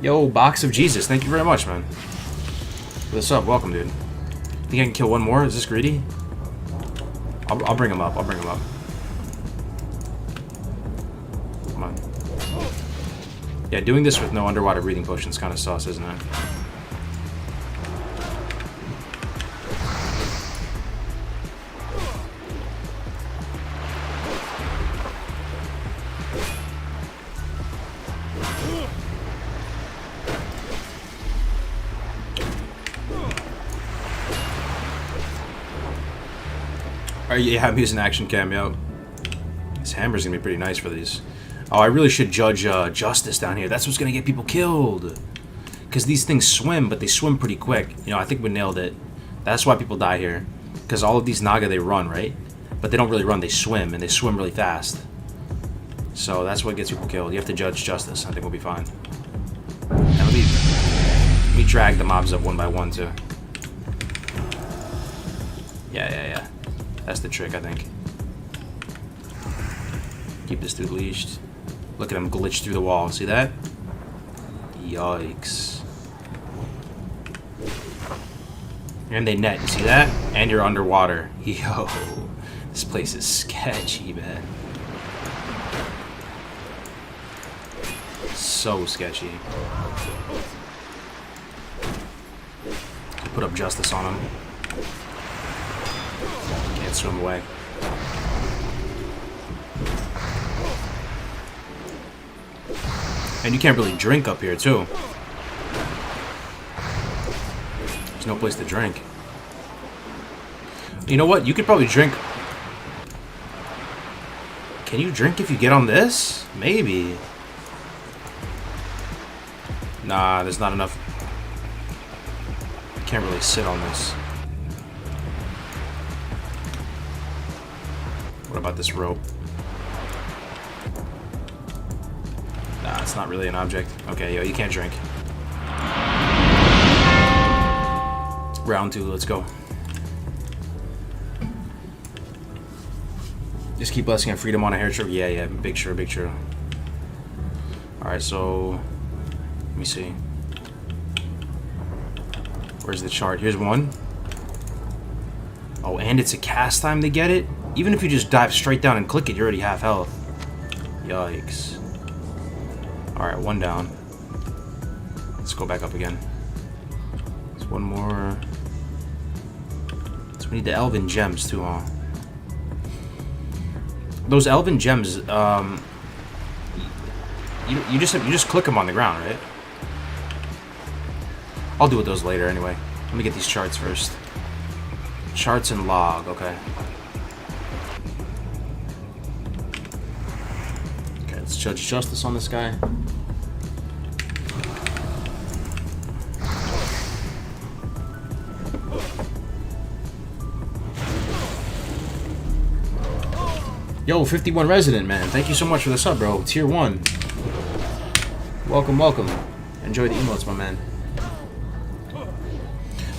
Yo, Box of Jesus. Thank you very much, man. What's up? Welcome, dude. Think I can kill one more? Is this greedy? I'll bring him up. I'll bring him up. Come on. Yeah, doing this with no underwater breathing potions kind of sauce, isn't it? Yeah, I'm using action cam, yo. This hammer's gonna be pretty nice for these. Oh, I really should judge justice down here. That's what's gonna get people killed. Because these things swim, but they swim pretty quick. You know, I think we nailed it. That's why people die here. Because all of these Naga, they run, right? But they don't really run, they swim, and they swim really fast. So that's what gets people killed. You have to judge justice. I think we'll be fine. Now let me drag the mobs up one by one, too. Yeah. That's the trick, I think. Keep this dude leashed. Look at him glitch through the wall. See that? Yikes. And they net. You see that? And you're underwater. Yo. This place is sketchy, man. So sketchy. Put up justice on him. Can't swim away. And you can't really drink up here, too. There's no place to drink. You know what? You could probably drink... Can you drink if you get on this? Maybe. Nah, there's not enough. Can't really sit on this. What about this rope? Nah, it's not really an object. Okay, yo, you can't drink. Round 2, let's go. Just keep blessing and freedom on a hair trip. Yeah, big sure. Alright, so... Let me see. Where's the chart? Here's one. Oh, and it's a cast time to get it? Even if you just dive straight down and click it, you're already half health. Yikes. Alright, one down. Let's go back up again. There's one more. So we need the elven gems too, huh? Those elven gems, you just click them on the ground, right? I'll do with those later anyway. Let me get these charts first. Charts and log, okay. Okay, let's judge justice on this guy. Yo, 51 resident, man. Thank you so much for the sub, bro. Tier 1. Welcome. Enjoy the emotes, my man.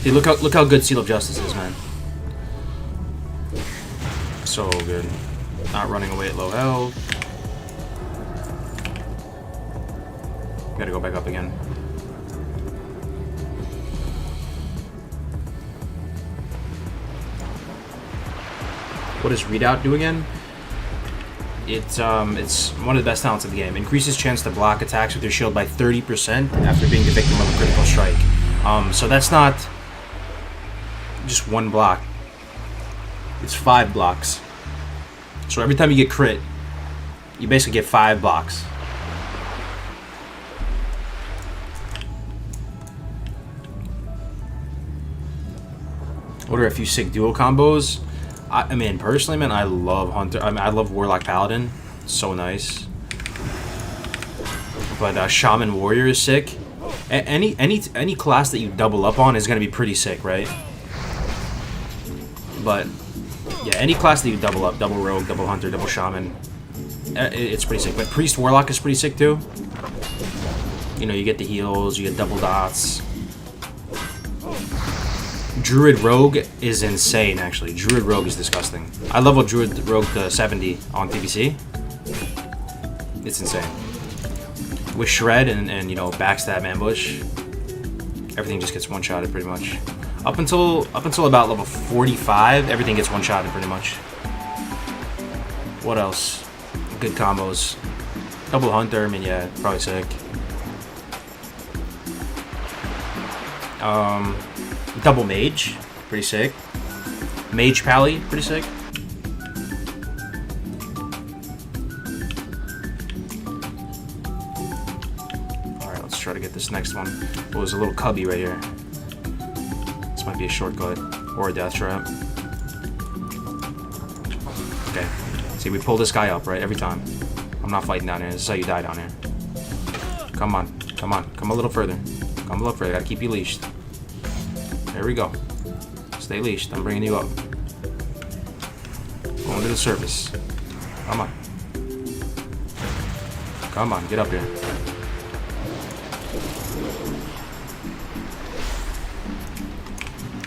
Hey, look how good Seal of Justice is, man. So good. Not running away at low health. Gotta go back up again. What does Readout do again? It's one of the best talents of the game. Increases chance to block attacks with your shield by 30% after being the victim of a critical strike. So that's not just one block. It's 5 blocks. So every time you get crit, you basically get 5 blocks. What are a few sick duo combos? I mean, personally, man, I love Hunter. I mean, I love Warlock Paladin. So nice. But Shaman Warrior is sick. Any class that you double up on is gonna be pretty sick, right? But yeah, any class that you double up, double Rogue, double Hunter, double Shaman, it's pretty sick. But Priest Warlock is pretty sick too. You know, you get the heals, you get double dots. Druid Rogue is insane, actually. Druid Rogue is disgusting. I leveled Druid Rogue to 70 on PvC. It's insane. With Shred and you know, Backstab Ambush, everything just gets one-shotted pretty much. Up until about level 45, everything gets one-shotted pretty much. What else? Good combos. Double Hunter, I mean, yeah, probably sick. Double Mage, pretty sick. Mage Pally, pretty sick. Alright, let's try to get this next one. Oh, there's a little cubby right here. This might be a shortcut or a death trap. Okay. See, we pull this guy up, right? Every time. I'm not fighting down here. This is how you die down here. Come on. Come on. Come a little further. Come a little further. Gotta keep you leashed. There we go. Stay leashed. I'm bringing you up. Going to the surface. Come on. Come on. Get up here.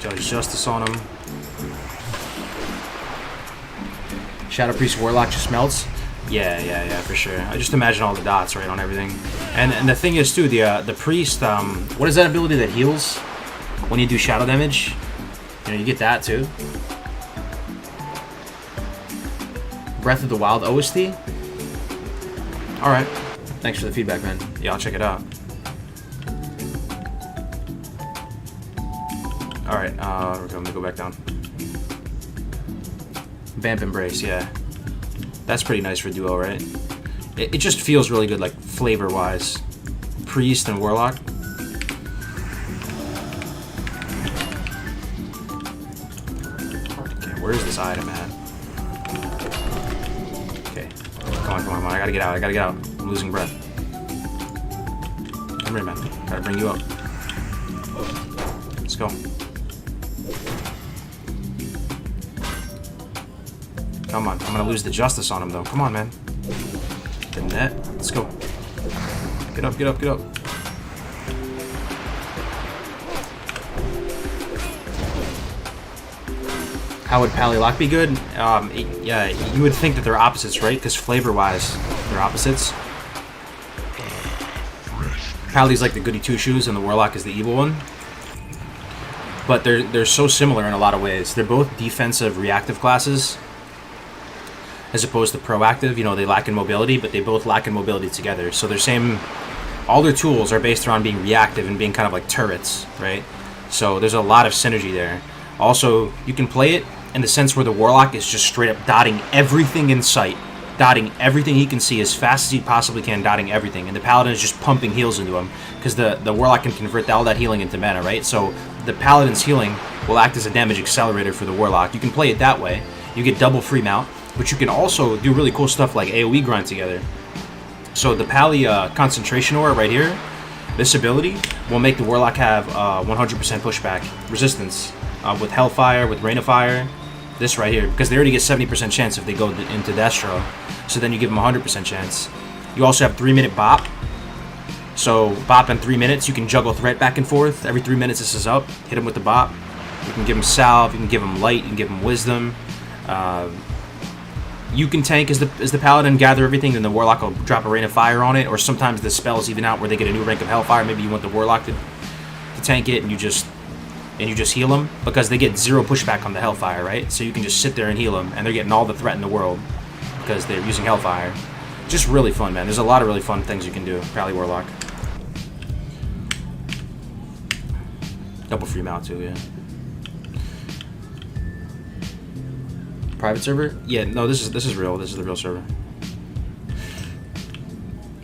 Judge Justice on him. Shadow Priest Warlock just melts. Yeah, for sure. I just imagine all the dots, right, on everything. And the thing is, too, the Priest, what is that ability that heals when you do shadow damage? You know, you get that, too. Breath of the Wild OST? Alright. Thanks for the feedback, man. Yeah, I'll check it out. Alright, we're going to go back down. Vamp Embrace, yeah. That's pretty nice for duo, right? It just feels really good, like, flavor-wise. Priest and Warlock. Okay, where's this item at? Okay. Come on. I gotta get out. I'm losing breath. Come here, man. Gotta bring you up. Let's go. Come on. I'm gonna lose the justice on him, though. Come on, man. The net. Let's go. Get up. How would Pally Lock be good? Yeah, you would think that they're opposites, right? Because flavor-wise, they're opposites. Pally's like the goody two-shoes, and the Warlock is the evil one. But they're so similar in a lot of ways. They're both defensive, reactive classes, as opposed to proactive. You know, they lack in mobility, but they both lack in mobility together. So all their tools are based around being reactive and being kind of like turrets, right? So there's a lot of synergy there. Also, you can play it in the sense where the Warlock is just straight up dotting everything in sight. Dotting everything he can see as fast as he possibly can, dotting everything. And the Paladin is just pumping heals into him, because the Warlock can convert all that healing into mana, right? So the Paladin's healing will act as a damage accelerator for the Warlock. You can play it that way. You get double free mount, but you can also do really cool stuff like AoE grind together. So the Pally Concentration Aura right here, this ability will make the Warlock have 100% pushback resistance with Hellfire, with Rain of Fire, this right here, because they already get 70% chance if they go into Destro. So then you give them 100% chance. You also have 3-minute Bop. So Bop in 3 minutes, you can juggle threat back and forth. Every 3 minutes this is up. Hit him with the Bop. You can give him Salve, you can give him Light, you can give him Wisdom. You can tank as the Paladin, gather everything, then the Warlock will drop a Rain of Fire on it, or sometimes the spells even out where they get a new rank of Hellfire. Maybe you want the Warlock to tank it, and you just heal them, because they get 0 pushback on the Hellfire, right? So you can just sit there and heal them, and they're getting all the threat in the world because they're using Hellfire. Just really fun, man. There's a lot of really fun things you can do. Pally Warlock. Double free mount too, yeah. Private server? Yeah, no, this is real. This is the real server.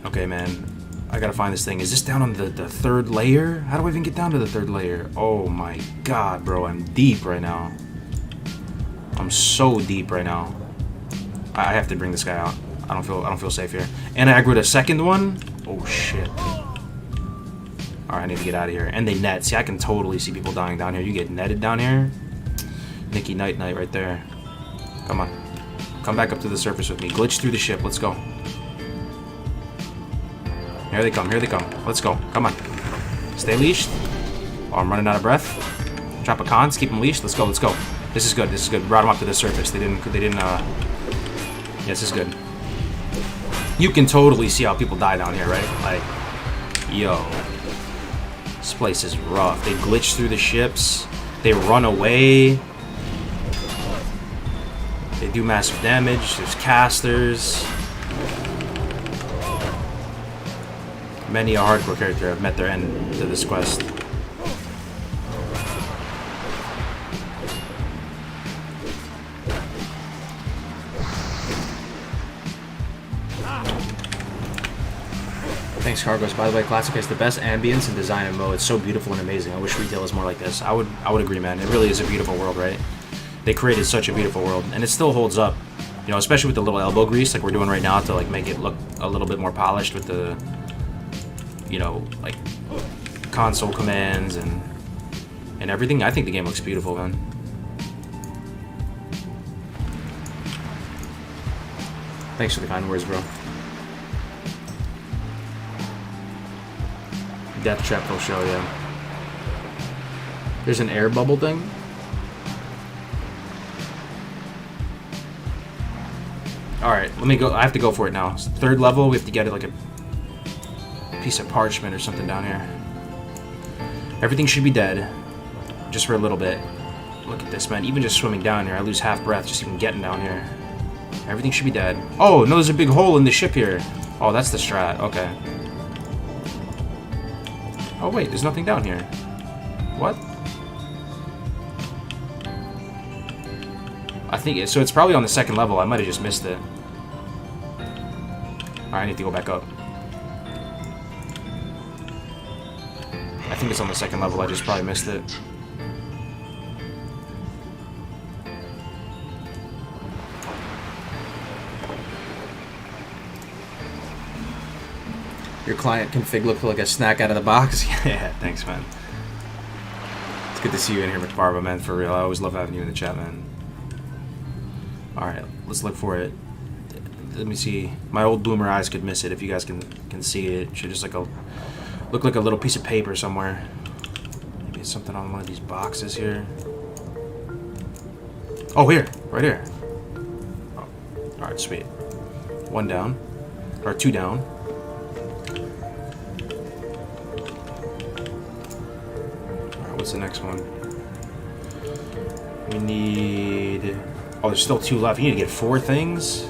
Okay, man. I gotta find this thing. Is this down on the 3rd layer? How do I even get down to the 3rd layer? Oh my god, bro. I'm deep right now. I'm so deep right now. I have to bring this guy out. I don't feel safe here. And I aggroed a 2nd one? Oh shit. Alright, I need to get out of here. And they net. See, I can totally see people dying down here. You get netted down here. Nicky Night Night right there. Come on. Come back up to the surface with me. Glitch through the ship. Let's go. Here they come. Here they come. Let's go. Come on. Stay leashed. Oh, I'm running out of breath. Drop a cons. Keep them leashed. Let's go. Let's go. This is good. This is good. Brought them up to the surface. They didn't, yeah, this is good. You can totally see how people die down here, right? Like, yo. This place is rough. They glitch through the ships. They run away. They do massive damage. There's casters. Many a hardcore character have met their end to this quest. Thanks, Kargoz. By the way, Classic has the best ambience and design in MMO. It's so beautiful and amazing. I wish retail was more like this. I would agree, man. It really is a beautiful world, right? They created such a beautiful world, and it still holds up. You know, especially with the little elbow grease like we're doing right now to like make it look a little bit more polished with the, you know, like console commands and everything. I think the game looks beautiful, man. Thanks for the kind words, bro. Death Trap will show, yeah. There's an air bubble thing. Alright, let me go. I have to go for it now. It's the 3rd level. We have to get it like a piece of parchment or something down here. Everything should be dead. Just for a little bit. Look at this, man. Even just swimming down here, I lose half breath just even getting down here. Everything should be dead. Oh, no, there's a big hole in the ship here. Oh, that's the strat. Okay. Oh, wait, there's nothing down here. What? I think so. It's probably on the 2nd level. I might have just missed it. Alright, I need to go back up. I think it's on the 2nd level. I just probably missed it. Your client config look like a snack out of the box. Yeah, thanks, man. It's good to see you in here, McBarba, man. For real, I always love having you in the chat, man. Alright, let's look for it. Let me see. My old boomer eyes could miss it. If you guys can see it, it should just like look like a little piece of paper somewhere. Maybe it's something on one of these boxes here. Oh, here, right here. Oh, alright, sweet. 1 down, or 2 down. Alright, what's the next one? We need. Oh, there's still 2 left. You need to get 4 things.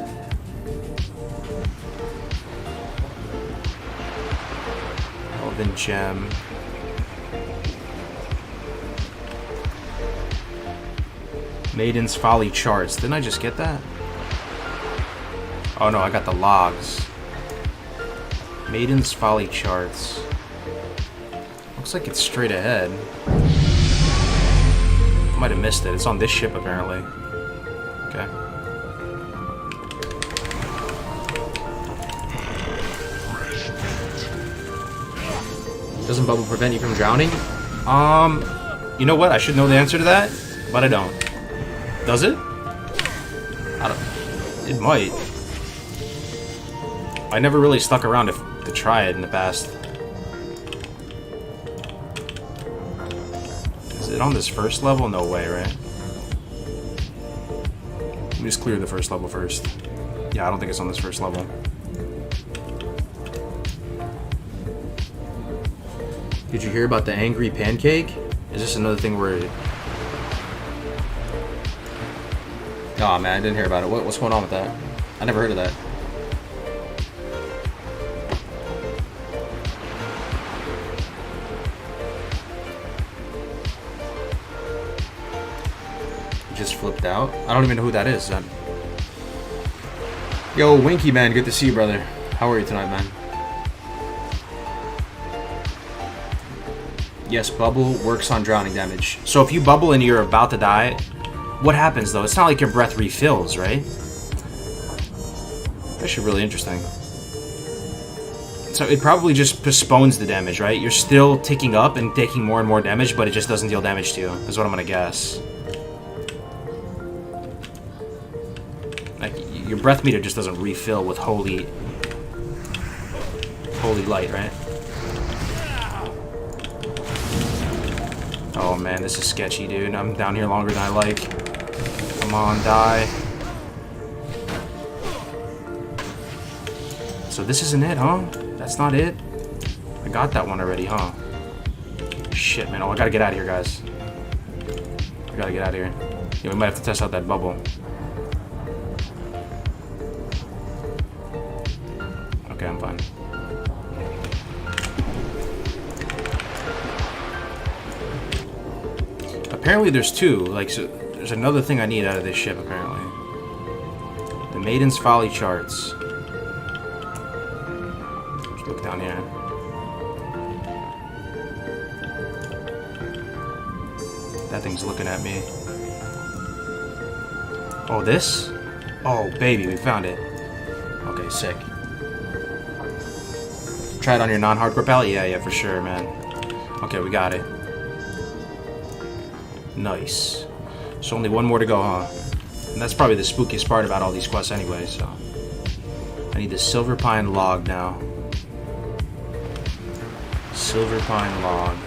Elven gem. Maiden's Folly charts. Didn't I just get that? Oh no, I got the logs. Maiden's Folly charts. Looks like it's straight ahead. I might have missed it. It's on this ship apparently. Okay. Doesn't bubble prevent you from drowning? You know what? I should know the answer to that, but I don't. Does it? I don't. It might. I never really stuck around to try it in the past. Is it on this 1st level? No way, right? Let me just clear the 1st level first. Yeah, I don't think it's on this 1st level. Did you hear about the angry pancake? Is this another thing where... Oh man, I didn't hear about it. What's going on with that? I never heard of that. Just flipped out. I don't even know who that is. Yo, Winky man, good to see you, brother. How are you tonight, man? Yes, bubble works on drowning damage. So if you bubble and you're about to die, what happens though? It's not like your breath refills, right? That's actually really interesting. So it probably just postpones the damage, right? You're still ticking up and taking more and more damage, but it just doesn't deal damage to you, is what I'm gonna guess. Like, your breath meter just doesn't refill with holy light, right? Oh man, this is sketchy, dude. I'm down here longer than I like. Come on, die. So this isn't it, huh? That's not it? I got that one already, huh? Shit, man. Oh, I gotta get out of here, guys. I gotta get out of here. Yeah, we might have to test out that bubble. Okay, I'm fine. Apparently there's 2. Like, so there's another thing I need out of this ship, apparently. The Maiden's Folly charts. Let's look down here. That thing's looking at me. Oh, this? Oh, baby, we found it. Okay, sick. Try it on your non-hardcore palette? Yeah, for sure, man. Okay, we got it. Nice. So only one more to go, huh? And that's probably the spookiest part about all these quests anyway, so... I need the silver pine log now. Silver pine log.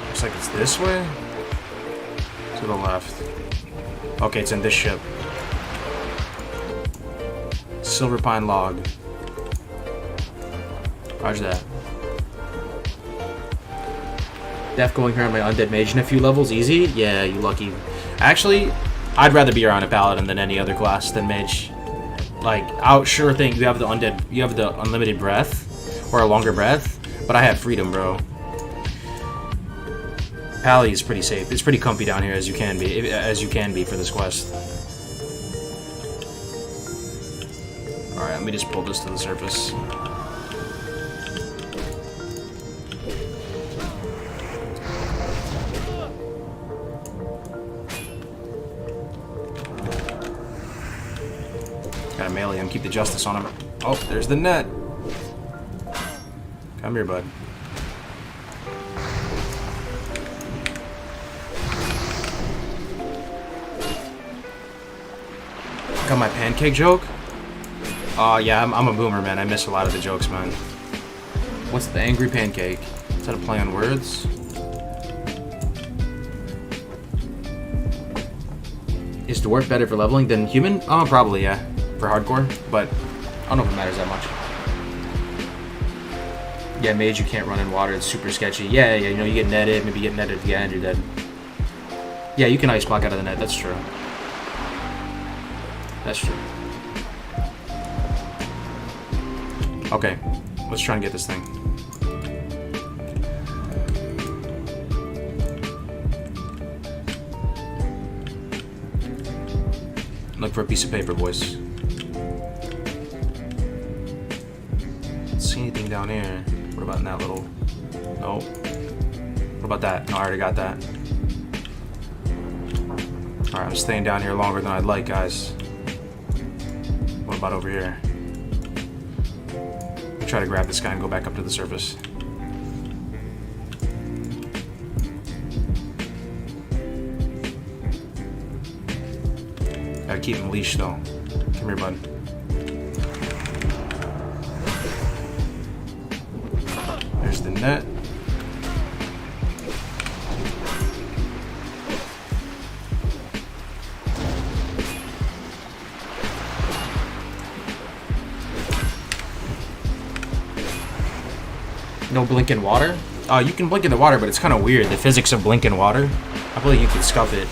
Looks like it's this way? To the left. Okay, it's in this ship. Silver pine log. Roger that. Def going around my undead mage in a few levels, easy? Yeah, you lucky. Actually, I'd rather be around a paladin than any other class than mage. Like, I sure think you have the undead, you have the unlimited breath, or a longer breath, but I have freedom, bro. Pally is pretty safe. It's pretty comfy down here as you can be for this quest. All right, let me just pull this to the surface. Gotta melee him, keep the justice on him. Oh, there's the net. Come here, bud. Got my pancake joke? Yeah, I'm a boomer, man. I miss a lot of the jokes, man. What's the angry pancake? Is that a play on words? Is dwarf better for leveling than human? Oh, probably, yeah. For hardcore, but I don't know if it matters that much. Yeah, mage, you can't run in water. It's super sketchy. Yeah, you know, you get netted. Maybe you get netted again and you're dead. Yeah, you can ice block out of the net. That's true. That's true. Okay, let's try and get this thing. Look for a piece of paper, boys. Don't see anything down here. What about in that little... Nope. What about that? No, I already got that. Alright, I'm staying down here longer than I'd like, guys. What about over here? I'll try to grab this guy and go back up to the surface. Gotta keep him leashed though. Come here, bud. There's the net. No blink in water? You can blink in the water, but it's kind of weird. The physics of blink in water. I believe you could scuff it.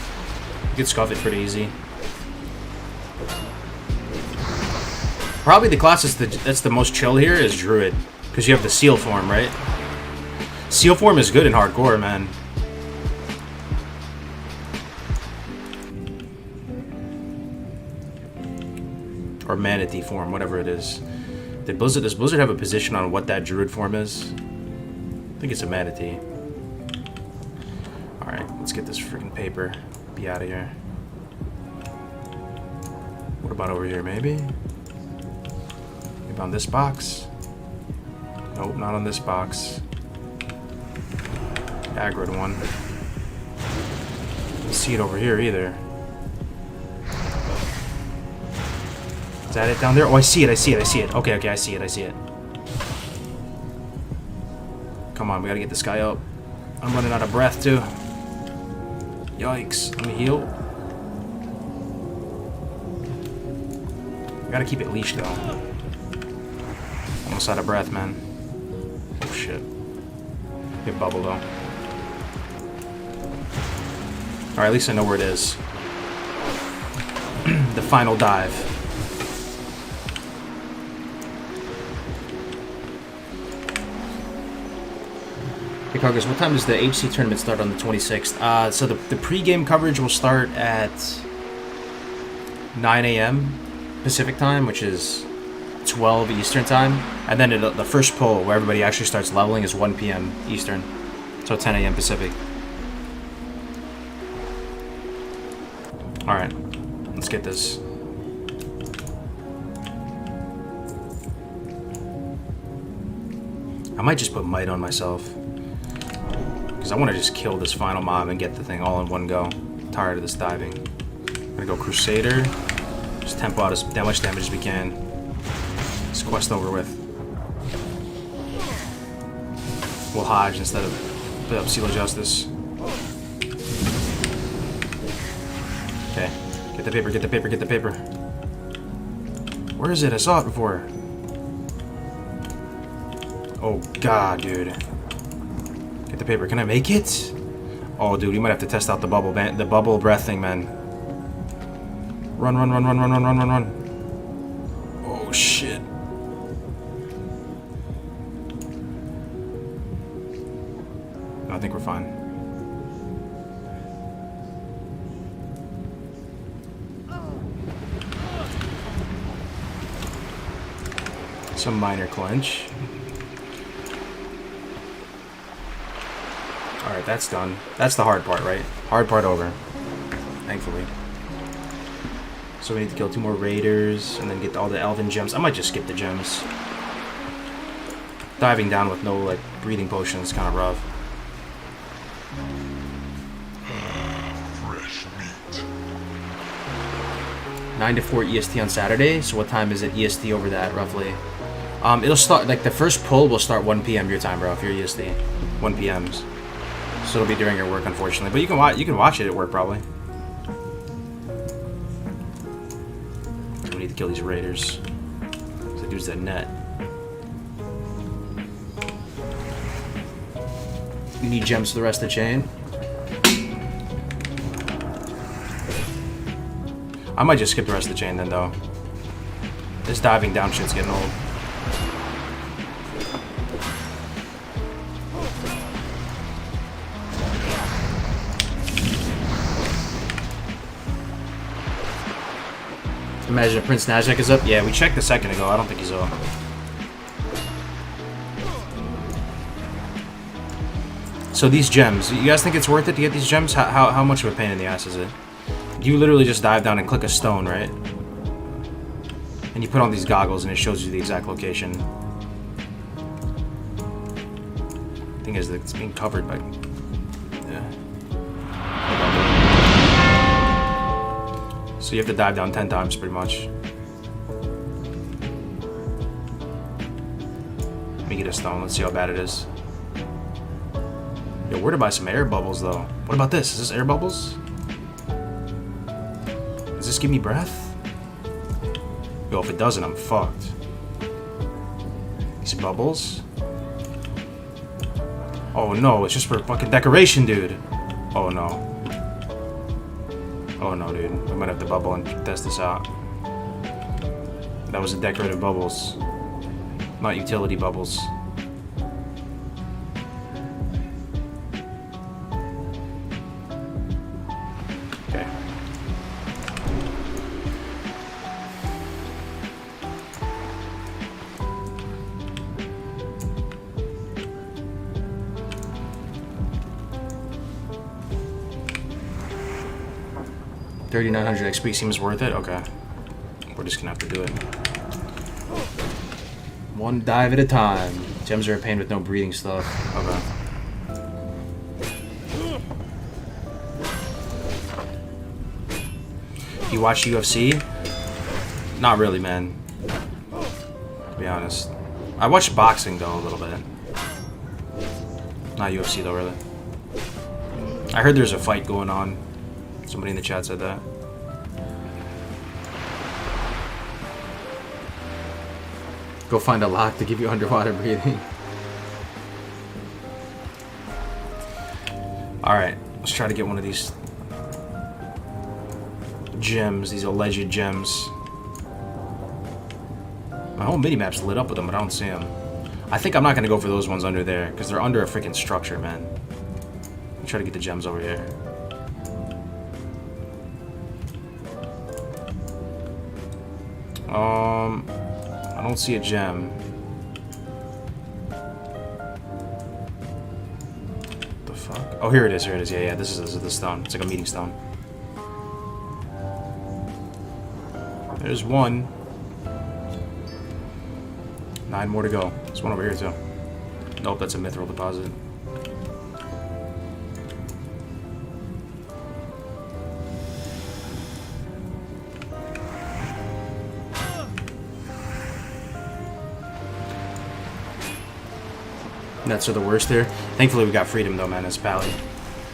You could scuff it pretty easy. Probably the class that's the most chill here is Druid. Because you have the seal form, right? Seal form is good in hardcore, man. Or manatee form, whatever it is. Does Blizzard have a position on what that Druid form is? I think it's a manatee. Alright, let's get this freaking paper. Be out of here. What about over here, maybe? Maybe on this box? Nope, not on this box. Aggroed one. Don't see it over here either. Is that it down there? Oh, I see it, I see it, I see it. Okay, I see it, I see it. Come on, we gotta get this guy up. I'm running out of breath, too. Yikes. Let me heal. Gotta keep it leashed, though. Almost out of breath, man. Oh, shit. Good bubble, though. Alright, at least I know where it is. The final dive. Hey, Kargoz, what time does the HC tournament start on the 26th? So the pre-game coverage will start at 9 a.m. Pacific time, which is 12 Eastern time, and then the first pull where everybody actually starts leveling is 1 p.m. Eastern, so 10 a.m. Pacific. All right, let's get this. I might just put might on myself because I want to just kill this final mob and get the thing all in one go. I'm tired of this diving. I'm gonna go Crusader. Just tempo out as much damage as we can. This quest over with. We'll Hodge instead of put up Seal of Justice. Okay. Get the paper, get the paper, get the paper. Where is it? I saw it before. Oh god, dude. Get the paper. Can I make it? Oh dude, you might have to test out the bubble breath thing, man. Run, run, run, run, run, run, run, run, run. Oh shit. I think we're fine. Some minor clinch. Alright, that's done. That's the hard part, right? Hard part over. Thankfully. So we need to kill 2 more raiders and then get all the elven gems. I might just skip the gems. Diving down with no like breathing potions is kind of rough. Fresh meat. 9 to 4 EST on Saturday. So what time is it EST over that roughly? It'll start like the first pull will start 1 p.m. your time, bro. If you're EST, 1 p.m.s. So it'll be during your work, unfortunately. But you can watch it at work probably. We need to kill these raiders. The dude's that net. You need gems for the rest of the chain. I might just skip the rest of the chain then, though. This diving down shit's getting old. Imagine if Prince Najak is up. Yeah, we checked a second ago. I don't think he's up. So these gems, you guys think it's worth it to get these gems? How much of a pain in the ass is it? You literally just dive down and click a stone, right? And you put on these goggles and it shows you the exact location. Thing is that it's being covered by... Yeah. So you have to dive down 10 times, pretty much. Let me get a stone. Let's see how bad it is. Yo, where to buy some air bubbles, though? What about this? Is this air bubbles? Does this give me breath? Yo, if it doesn't, I'm fucked. These bubbles? Oh no, it's just for fucking decoration, dude. Oh no. Oh no, dude. We might have to bubble and test this out. That was a decorative bubbles. Not utility bubbles. Okay. $3,900 XP seems worth it? Okay. We're just gonna have to do it. One dive at a time. Gems are a pain with no breathing stuff. Okay. You watch UFC? Not really, man. To be honest. I watch boxing, though, a little bit. Not UFC, though, really. I heard there's a fight going on. Somebody in the chat said that. Go find a lock to give you underwater breathing. Alright, let's try to get one of these gems, these alleged gems. My whole minimap's lit up with them, but I don't see them. I think I'm not going to go for those ones under there, because they're under a freaking structure, man. Let me try to get the gems over here. I don't see a gem. The fuck? Oh, here it is. Here it is. Yeah, yeah. This is the stone. It's like a meeting stone. There's one. 9 more to go. There's one over here too. Nope, that's a mithril deposit. Nets are the worst there. Thankfully we got freedom though, man, as Paladin.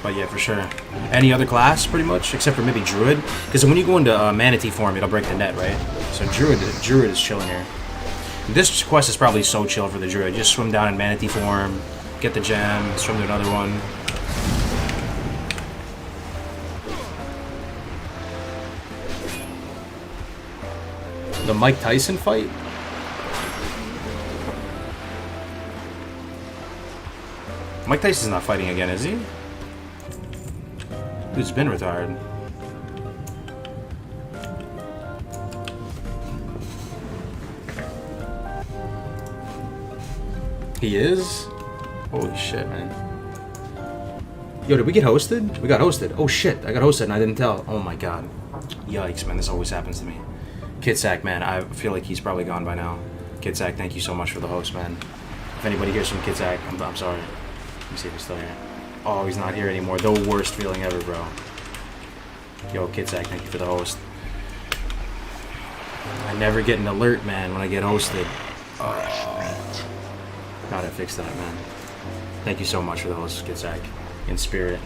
But yeah, for sure. Any other class, pretty much, except for maybe Druid. Because when you go into Manatee form, it'll break the net, right? So Druid is chilling here. This quest is probably so chill for the Druid. Just swim down in Manatee form, get the gem, swim to another one. The Mike Tyson fight? Mike Tyson's not fighting again, is he? Dude's been retired. He is? Holy shit, man. Yo, did we get hosted? We got hosted. Oh shit, I got hosted and I didn't tell. Oh my god. Yikes, man, this always happens to me. Kitsack, man, I feel like he's probably gone by now. Kitsack, thank you so much for the host, man. If anybody hears from Kitsack, I'm sorry. Let me see if he's still here. Oh, he's not here anymore. The worst feeling ever, bro. Yo, Kitsack, thank you for the host. I never get an alert, man, when I get hosted. Gotta fix that, man. Thank you so much for the host, Kitsack. In spirit.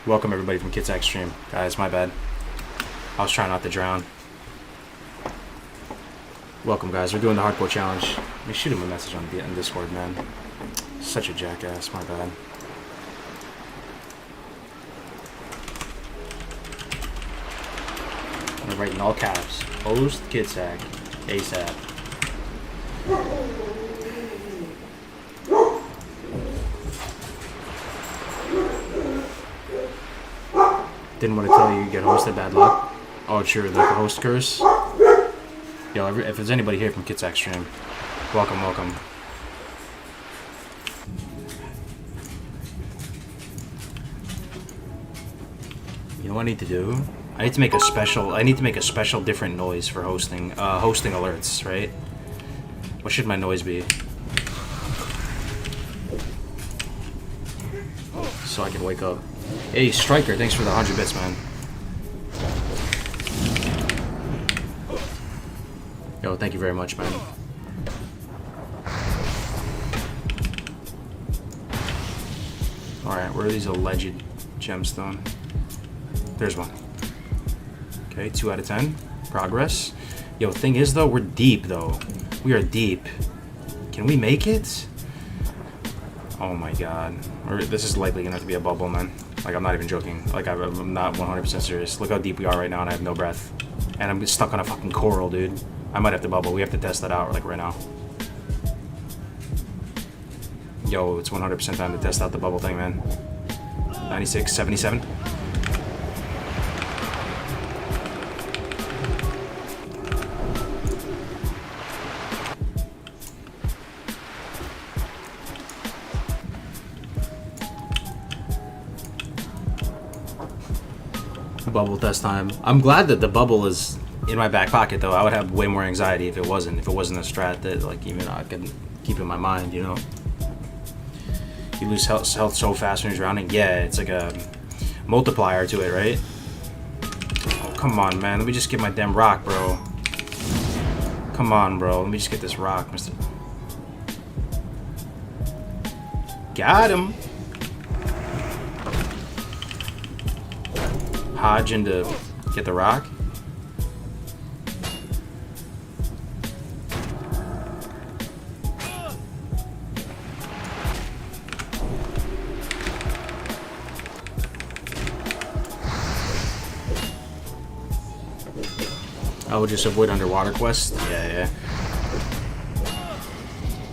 Welcome everybody from Kitsack's stream. Guys, my bad. I was trying not to drown. Welcome, guys. We're doing the hardcore challenge. Let me shoot him a message on Discord, man. Such a jackass. My bad. I'm gonna write in all caps. Host Kitsack. ASAP. Didn't want to tell you get hosted, bad luck. Oh, sure, the host curse. Yo, if there's anybody here from Kitsack stream, welcome, welcome. You know what I need to do? I need to make a special different noise for hosting alerts, right? What should my noise be? So I can wake up. Hey, Striker, thanks for the 100 bits, man. Yo, thank you very much, man. Alright, where are these alleged gemstone? There's one. Okay, 2 out of 10. Progress. Yo, thing is, though, we're deep, though. We are deep. Can we make it? Oh my god. This is likely gonna have to be a bubble, man. Like, I'm not even joking. Like, I'm not 100% serious. Look how deep we are right now, and I have no breath. And I'm stuck on a fucking coral, dude. I might have to bubble. We have to test that out, like, right now. Yo, it's 100% time to test out the bubble thing, man. 96, 77. Bubble test time. I'm glad that the bubble is in my back pocket, though. I would have way more anxiety if it wasn't. If it wasn't a strat that, like, even I could keep in my mind, you know. You lose health so fast when you're drowning. Yeah, it's like a multiplier to it, right? Oh, come on, man. Let me just get my damn rock, bro. Come on, bro. Let me just get this rock, Mr. Got him. Hodge in to get the rock. I would just avoid underwater quest. Yeah.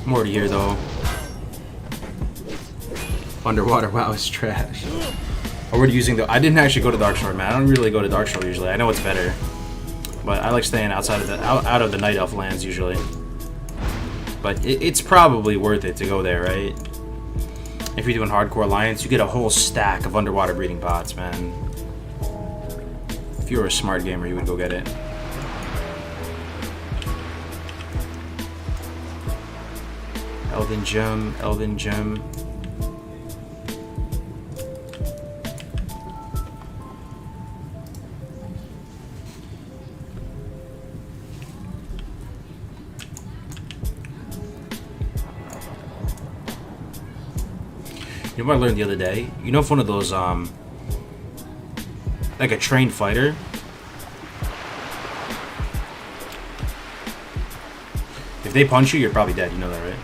I'm already here though. Underwater, wow, it's trash. Already using the. I didn't actually go to Dark Shore, man. I don't really go to Dark Shore usually. I know it's better. But I like staying outside of the out of the Night Elf lands usually. But it's probably worth it to go there, right? If you're doing hardcore alliance, you get a whole stack of underwater breeding pots, man. If you were a smart gamer, you would go get it. Elden Gem, Elden Gem. You know what I learned the other day? You know if one of those, like a trained fighter, if they punch you, you're probably dead. You know that, right?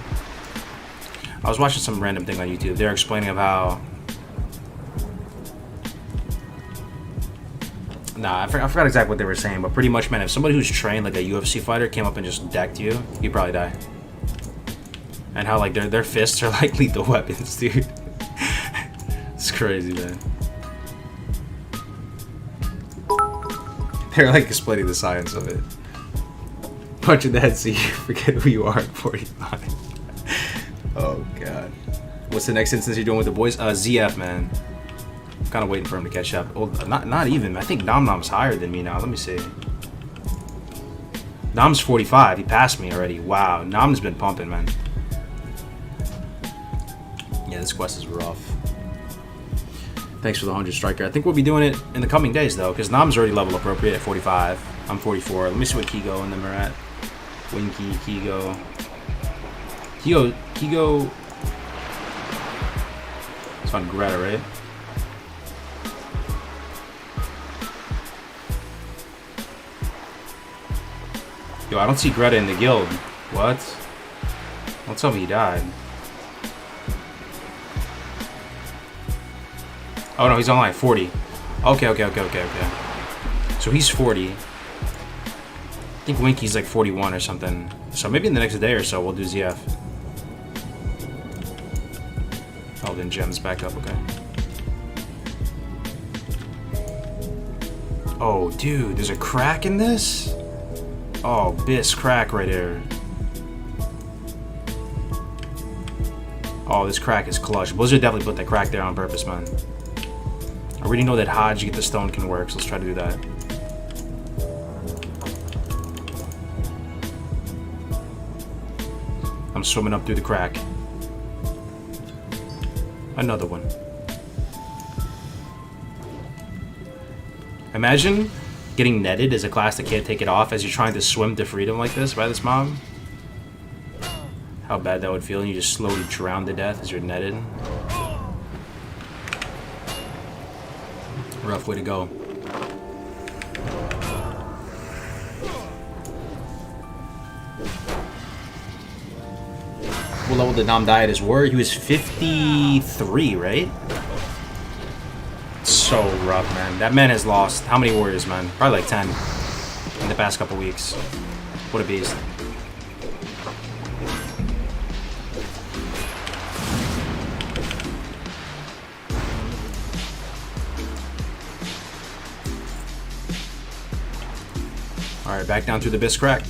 I was watching some random thing on YouTube. They're explaining of how... Nah, I forgot exactly what they were saying, but pretty much, man, if somebody who's trained, like a UFC fighter, came up and just decked you, you'd probably die. And how, like, their fists are like lethal weapons, dude. It's crazy, man. They're like explaining the science of it. Punch in the head so you forget who you are at 45. Oh god. What's the next instance you're doing with the boys? ZF, man. I'm kind of waiting for him to catch up. Oh, not even. I think Nom Nom's higher than me now. Let me see. Nom's 45. He passed me already. Wow. Nom's been pumping, man. Yeah, this quest is rough. Thanks for the 100 striker. I think we'll be doing it in the coming days, though, because Nom's already level appropriate at 45. I'm 44. Let me see what Kigo and them are at. Winky, Kigo. Kigo. It's on Greta, right? Yo, I don't see Greta in the guild. What? Don't tell me he died. Oh no, he's on like 40. Okay. So he's 40. I think Winky's like 41 or something. So maybe in the next day or so we'll do ZF. Oh, then Gem's back up, okay. Oh, dude, there's a crack in this? Oh, Biss crack right here. Oh, this crack is clutch. Blizzard definitely put that crack there on purpose, man. I already know that Hodge get the stone can work, so let's try to do that. I'm swimming up through the crack. Another one. Imagine getting netted as a class that can't take it off as you're trying to swim to freedom like this by this mob. How bad that would feel, and you just slowly drown to death as you're netted. Rough way to go. What level did Nom die at his war? He was 53, right? So rough, man. That man has lost how many warriors, man? Probably like 10 in the past couple weeks. What a beast. Alright, back down through the Biss crack.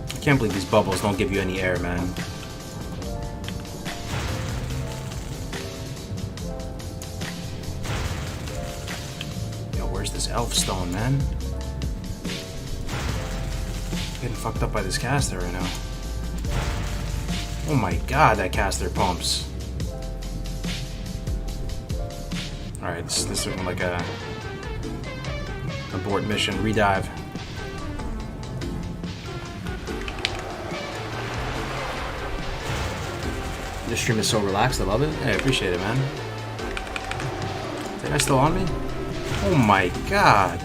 I can't believe these bubbles don't give you any air, man. Yo, where's this elf stone, man? Getting fucked up by this caster right now. Oh my god, that caster pumps. Alright, this is looking like a abort mission, redive. This stream is so relaxed, I love it. Hey, I appreciate it, man. Is that guy still on me? Oh my god.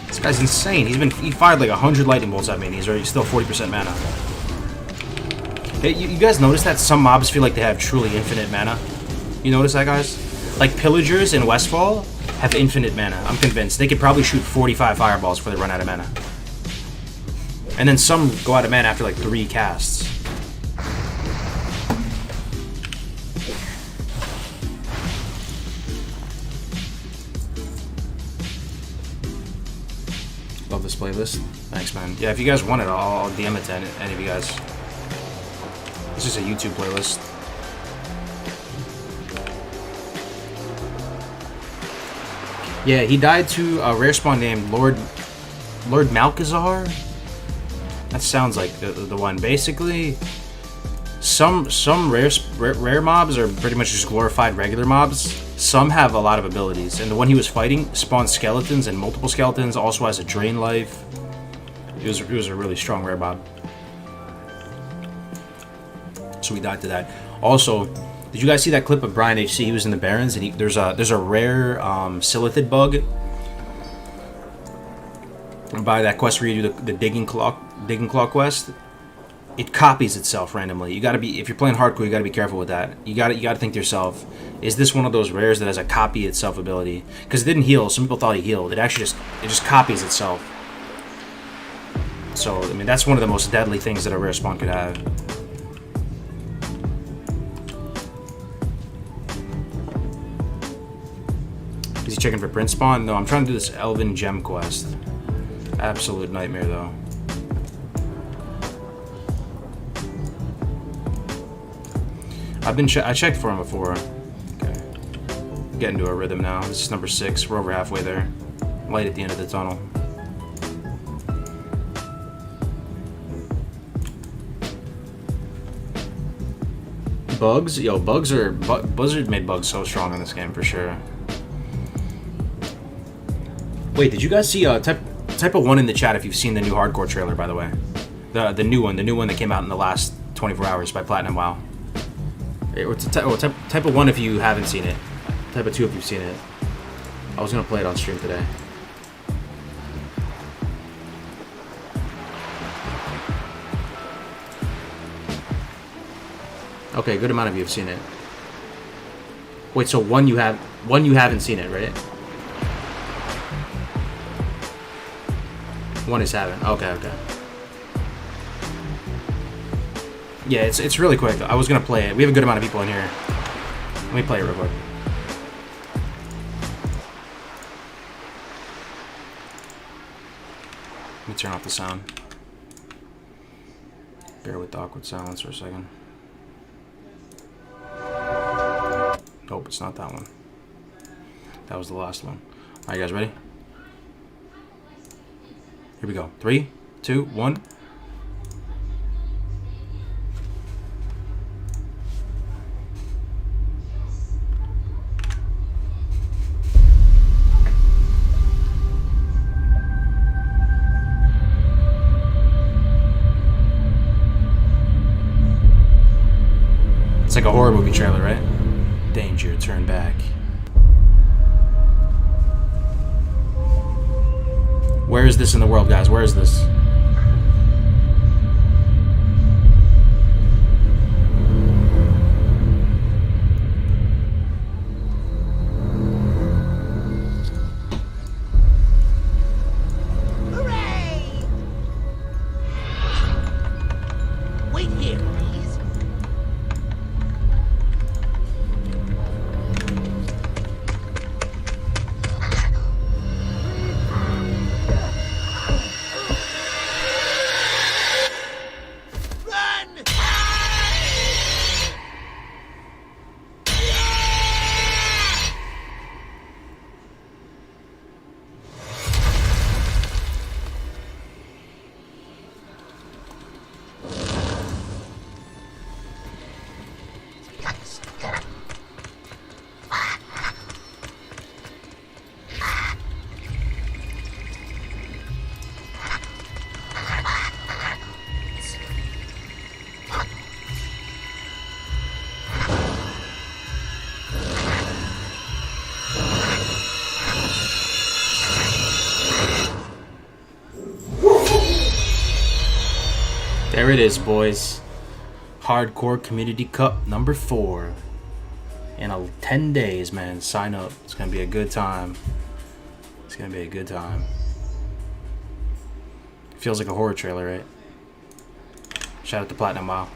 This guy's insane. He fired like 100 lightning bolts at me and he's already still 40% mana. Hey, you guys notice that some mobs feel like they have truly infinite mana? You notice that, guys? Like pillagers in Westfall have infinite mana. I'm convinced. They could probably shoot 45 fireballs before they run out of mana. And then some go out of mana after like 3 casts. Love this playlist. Thanks, man. Yeah, if you guys want it, I'll DM it to any of you guys. This is a YouTube playlist. Yeah, he died to a rare spawn named Lord Malkazar. That sounds like the one. Basically, some rare mobs are pretty much just glorified regular mobs. Some have a lot of abilities, and the one he was fighting spawns skeletons and multiple skeletons. Also has a drain life. It was a really strong rare mob. So we died to that. Also, did you guys see that clip of Brian HC? He was in the Barrens, and there's a rare Silithid bug by that quest where you do the digging claw quest. It copies itself randomly. You gotta be, if you're playing hardcore, you gotta be careful with that. You gotta think to yourself, is this one of those rares that has a copy itself ability? Because it didn't heal. Some people thought he healed. It actually just copies itself. So I mean, that's one of the most deadly things that a rare spawn could have. Is he checking for Prince spawn? No, I'm trying to do this Elven Gem quest. Absolute nightmare, though. I checked for him before. Okay. Getting to a rhythm now. This is number 6. We're over halfway there. Light at the end of the tunnel. Bugs? Yo, bugs are... Blizzard made bugs so strong in this game, for sure. Wait, did you guys see type of 1 in the chat if you've seen the new hardcore trailer, by the way? The new one that came out in the last 24 hours by Platinum WoW. Type of 1 if you haven't seen it. Type of 2 if you've seen it. I was gonna play it on stream today. Okay, good amount of you have seen it. Wait, so one you haven't seen it, right? One is haven't. Okay. Yeah, it's really quick. I was gonna play it. We have a good amount of people in here. Let me play it real quick. Let me turn off the sound. Bear with the awkward silence for a second. Nope, it's not that one. That was the last one. Alright, you guys ready? Here we go. 3, 2, 1. It's like a horror movie trailer, right? Danger, turn back. Where is this in the world, guys? Where is this? Hooray! Wait here, please. Run! There it is, boys. Hardcore Community Cup number 4. In 10 days, man. Sign up. It's gonna be a good time. It's gonna be a good time. Feels like a horror trailer, right? Shout out to Platinum WoW.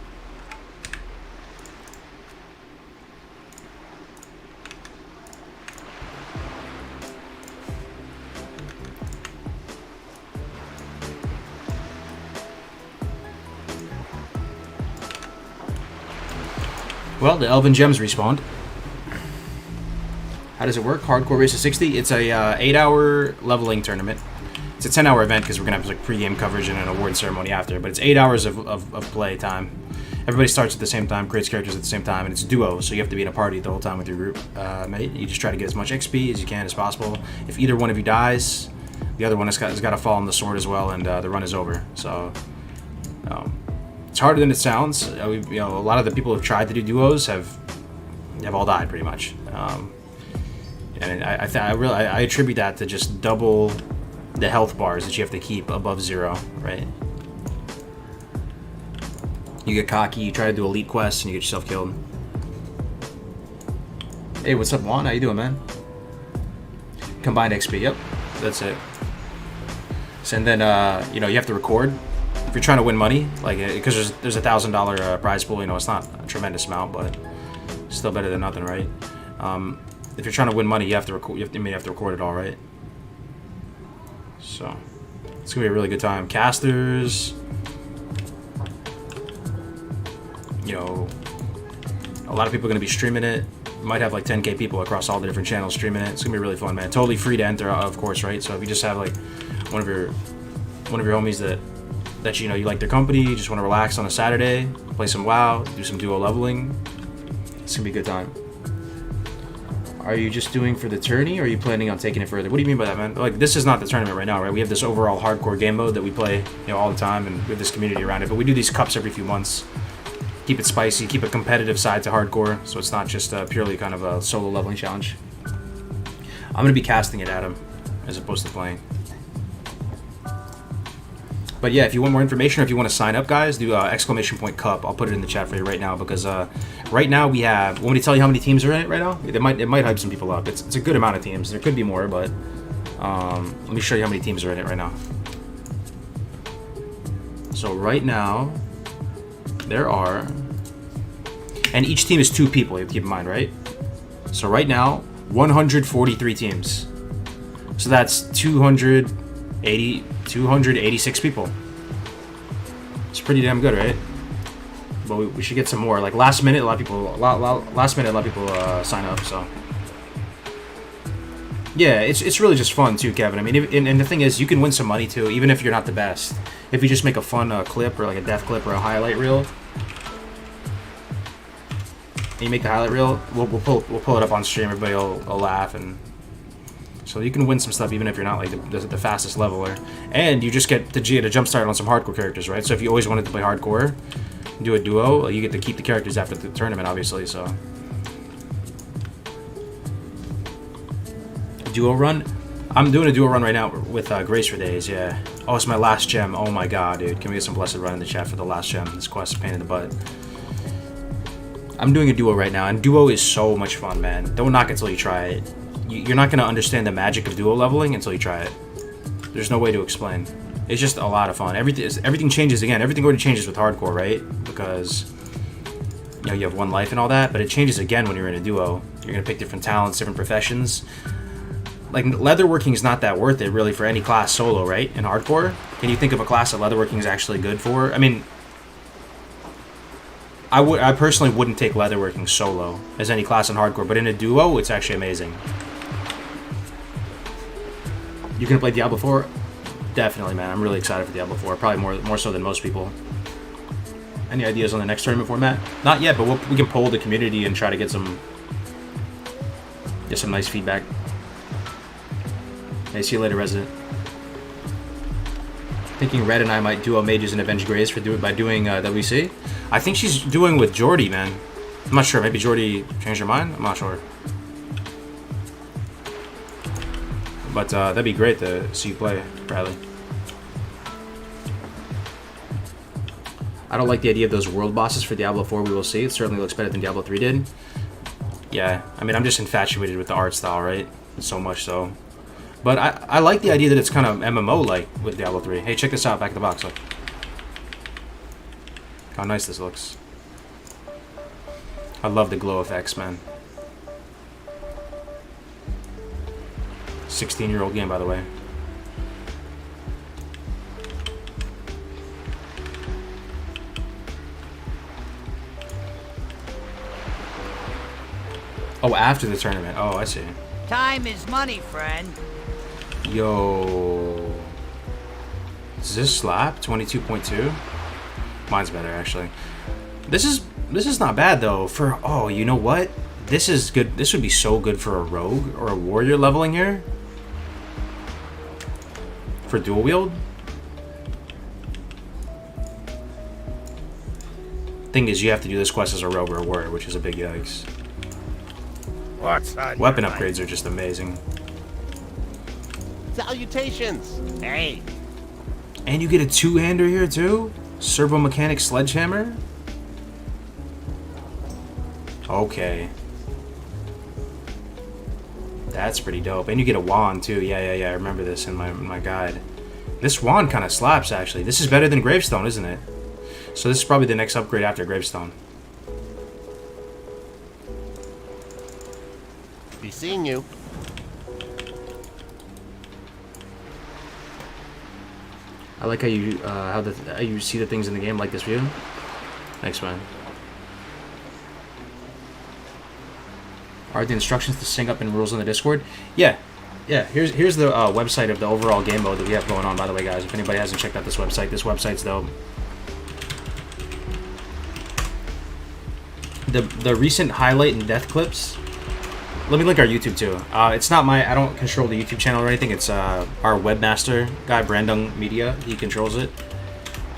Well, the Elven Gems respawned. How does it work? Hardcore Race of 60? It's a 8-hour leveling tournament. It's a 10-hour event because we're going to have like pre-game coverage and an award ceremony after. But it's 8 hours of play time. Everybody starts at the same time, creates characters at the same time, and it's duo, so you have to be in a party the whole time with your group mate. You just try to get as much XP as you can as possible. If either one of you dies, the other one has got to fall on the sword as well, and the run is over. So it's harder than it sounds. A lot of the people who've tried to do duos have all died pretty much. And I attribute that to just double the health bars that you have to keep above 0, right? You get cocky, you try to do elite quests, and you get yourself killed. Hey, what's up, Juan? How you doing, man? Combined XP, yep, that's it. So, and then you have to record if you're trying to win money, like because there's $1,000 prize pool. It's not a tremendous amount, but still better than nothing, right? If you're trying to win money, you have to record. You have to record it all, right? So it's gonna be a really good time. Casters, a lot of people are gonna be streaming it. You might have like 10K people across all the different channels streaming it. It's gonna be really fun, man. Totally free to enter, of course, right? So if you just have like one of your homies that you like their company, you just want to relax on a Saturday, play some WoW, do some duo leveling. It's gonna be a good time. Are you just doing for the tourney, or are you planning on taking it further? What do you mean by that, man? Like, this is not the tournament right now, right? We have this overall hardcore game mode that we play, all the time, and we have this community around it. But we do these cups every few months. Keep it spicy, keep a competitive side to hardcore, so it's not just purely kind of a solo leveling challenge. I'm gonna be casting it at him, as opposed to playing. But yeah, if you want more information or if you want to sign up, guys, do ! Cup. I'll put it in the chat for you right now, because right now we have. Want me to tell you how many teams are in it right now? It might hype some people up. It's a good amount of teams. There could be more, but let me show you how many teams are in it right now. So right now there are, and each team is 2 people. You have to keep in mind, right? So right now 143 teams. So that's 286 people. It's pretty damn good, right? But we should get some more. Like last minute, a lot of people sign up. So yeah, it's really just fun too, Kevin. I mean, and the thing is, you can win some money too, even if you're not the best. If you just make a fun clip or like a death clip or a highlight reel, and you make the highlight reel, we'll pull it up on stream. Everybody will laugh, and so you can win some stuff even if you're not like the fastest leveler. And you just get to jump start on some hardcore characters, right? So if you always wanted to play hardcore, do a duo, you get to keep the characters after the tournament, obviously. So duo run, I'm doing a duo run right now with Grace for Days. Yeah. Oh, it's my last gem. Oh my god, dude. Can we get some blessed run in the chat for the last gem? This quest is a pain in the butt. I'm doing a duo right now, and duo is so much fun, man. Don't knock it till you try it. You're not going to understand the magic of duo leveling until you try it. There's no way to explain. It's just a lot of fun. Everything changes again. Everything already changes with hardcore, right? Because you have one life and all that, but it changes again when you're in a duo. You're going to pick different talents, different professions. Like, leatherworking is not that worth it, really, for any class solo, right? In hardcore, can you think of a class that leatherworking is actually good for? I mean, I personally wouldn't take leatherworking solo as any class in hardcore, but in a duo, it's actually amazing. You gonna play Diablo 4? Definitely, man. I'm really excited for Diablo 4. Probably more so than most people. Any ideas on the next tournament format? Not yet, but we can poll the community and try to get some nice feedback. Hey, see you later, Resident. Thinking Red and I might duo mages and avenge Grays by doing WC. I think she's doing with Jordy, man. I'm not sure. Maybe Jordy changed her mind. I'm not sure. But that'd be great to see you play, Bradley. I don't like the idea of those world bosses for Diablo 4. We will see. It certainly looks better than Diablo 3 did. Yeah, I mean, I'm just infatuated with the art style, right? So much so. But I like the idea that it's kind of MMO-like with Diablo 3. Hey, check this out, back of the box. Look. How nice this looks. I love the glow effects, man. 16-year-old game, by the way. Oh, after the tournament. Oh, I see. Time is money, friend. Yo. Does this slap? 22.2? Mine's better, actually. This is not bad, though. For... Oh, you know what? This is good. This would be so good for a rogue or a warrior leveling here. For dual wield. Thing is, you have to do this quest as a rogue or a warrior, which is a big yikes. What's on Weapon your mind? upgrades are just amazing. Salutations! Hey, And you get a two-hander here, too? Servo mechanic sledgehammer? Okay. That's pretty dope. And you get a wand, too. Yeah. I remember this in my guide. This wand kind of slaps, actually. This is better than Gravestone, isn't it? So this is probably the next upgrade after Gravestone. Be seeing you. I like how you how you see the things in the game like this view. Thanks, man. Are the instructions to sync up in rules on the Discord? Yeah. Here's the website of the overall game mode that we have going on. By the way, guys, if anybody hasn't checked out this website's dope. The recent highlight and death clips. Let me link our YouTube too. It's not I don't control the YouTube channel or anything. It's our webmaster guy, Brandung Media. He controls it,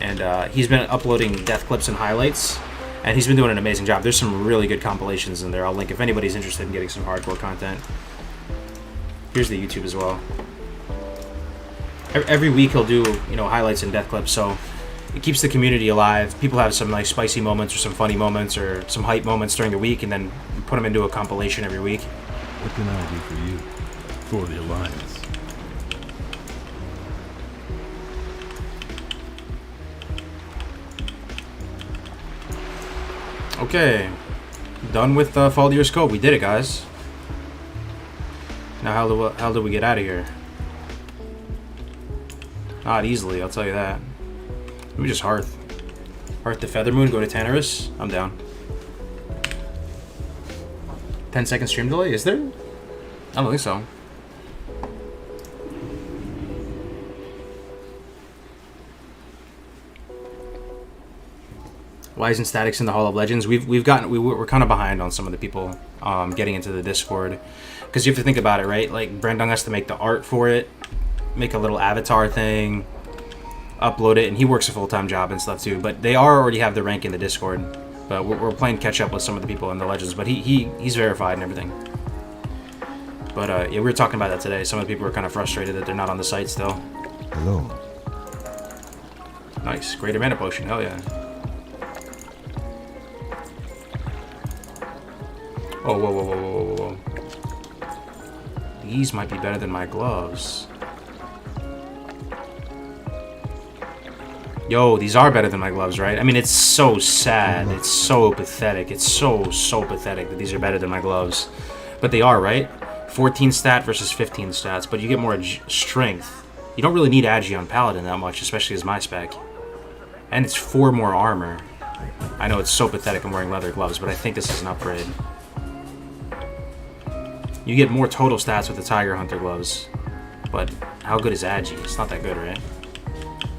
and he's been uploading death clips and highlights, and he's been doing an amazing job. There's some really good compilations in there. I'll link if anybody's interested in getting some hardcore content. Here's the YouTube as well. Every week he'll do highlights and death clips, so it keeps the community alive. People have some nice spicy moments or some funny moments or some hype moments during the week, and then put them into a compilation every week. What can I do for you? For the Alliance. Okay. Done with Fall to Your Scope. We did it, guys. Now how do we get out of here? Not easily, I'll tell you that. Let me just Hearth. Hearth the Feathermoon, go to Tanarus. I'm down. 10-second stream delay? Is there? I don't think so. Why isn't Statics in the Hall of Legends? We're kind of behind on some of the people getting into the Discord, because you have to think about it, right? Like Brandon has to make the art for it, make a little avatar thing, upload it, and he works a full-time job and stuff too. But they already have the rank in the Discord. But we're playing catch up with some of the people in the Legends. But he's verified and everything. But yeah, we were talking about that today. Some of the people are kind of frustrated that they're not on the site still. Hello. Nice, greater mana potion. Hell yeah. Oh, whoa. These might be better than my gloves. Yo, these are better than my gloves, right? I mean, it's so sad. It's so pathetic. It's so pathetic that these are better than my gloves. But they are, right? 14 stat versus 15 stats, but you get more strength. You don't really need Agi on Paladin that much, especially as my spec. And it's 4 more armor. I know it's so pathetic I'm wearing leather gloves, but I think this is an upgrade. You get more total stats with the Tiger Hunter gloves. But how good is Agi? It's not that good, right?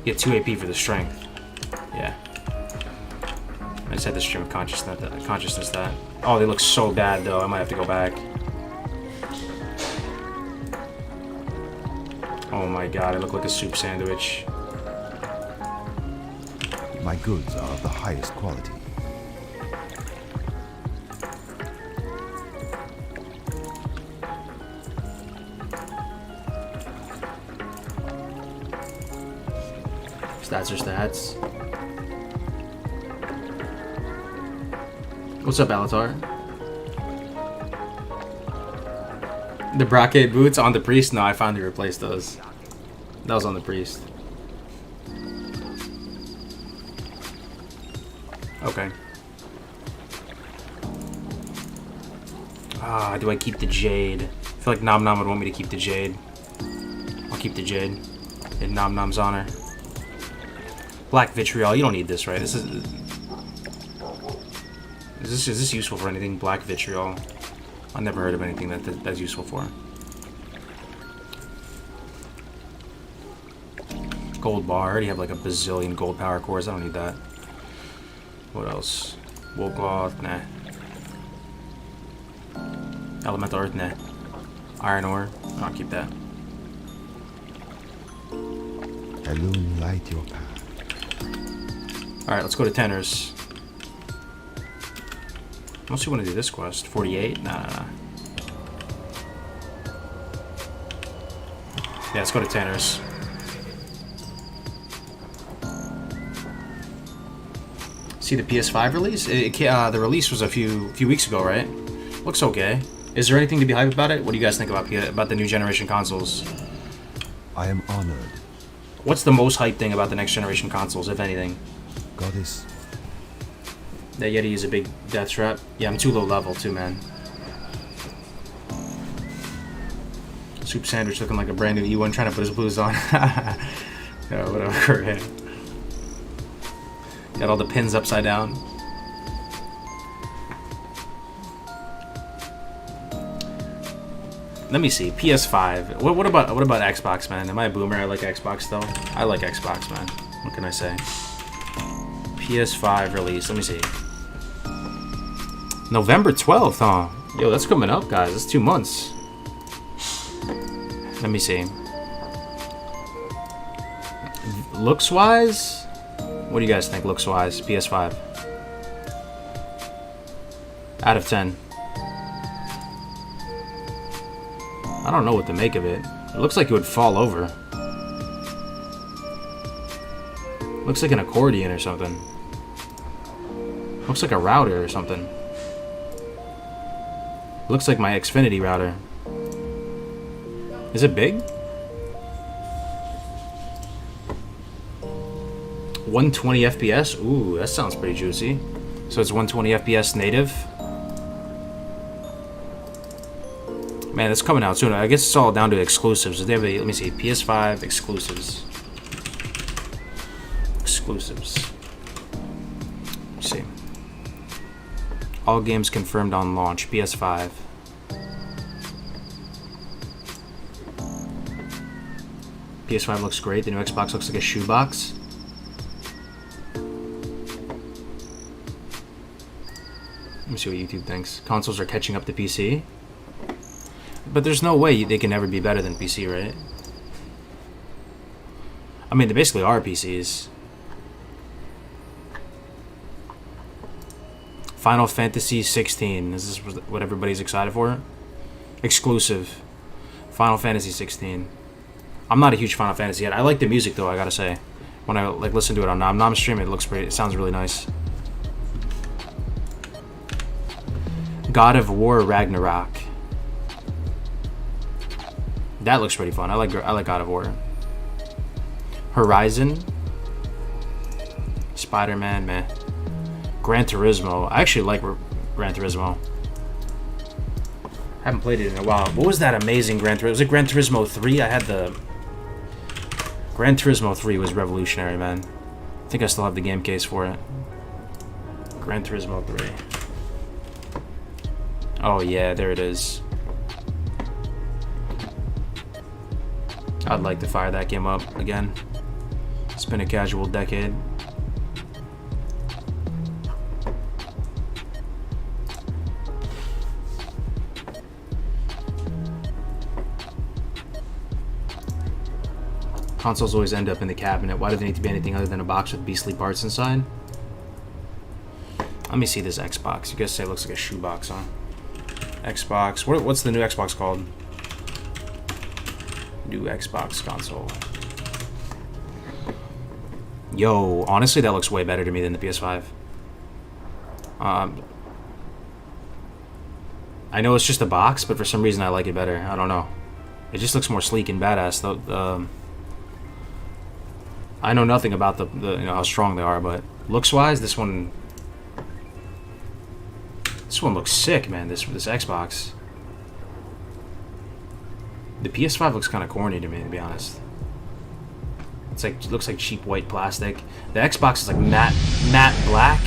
You get 2 AP for the strength. Yeah. I just had the stream of consciousness that. Oh, they look so bad though. I might have to go back. Oh my god, I look like a soup sandwich. My goods are of the highest quality. Stats are stats. What's up, Alatar? The brocade boots on the priest? No, I finally replaced those. That was on the priest. Okay. Ah, do I keep the jade? I feel like Nom Nom would want me to keep the jade. I'll keep the jade. In Nom Nom's honor. Black vitriol. You don't need this, right? This is this useful for anything? Black vitriol. I've never heard of anything that's useful for. Gold bar. I already have like a bazillion gold power cores. I don't need that. What else? Wool cloth. Nah. Elemental earth. Nah. Iron ore. I'll keep that. Illuminate your path. Alright, let's go to Tenors. Unless you want to do this quest. 48? Nah. Yeah, let's go to Tenors. See the PS5 release? The release was a few weeks ago, right? Looks okay. Is there anything to be hyped about it? What do you guys think about the new generation consoles? I am honored. What's the most hyped thing about the next generation consoles, if anything? Goddess. That Yeti is a big death trap. Yeah, I'm too low level too, man. Soup sandwich looking like a brand new E1 trying to put his blues on. Yeah, whatever. Yeah. Got all the pins upside down. Let me see. PS5. What about Xbox, man? Am I a boomer? I like Xbox though. I like Xbox, man. What can I say? PS5 release. Let me see. November 12th, huh? Yo, that's coming up, guys. That's 2 months. Let me see. Looks-wise? What do you guys think, looks-wise? PS5. Out of 10. I don't know what to make of it. It looks like it would fall over. Looks like an accordion or something. Looks like a router or something. Looks like my Xfinity router. Is it big? 120 FPS? Ooh, that sounds pretty juicy. So it's 120 FPS native. Man, it's coming out soon. I guess it's all down to exclusives. They have let me see, PS5 exclusives. Exclusives. Let's see. All games confirmed on launch. PS5. PS5 looks great. The new Xbox looks like a shoebox. Let me see what YouTube thinks. Consoles are catching up to PC. But there's no way they can ever be better than PC, right? I mean, they basically are PCs. Final Fantasy 16. Is this what everybody's excited for? Exclusive. Final Fantasy 16. I'm not a huge Final Fantasy yet. I like the music though, I gotta say. When I like listen to it on Nom stream, it looks pretty. It sounds really nice. God of War Ragnarok. That looks pretty fun. I like God of War. Horizon. Spider-Man, meh. Gran Turismo. I actually like Gran Turismo. Haven't played it in a while. What was that amazing Gran Turismo? Was it Gran Turismo 3? I had the... Gran Turismo 3 was revolutionary, man. I think I still have the game case for it. Gran Turismo 3. Oh yeah, there it is. I'd like to fire that game up again. It's been a casual decade. Consoles always end up in the cabinet. Why do they need to be anything other than a box with beastly parts inside? Let me see this Xbox. You guys say it looks like a shoebox, huh? Xbox. What's the new Xbox called? New Xbox console. Yo, honestly, that looks way better to me than the PS5. I know it's just a box, but for some reason I like it better. I don't know. It just looks more sleek and badass. Though. I know nothing about the how strong they are, but looks-wise, this one looks sick, man. This Xbox. The PS5 looks kind of corny to me, to be honest. It looks like cheap white plastic. The Xbox is like matte black.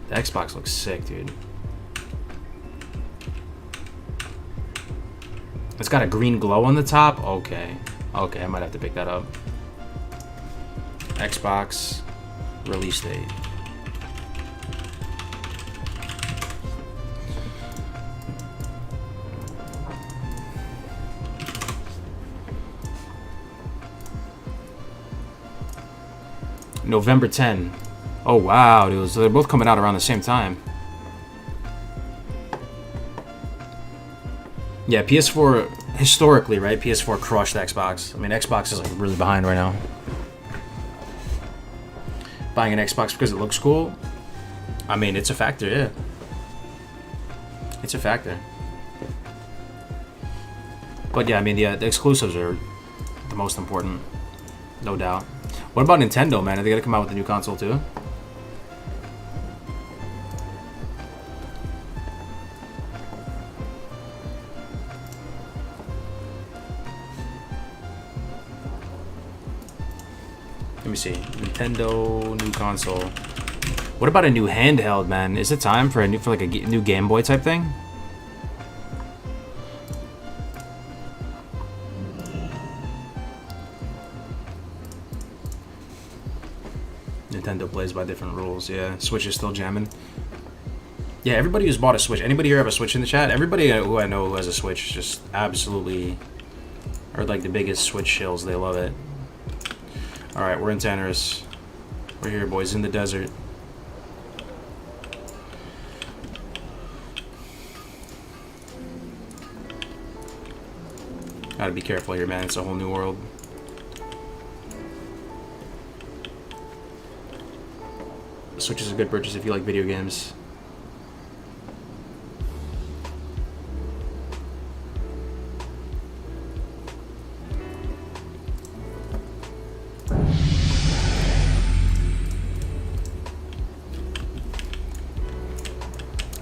The Xbox looks sick, dude. It's got a green glow on the top. Okay, I might have to pick that up. Xbox release date. November 10. Oh wow, dude. So they're both coming out around the same time. Yeah, PS4 historically, right? PS4 crushed Xbox. I mean, Xbox is like really behind right now. Buying an Xbox because it looks cool. I mean, it's a factor, yeah. It's a factor. But yeah, I mean, the exclusives are the most important, no doubt. What about Nintendo, man? Are they gonna come out with a new console too? Let me see. Nintendo new console. What about a new handheld, man? Is it time for a new Game Boy type thing? Nintendo plays by different rules. Yeah, Switch is still jamming. Yeah, everybody who's bought a Switch. Anybody here have a Switch in the chat? Everybody who I know who has a Switch just absolutely are like the biggest Switch shills. They love it. Alright, we're in Tanner's. We're here, boys, in the desert. Gotta be careful here, man. It's a whole new world. Switch is a good purchase if you like video games.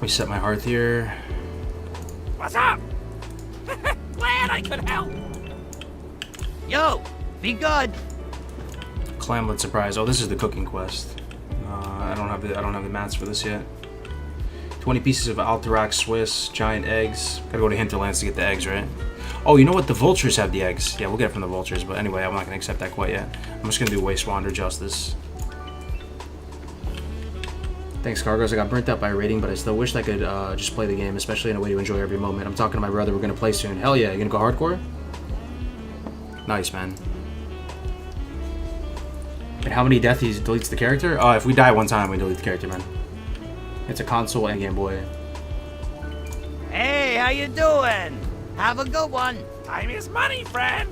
Reset my hearth here. What's up? Glad I could help. Yo, be good. Clamlet surprise. Oh, this is the cooking quest. I don't have the mats for this yet. 20 pieces of Alterac Swiss giant eggs. Gotta go to Hinterlands to get the eggs, right? Oh, you know what? The vultures have the eggs. Yeah, we'll get it from the vultures. But anyway, I'm not gonna accept that quite yet. I'm just gonna do Waste Wander justice. Thanks, Kargoz. I got burnt out by raiding, but I still wished I could just play the game, especially in a way to enjoy every moment. I'm talking to my brother. We're gonna play soon. Hell yeah! You gonna go hardcore? Nice, man. And how many deaths he deletes the character? Oh, if we die one time, we delete the character, man. It's a console and Game Boy. Hey, how you doing? Have a good one. Time is money, friend.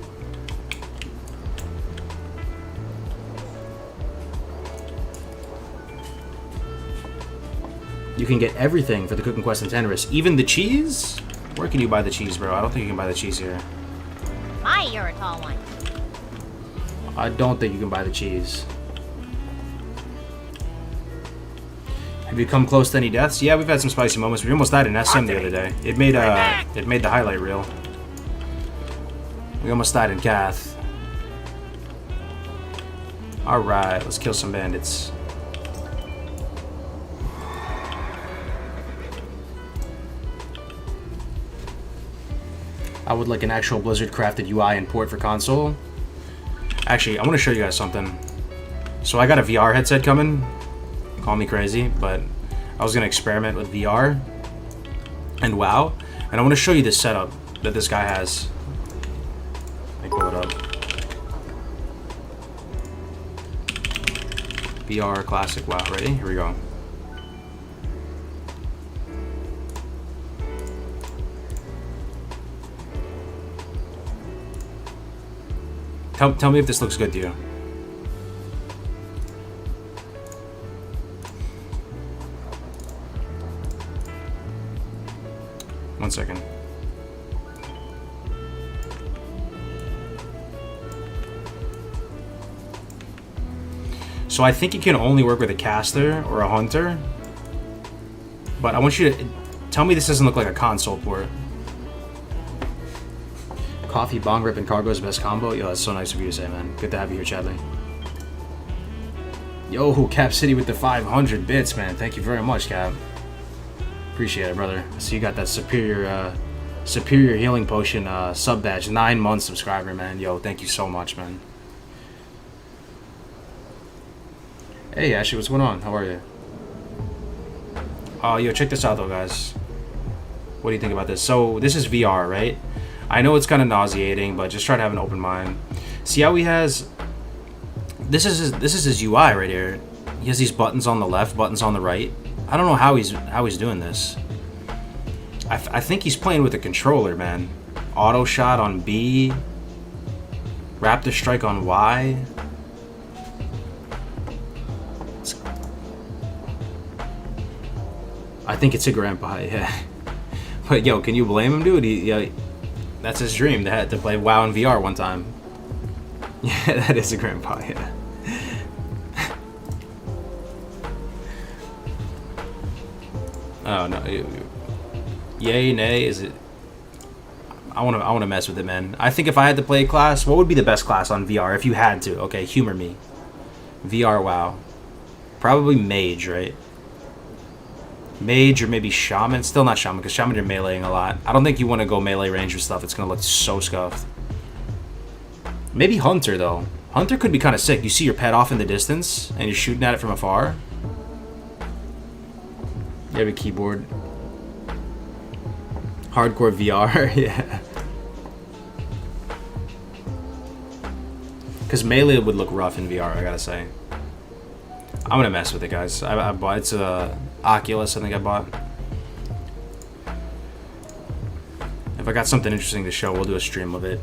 You can get everything for the cooking quest in Tenerife. Even the cheese? Where can you buy the cheese, bro? I don't think you can buy the cheese here. My Eritol one. I don't think you can buy the cheese. Have you come close to any deaths? Yeah, we've had some spicy moments. We almost died in SM the other day. It made the highlight reel. We almost died in Cath. Alright, let's kill some bandits. I would like an actual Blizzard crafted UI and port for console. Actually, I want to show you guys something. So I got a VR headset coming. Call me crazy, but I was going to experiment with VR and WoW. And I want to show you this setup that this guy has. Let me pull it up. VR Classic WoW. Ready? Here we go. Tell me if this looks good to you. 1 second. So I think you can only work with a caster or a hunter. But I want you to tell me this doesn't look like a console port. Coffee, bong rip, and Kargoz best combo. Yo, that's so nice of you to say, man. Good to have you here, Chadley. Yo, Cap City with the 500 bits, man. Thank you very much, Cap. Appreciate it, brother. So you got that superior healing potion sub badge, 9 month subscriber, man. Yo, thank you so much, man. Hey, Ashley, what's going on? How are you? Oh, yo, check this out, though, guys. What do you think about this? So, this is VR, right? I know it's kind of nauseating, but just try to have an open mind. See how he has... This is his UI right here. He has these buttons on the left, buttons on the right. I don't know how he's doing this. I think he's playing with a controller, man. Auto shot on B. Raptor strike on Y. I think it's a grandpa, yeah. But yo, can you blame him, dude? That's his dream. They had to play WoW in VR one time. Yeah, that is a grandpa, yeah. Oh no, yay, nay, is it? I want to mess with it, man. I think if I had to play a class, what would be the best class on VR if you had to? Okay, humor me. VR WoW, probably mage, right? Mage or maybe shaman. Still not shaman because shaman you're meleeing a lot. I don't think you want to go melee ranger stuff. It's gonna look so scuffed. Maybe hunter though. Hunter could be kind of sick. You see your pet off in the distance and you're shooting at it from afar. You have a keyboard. Hardcore VR, yeah. Because melee would look rough in VR, I gotta say. I'm gonna mess with it, guys. I bought it's a Oculus. I think I bought. If I got something interesting to show, we'll do a stream of it.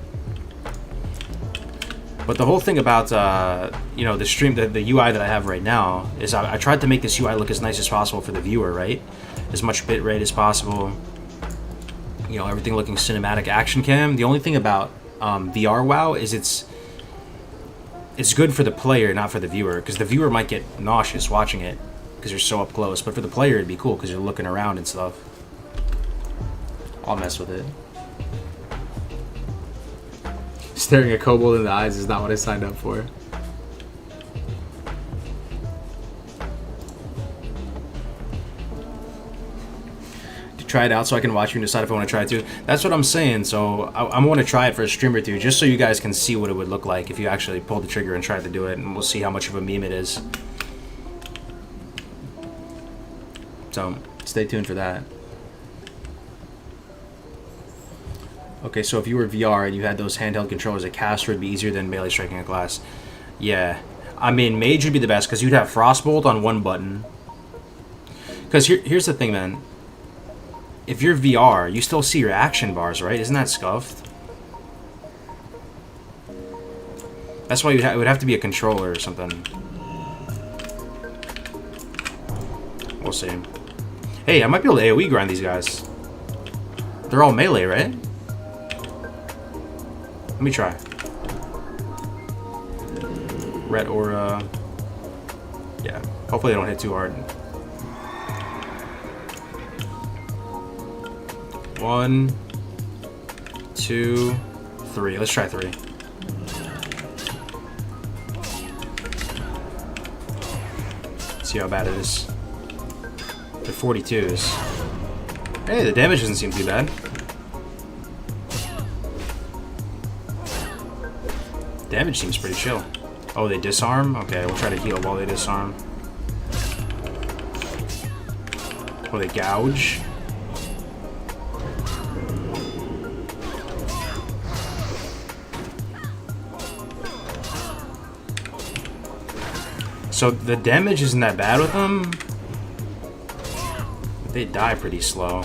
But the whole thing about you know, the stream, the UI that I have right now is I tried to make this UI look as nice as possible for the viewer, right? As much bitrate as possible. You know, everything looking cinematic action cam. The only thing about VR WoW is it's good for the player, not for the viewer, because the viewer might get nauseous watching it because you're so up close. But for the player, it'd be cool because you're looking around and stuff. I'll mess with it. Staring a kobold in the eyes is not what I signed up for. Try it out so I can watch you and decide if I want to try it too. That's what I'm saying. So I want to try it for a stream or two, just so you guys can see what it would look like if you actually pulled the trigger and tried to do it, and we'll see how much of a meme it is. So stay tuned for that. Okay, so if you were VR and you had those handheld controllers, a caster would be easier than melee striking a class. Yeah, I mean mage would be the best because you'd have frostbolt on one button. Because here's the thing, man. If you're VR, you still see your action bars, right? Isn't that scuffed? That's why it would have to be a controller or something. We'll see. Hey, I might be able to AoE grind these guys. They're all melee, right? Let me try. Red aura. Yeah, hopefully they don't hit too hard. 1, 2, 3. Let's try 3. See how bad it is. The 42s. Hey, the damage doesn't seem too bad. Damage seems pretty chill. Oh, they disarm? Okay, we'll try to heal while they disarm. Oh, they gouge? So the damage isn't that bad with them. They die pretty slow.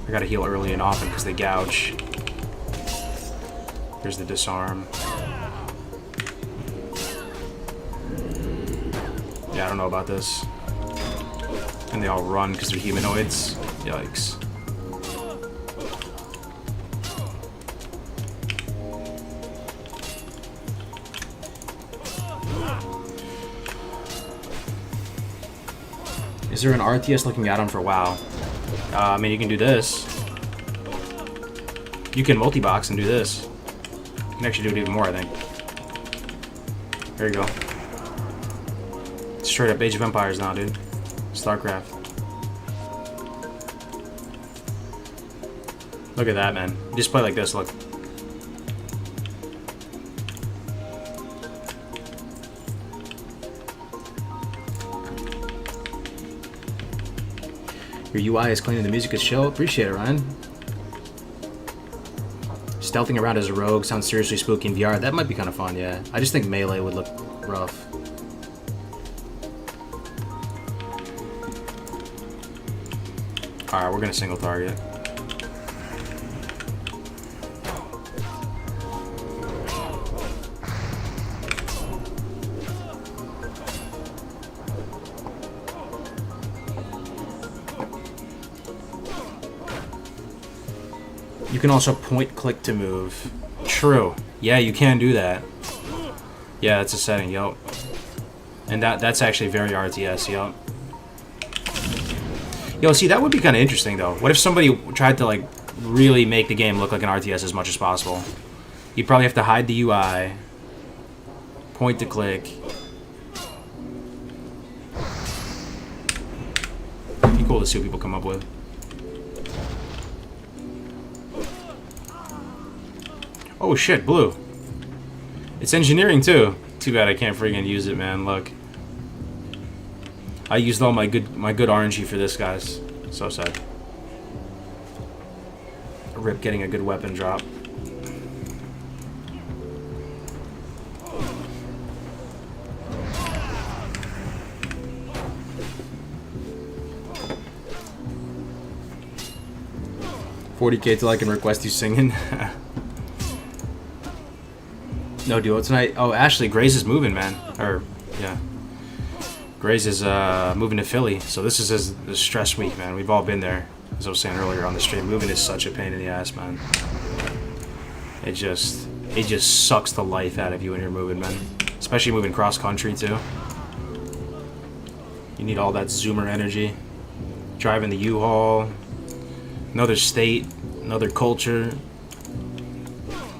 I gotta heal early and often because they gouge. Here's the disarm. Yeah, I don't know about this. And they all run because they're humanoids. Yikes. Is there an RTS looking add-on for WoW? I mean, you can do this. You can multi-box and do this. You can actually do it even more, I think. There you go. Straight up Age of Empires now, dude. StarCraft. Look at that, man. Just play like this, look. Your UI is clean and the music is chill. Appreciate it, Ryan. Stealthing around as a rogue sounds seriously spooky in VR. That might be kind of fun, yeah. I just think melee would look rough. Alright, we're gonna single target. You can also point click to move. True. Yeah, you can do that. Yeah, that's a setting, yup. And that's actually very RTS, yup. Yo, see, that would be kind of interesting, though. What if somebody tried to, like, really make the game look like an RTS as much as possible? You'd probably have to hide the UI. Point to click. It'd be cool to see what people come up with. Oh shit, blue. It's engineering too. Too bad I can't friggin' use it, man. Look. I used all my good RNG for this, guys. So sad. Rip getting a good weapon drop. $40K till I can request you singing. No duo tonight. Oh, Ashley, Grace is moving, man. Or, yeah. Grace is moving to Philly. So this is a stress week, man. We've all been there. As I was saying earlier on the stream, moving is such a pain in the ass, man. It just sucks the life out of you when you're moving, man. Especially moving cross country too. You need all that zoomer energy. Driving the U-Haul. Another state, another culture.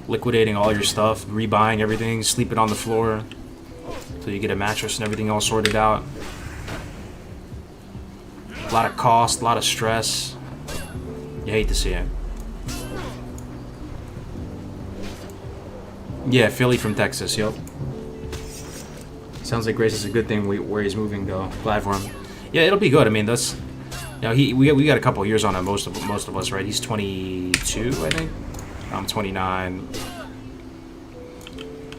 Liquidating all your stuff, rebuying everything, sleeping on the floor until you get a mattress and everything all sorted out. A lot of cost, a lot of stress. You hate to see it. Yeah, Philly from Texas, yup. Sounds like Grace is a good thing where he's moving, though. Glad for him. Yeah, it'll be good. I mean, that's... You know, we got a couple of years on him, most of us, right? He's 22, I think. I'm 29.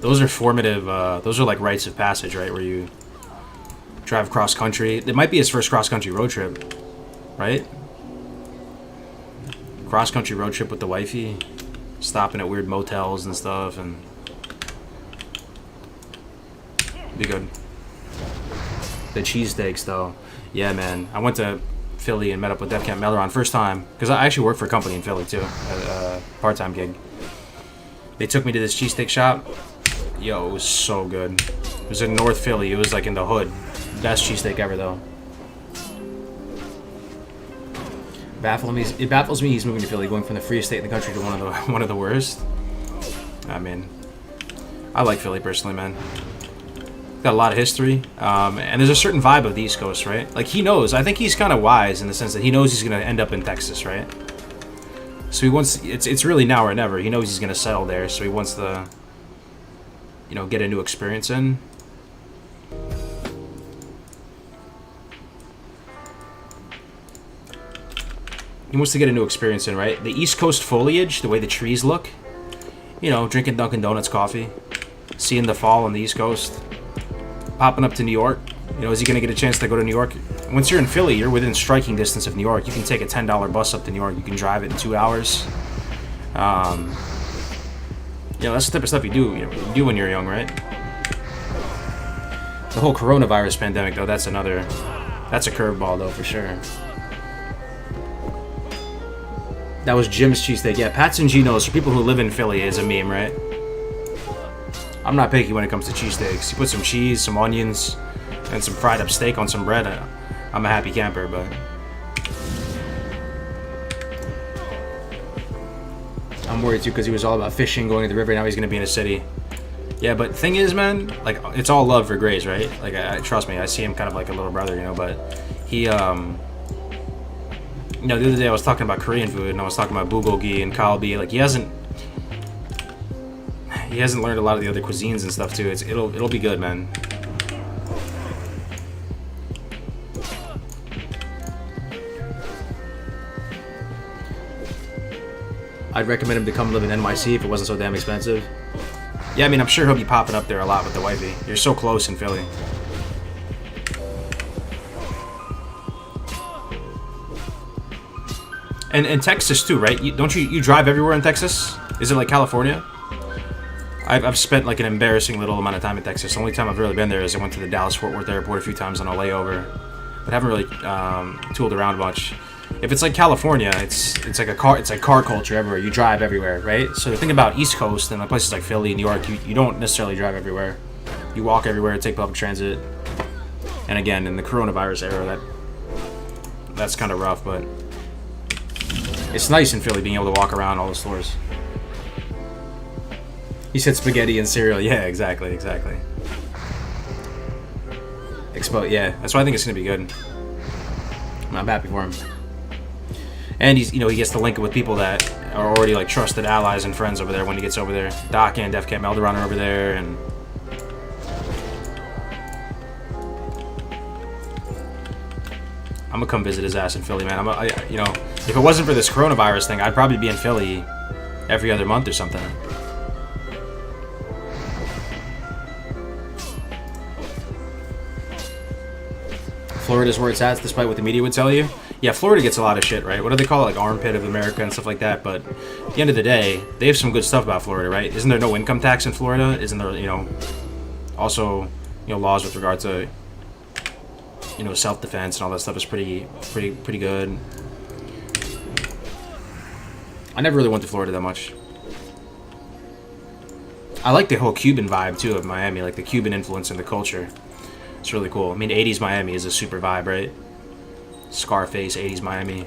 Those are formative, those are like rites of passage, right? Where you drive cross country. It might be his first cross country road trip, right? Cross country road trip with the wifey. Stopping at weird motels and stuff, and be good. The cheesesteaks, though. Yeah, man. I went to Philly and met up with Dev Camp Meleron first time, because I actually work for a company in Philly too, a part-time gig. They took me to this cheesesteak shop. Yo, it was so good. It was in North Philly. It was like in the hood. Best cheesesteak ever, though. It baffles me he's moving to Philly, going from the freest state in the country to one of the worst. I mean, I like Philly personally, man. Got a lot of history, and there's a certain vibe of the East Coast, right? Like, he knows. I think he's kind of wise in the sense that he knows he's going to end up in Texas, right? So he wants... It's really now or never. He knows he's going to settle there, so he wants to, you know, get a new experience in. He wants to get a new experience in, right? The East Coast foliage, the way the trees look. You know, drinking Dunkin' Donuts coffee. Seeing the fall on the East Coast. Popping up to New York. You know, is he going to get a chance to go to New York? Once you're in Philly, you're within striking distance of New York. You can take a $10 bus up to New York. You can drive it in 2 hours. You know, that's the type of stuff you do when you're young, right? The whole coronavirus pandemic, though, that's another That's a curveball, though, for sure. That was Jim's cheesesteak. Yeah, Pats and Geno's, for people who live in Philly, is a meme, right? I'm not picky when it comes to cheesesteaks. You put some cheese, some onions, and some fried up steak on some bread. I'm a happy camper, but... I'm worried, too, because he was all about fishing, going to the river, now he's going to be in a city. Yeah, but thing is, man, like, it's all love for Grays, right? Like, trust me, I see him kind of like a little brother, you know, but he, you know, the other day I was talking about Korean food, and I was talking about bulgogi and kalbi. Like, he hasn't learned a lot of the other cuisines and stuff, too. It'll be good, man. I'd recommend him to come live in NYC if it wasn't so damn expensive. Yeah, I mean, I'm sure he'll be popping up there a lot with the wifey. You're so close in Philly. And Texas too, right? Don't you drive everywhere in Texas? Is it like California? I've spent like an embarrassing little amount of time in Texas. The only time I've really been there is I went to the Dallas-Fort Worth airport a few times on a layover, but haven't really tooled around much. If it's like California, it's like car culture everywhere. You drive everywhere, right? So the thing about East Coast and places like Philly, New York, you don't necessarily drive everywhere. You walk everywhere, take public transit. And again, in the coronavirus era, that's kind of rough, but it's nice in Philly being able to walk around all the stores. He said spaghetti and cereal. Yeah, exactly. Yeah, that's why I think it's gonna be good. I'm happy for him. And he gets to link it with people that are already like trusted allies and friends over there when he gets over there. Doc and Def Camp Elderon are over there, and I'm gonna come visit his ass in Philly, man. If it wasn't for this coronavirus thing, I'd probably be in Philly every other month or something. Florida's where it's at, despite what the media would tell you. Yeah, Florida gets a lot of shit, right? What do they call it? Like armpit of America and stuff like that. But at the end of the day, they have some good stuff about Florida, right? Isn't there no income tax in Florida? Isn't there, also, laws with regard to, self-defense and all that stuff is pretty good. I never really went to Florida that much. I like the whole Cuban vibe, too, of Miami. Like the Cuban influence in the culture. It's really cool. I mean, 80s Miami is a super vibe, right? Scarface, 80s Miami.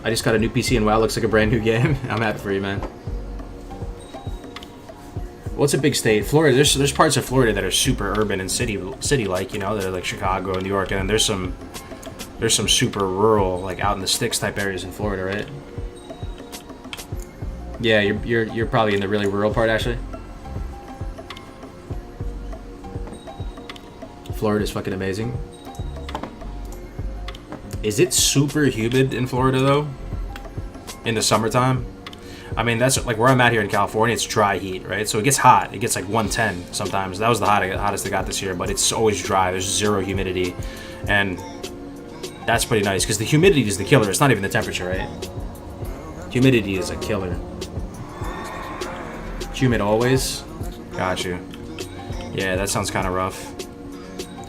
I just got a new PC and WoW looks like a brand new game. I'm happy for you, man. What's a big state? Florida. There's parts of Florida that are super urban and city-like, that are like Chicago and New York, and then there's some super rural, like out in the sticks type areas in Florida, right? Yeah, you're probably in the really rural part, actually. Florida's fucking amazing. Is it super humid in Florida though? In the summertime? I mean, that's like where I'm at here in California. It's dry heat, right? So it gets hot. It gets like 110 sometimes. That was the hottest it got this year, but it's always dry. There's zero humidity, and that's pretty nice because the humidity is the killer. It's not even the temperature, right? Humidity is a killer. Humid always? Got you. Yeah, that sounds kind of rough.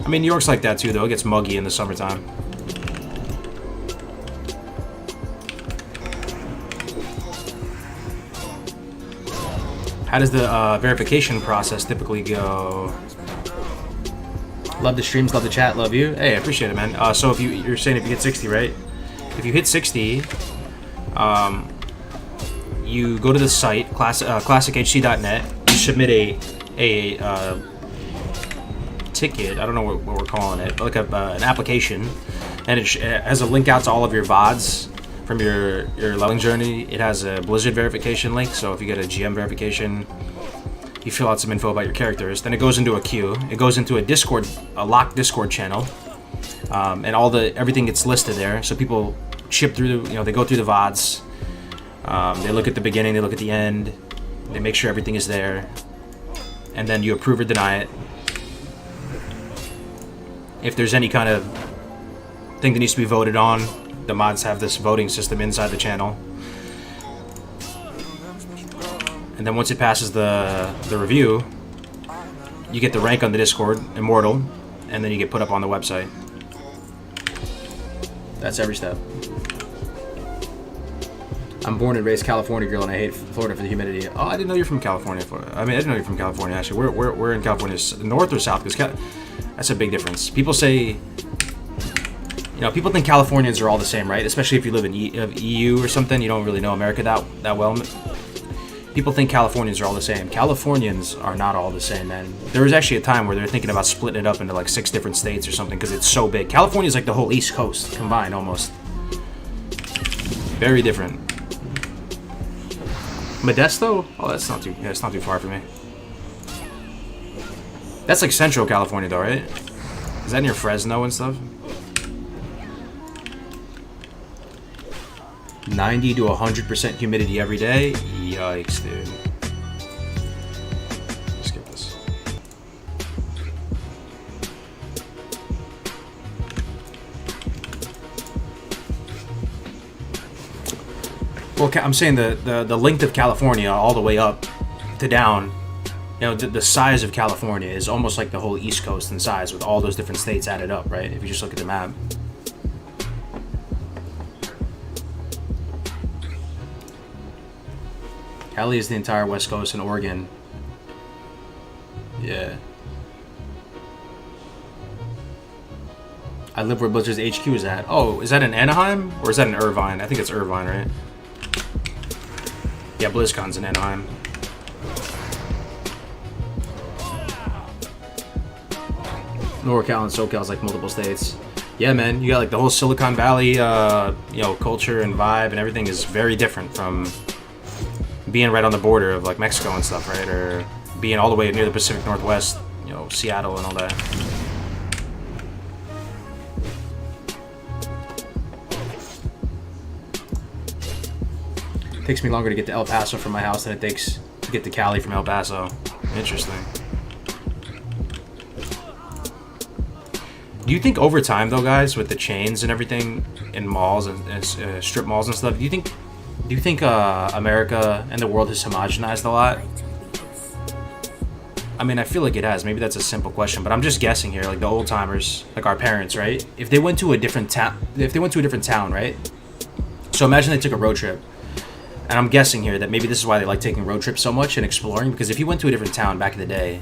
I mean, New York's like that too, though. It gets muggy in the summertime. How does the verification process typically go? Love the streams, love the chat, love you. Hey, I appreciate it, man. So if you're saying if you hit 60, right? If you hit 60, you go to the site, classichc.net. You submit a ticket. I don't know what we're calling it, but like an application, and it has a link out to all of your VODs from your leveling journey. It has a Blizzard verification link, so if you get a GM verification, you fill out some info about your characters. Then it goes into a queue. It goes into a locked Discord channel, and everything gets listed there. So people chip through they go through the VODs. They look at the beginning, they look at the end, they make sure everything is there, and then you approve or deny it. If there's any kind of thing that needs to be voted on, the mods have this voting system inside the channel. And then once it passes the review, you get the rank on the Discord, Immortal, and then you get put up on the website. That's every step. I'm born and raised California girl, and I hate Florida for the humidity. Oh, I didn't know you're from California. I mean, I didn't know you're from California, actually. We're in California, north or south? Because that's a big difference. People say, you know, people think Californians are all the same, right? Especially if you live in EU or something. You don't really know America that well. People think Californians are all the same. Californians are not all the same, man. There was actually a time where they're thinking about splitting it up into like 6 different states or something because it's so big. California is like the whole East Coast combined, almost. Very different. Modesto? Oh, that's not too. Yeah, it's not too far from me. That's like Central California, though, right? Is that near Fresno and stuff? 90 to 100% humidity every day. Yikes, dude. Skip this. Well, I'm saying the length of California all the way up to down, you know, the size of California is almost like the whole East Coast in size with all those different states added up, right? If you just look at the map. Cali is the entire West Coast and Oregon. Yeah. I live where Blizzard's HQ is at. Oh, is that in Anaheim? Or is that in Irvine? I think it's Irvine, right? Yeah, BlizzCon's in Anaheim. NorCal and SoCal's like multiple states. Yeah, man, you got like the whole Silicon Valley, you know, culture and vibe and everything is very different from being right on the border of like Mexico and stuff, right? Or being all the way near the Pacific Northwest, you know, Seattle and all that. It takes me longer to get to El Paso from my house than it takes to get to Cali from El Paso. Interesting. Do you think over time, though, guys, with the chains and everything in malls and strip malls and stuff, do you think America and the world has homogenized a lot? I mean, I feel like it has. Maybe that's a simple question, but I'm just guessing here. Like the old timers, like our parents, right? If they went to a different town, right? So imagine they took a road trip. And I'm guessing here that maybe this is why they like taking road trips so much and exploring, because if you went to a different town back in the day,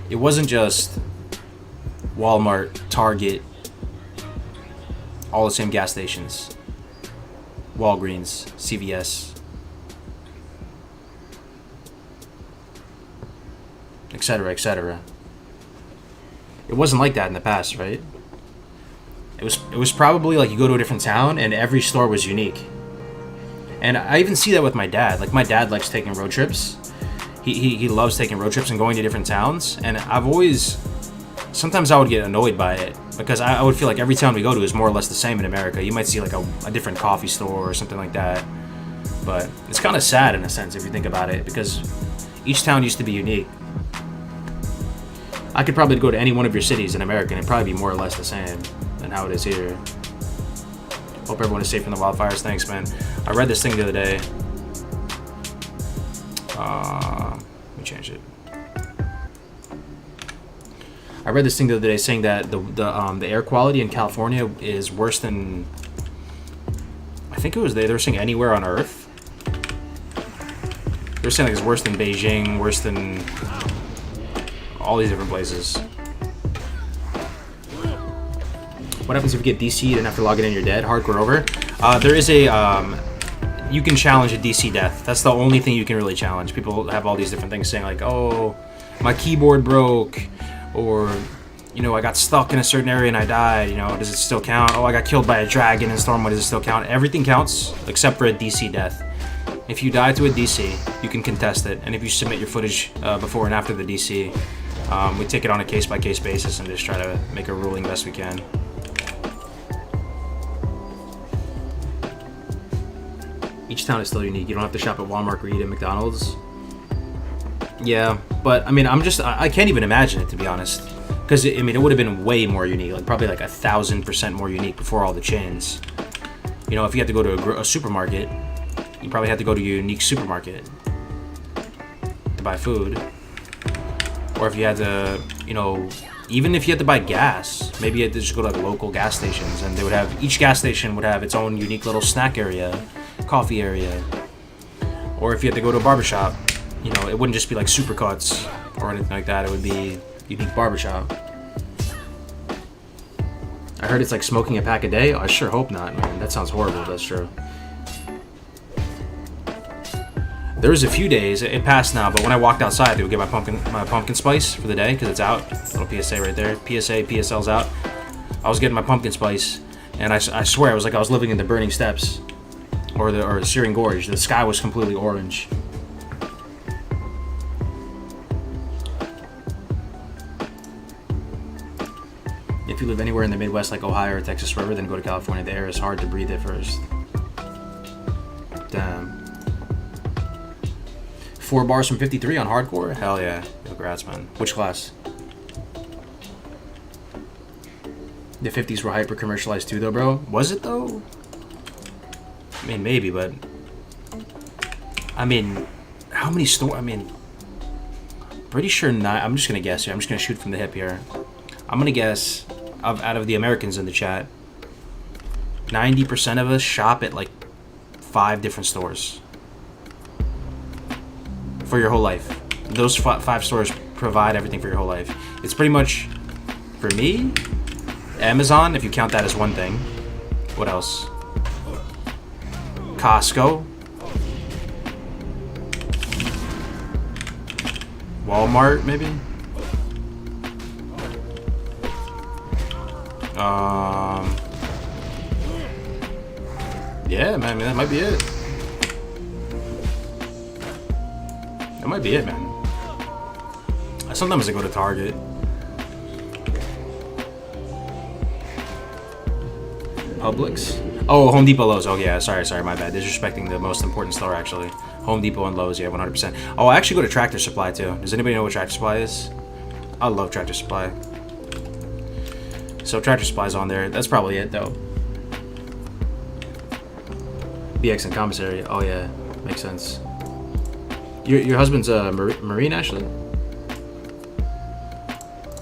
it wasn't just Walmart, Target, all the same gas stations, Walgreens, CVS, etc., etc. It wasn't like that in the past, right? It was probably like you go to a different town and every store was unique. And I even see that with my dad. Like, my dad likes taking road trips. He loves taking road trips and going to different towns. And I've always... Sometimes I would get annoyed by it. Because I would feel like every town we go to is more or less the same in America. You might see, like, a different coffee store or something like that. But it's kind of sad, in a sense, if you think about it. Because each town used to be unique. I could probably go to any one of your cities in America and it'd probably be more or less the same than how it is here. Hope everyone is safe from the wildfires. Thanks, man. I read this thing the other day. Let me change it. I read this thing the other day saying that the air quality in California is worse than... I think it was they were saying anywhere on Earth. They're saying like it's worse than Beijing, worse than all these different places. What happens if you get DC'd and after logging in you're dead? Hardcore over. There is a... you can challenge a DC death. That's the only thing you can really challenge. People have all these different things saying like, oh, my keyboard broke. Or, you know, I got stuck in a certain area and I died. You know, does it still count? Oh, I got killed by a dragon in Stormwind. Does it still count? Everything counts except for a DC death. If you die to a DC, you can contest it. And if you submit your footage before and after the DC, we take it on a case-by-case basis and just try to make a ruling best we can. Each town is still unique. You don't have to shop at Walmart or eat at McDonald's. Yeah, but I mean, I can't even imagine it, to be honest. Because, I mean, it would have been way more unique. Like, probably like 1,000% more unique before all the chains. You know, if you had to go to a supermarket, you probably had to go to a unique supermarket to buy food. Or Or if you had to, you know, even if you had to buy gas, maybe you had to just go to like local gas stations, and they would have, each gas station would have its own unique little snack area, coffee area. Or if you had to go to a barbershop, you know, it wouldn't just be like Supercuts or anything like that. It would be unique barbershop. I heard it's like smoking a pack a day. I sure hope not, man. That sounds horrible if that's true. There was a few days, it passed now, but when I walked outside, they would get my pumpkin spice for the day, because it's out. Little PSA right there. PSA, PSL's out. I was getting my pumpkin spice, and I swear it was like I was living in the Burning Steppes or Searing Gorge. The sky was completely orange. If you live anywhere in the Midwest like Ohio or Texas River, then go to California. The air is hard to breathe at first. Damn. 4 bars from 53 on hardcore? Hell yeah. Congrats, man. Which class? The 50s were hyper commercialized too, though, bro. Was it, though? I mean, maybe, but... I mean, how many stores... I mean... Pretty sure not... I'm just gonna guess here. I'm just gonna shoot from the hip here. I'm gonna guess, out of the Americans in the chat, 90% of us shop at, like, 5 different stores. For your whole life. Those 5 stores provide everything for your whole life. It's pretty much, for me, Amazon, if you count that as one thing. What else? Costco. Walmart, maybe? Yeah, man, that might be it. That might be it, man. Sometimes I go to Target. Publix? Oh, Home Depot, Lowe's. Oh, yeah, sorry, my bad. Disrespecting the most important store, actually. Home Depot and Lowe's, yeah, 100%. Oh, I actually go to Tractor Supply, too. Does anybody know what Tractor Supply is? I love Tractor Supply. So Tractor Supply's on there. That's probably it, though. BX and commissary. Oh, yeah. Makes sense. Your husband's a Marine, actually?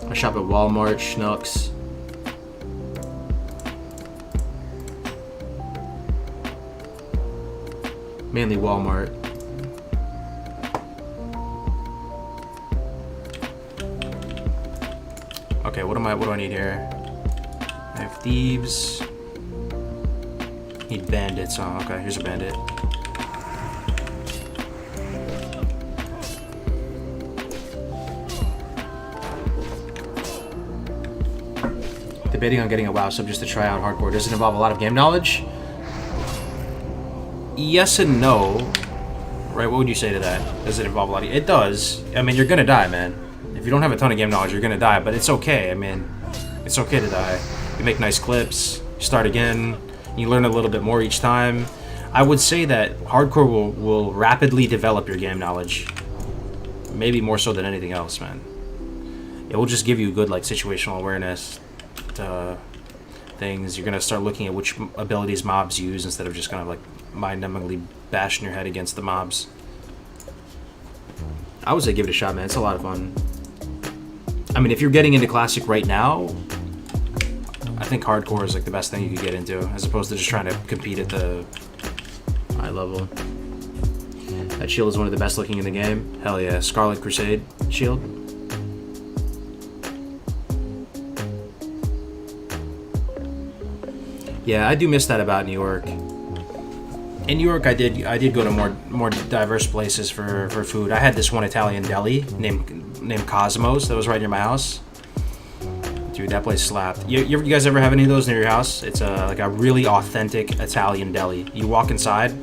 I shop at Walmart, Schnucks. Mainly Walmart. Okay, what do I need here? I have thieves. Need bandits. Oh, okay, here's a bandit. Debating on getting a WoW sub just to try out hardcore. Does it involve a lot of game knowledge? Yes and no. Right, what would you say to that? Does it involve a lot of... It does. I mean, you're gonna die, man. If you don't have a ton of game knowledge, you're gonna die, but it's okay. I mean, it's okay to die. You make nice clips, you start again, you learn a little bit more each time. I would say that hardcore will rapidly develop your game knowledge. Maybe more so than anything else, man. It will just give you good, like, situational awareness to things. You're gonna start looking at which abilities mobs use instead of just kind of, like, mind-numbingly bashing your head against the mobs. I would say give it a shot, man. It's a lot of fun. I mean, if you're getting into Classic right now, I think hardcore is like the best thing you could get into, as opposed to just trying to compete at the high level. That shield is one of the best looking in the game. Hell yeah. Scarlet Crusade shield. Yeah, I do miss that about New York. In New York, I did go to more diverse places for food. I had this one Italian deli named Cosmos that was right near my house. Dude, that place slapped. You guys ever have any of those near your house? It's like a really authentic Italian deli. You walk inside,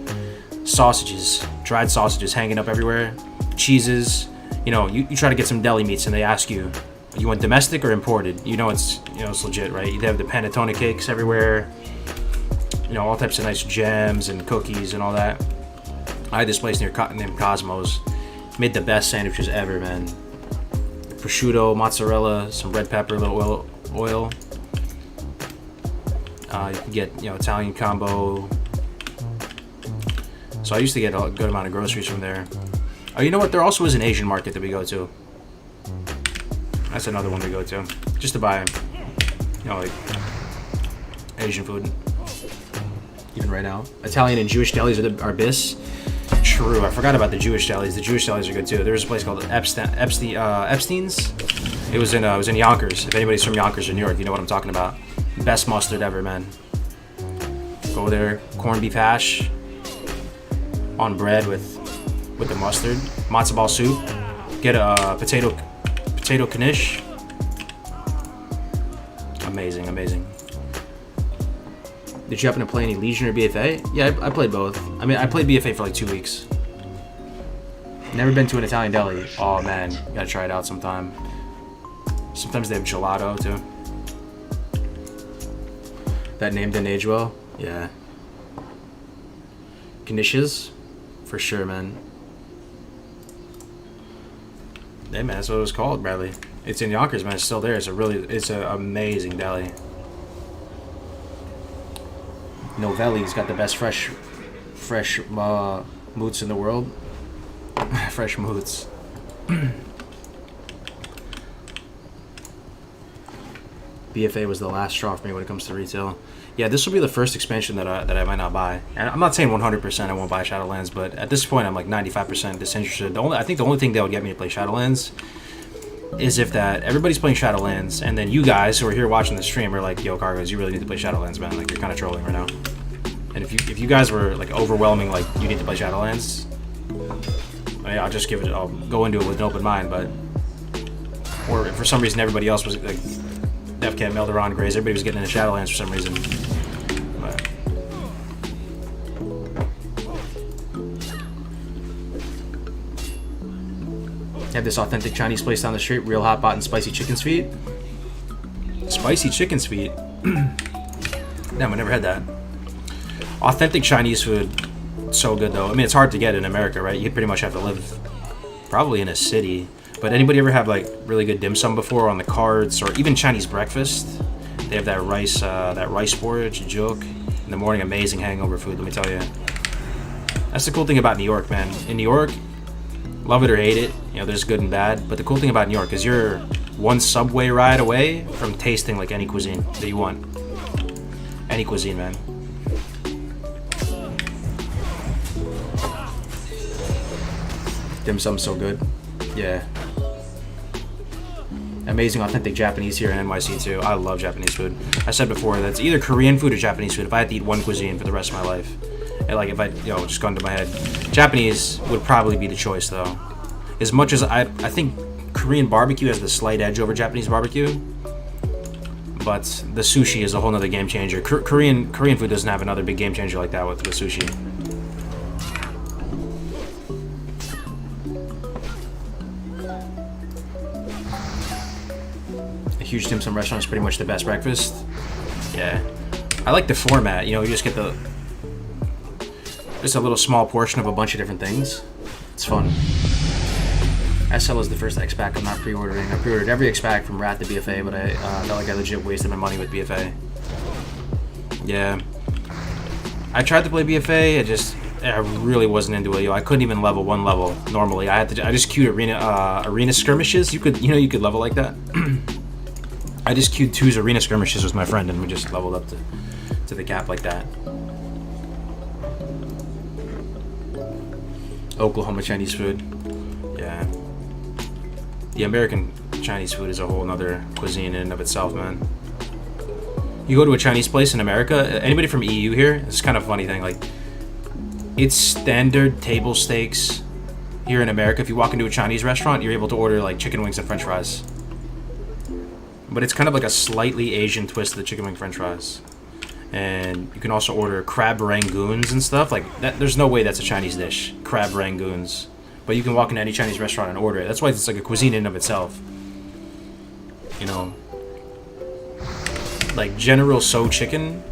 sausages, dried sausages hanging up everywhere, cheeses. You know, you try to get some deli meats and they ask you, you want domestic or imported? You know it's legit, right? You have the panettone cakes everywhere. You know, all types of nice jams and cookies and all that. I had this place named Cosmos. Made the best sandwiches ever, man. Prosciutto, mozzarella, some red pepper, a little oil. You can get, Italian combo. So I used to get a good amount of groceries from there. Oh, you know what? There also is an Asian market that we go to. That's another one we go to, just to buy, you know, like Asian food. Even right now, Italian and Jewish delis are bis. True, I forgot about the Jewish delis. The Jewish delis are good too. There's a place called Epstein's. It was in Yonkers. If anybody's from Yonkers or New York, you know what I'm talking about. Best mustard ever, man. Go there, corned beef hash on bread with the mustard, matzo ball soup. Get a potato knish. Amazing, amazing. Did you happen to play any Legion or BFA? Yeah, I played both. I mean, I played BFA for like 2 weeks. Never been to an Italian deli. Oh man, you gotta try it out sometime. Sometimes they have gelato too. That name didn't age well. Yeah. Knishes, for sure, man. Hey man, that's what it was called, Bradley. It's in Yonkers, man. It's still there. It's an amazing deli. Novelli's got the best fresh moots in the world. Fresh moots. BFA was the last straw for me when it comes to retail. Yeah, this will be the first expansion that I might not buy. And I'm not saying 100% I won't buy Shadowlands, but at this point I'm like 95% disinterested. I think the only thing that would get me to play Shadowlands is if that everybody's playing Shadowlands, and then you guys who are here watching the stream are like, "Yo, Kargoz, you really need to play Shadowlands, man. Like, you're kind of trolling right now." And if you guys were like overwhelming, like, you need to play Shadowlands, I mean, I'll go into it with an open mind. But or if for some reason everybody else was like Defcam, Elderon, Graze, everybody was getting into Shadowlands for some reason. But have this authentic Chinese place down the street, real hot pot and spicy chicken's feet. Spicy chicken's feet. Damn, I never had that. Authentic Chinese food, so good though. I mean, it's hard to get in America, right? You pretty much have to live probably in a city. But anybody ever have like really good dim sum before on the carts, or even Chinese breakfast? They have that rice porridge, joke in the morning. Amazing hangover food, let me tell you. That's the cool thing about New York, man. In New York, love it or hate it, you know, there's good and bad. But the cool thing about New York is you're one subway ride away from tasting like any cuisine that you want. Any cuisine, man. Dim sum's so good. Yeah. Amazing authentic Japanese here in NYC too. I love Japanese food. I said before, that's either Korean food or Japanese food. If I had to eat one cuisine for the rest of my life, and like if I, you know, just gone to my head, Japanese would probably be the choice though. As much as I think Korean barbecue has the slight edge over Japanese barbecue, but the sushi is a whole nother game changer. Korean food doesn't have another big game changer like that with sushi. Huge dim sum restaurant is pretty much the best breakfast. Yeah, I like the format. You know, you just get just a little small portion of a bunch of different things. It's fun. SL is the first X-Pack I'm not pre-ordering. I pre-ordered every X-Pack from Rat to BFA, but I felt like I legit wasted my money with BFA. Yeah, I tried to play BFA. I really wasn't into it. Yo, I couldn't even level one level normally. I just queued arena skirmishes. You could level like that. I just queued 2's arena skirmishes with my friend, and we just leveled up to the cap like that. Oklahoma Chinese food. Yeah. The American Chinese food is a whole nother cuisine in and of itself, man. You go to a Chinese place in America, anybody from EU here? It's kind of a funny thing, like, it's standard table stakes here in America. If you walk into a Chinese restaurant, you're able to order like chicken wings and french fries. But it's kind of like a slightly Asian twist to the chicken wing french fries. And you can also order crab rangoons and stuff. Like, that, there's no way that's a Chinese dish, crab rangoons. But you can walk into any Chinese restaurant and order it. That's why it's like a cuisine in and of itself. You know? Like, General So chicken,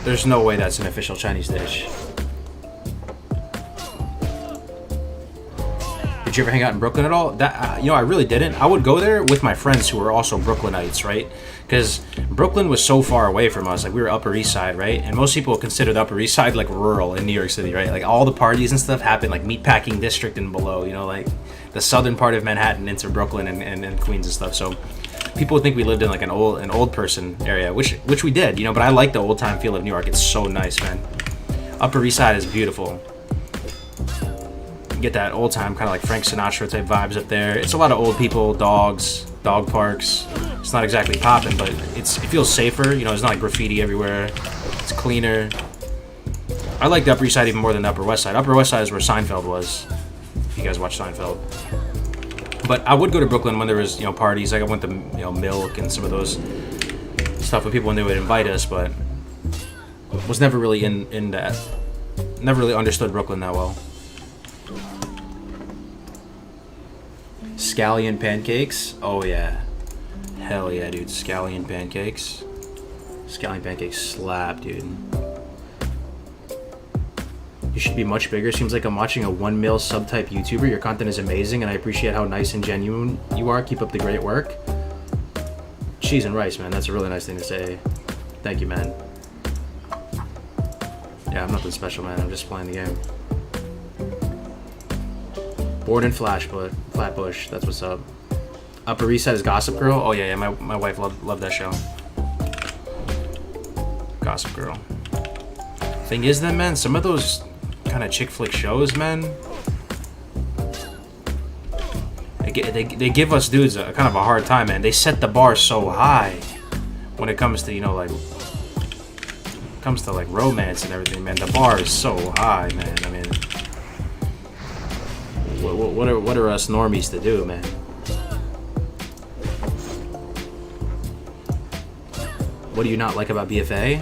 there's no way that's an official Chinese dish. Did you ever hang out in Brooklyn at all? That you know, I really didn't. I would go there with my friends who were also Brooklynites, right? Because Brooklyn was so far away from us. Like, we were Upper East Side, right? And most people consider the Upper East Side like rural in New York City, right? Like, all the parties and stuff happen like Meatpacking District and below. You know, like, the southern part of Manhattan into Brooklyn and Queens and stuff. So people would think we lived in like an old person area, which we did, you know. But I like the old time feel of New York. It's so nice, man. Upper East Side is beautiful. You get that old time kind of like Frank Sinatra type vibes up there. It's a lot of old people, dogs, dog parks. It's not exactly popping, but it feels safer. You know, there's not like graffiti everywhere. It's cleaner. I like the Upper East Side even more than the Upper West Side. Upper West Side is where Seinfeld was. If you guys watch Seinfeld. But I would go to Brooklyn when there was, you know, parties. Like I went to, you know, Milk and some of those stuff with people when they would invite us, but was never really in that. Never really understood Brooklyn that well. Scallion pancakes? Oh yeah. Hell yeah, dude. Scallion pancakes. Scallion pancakes slap, dude. You should be much bigger. Seems like I'm watching a 1 mil subtype YouTuber. Your content is amazing, and I appreciate how nice and genuine you are. Keep up the great work. Cheese and rice, man. That's a really nice thing to say. Thank you, man. Yeah, I'm nothing special, man. I'm just playing the game. Born in Flatbush. That's what's up. Upper East Side is Gossip Girl. Oh yeah, my wife loved that show. Gossip Girl. Thing is, then, man, some of those kind of chick flick shows, man, they give us dudes a kind of a hard time, man. They set the bar so high when it comes to, you know, like romance and everything, man. The bar is so high, man. I mean, what are us normies to do, man? What do you not like about BFA?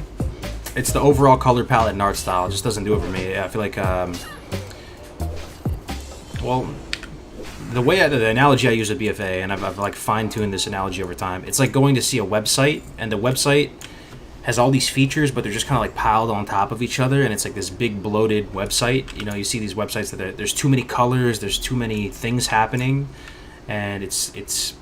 It's the overall color palette and art style. It just doesn't do it for me. I feel like, well, the analogy I use with BFA, and I've like fine-tuned this analogy over time. It's like going to see a website, and the website has all these features, but they're just kind of like piled on top of each other, and it's like this big bloated website. You know, you see these websites that there's too many colors, there's too many things happening, and it's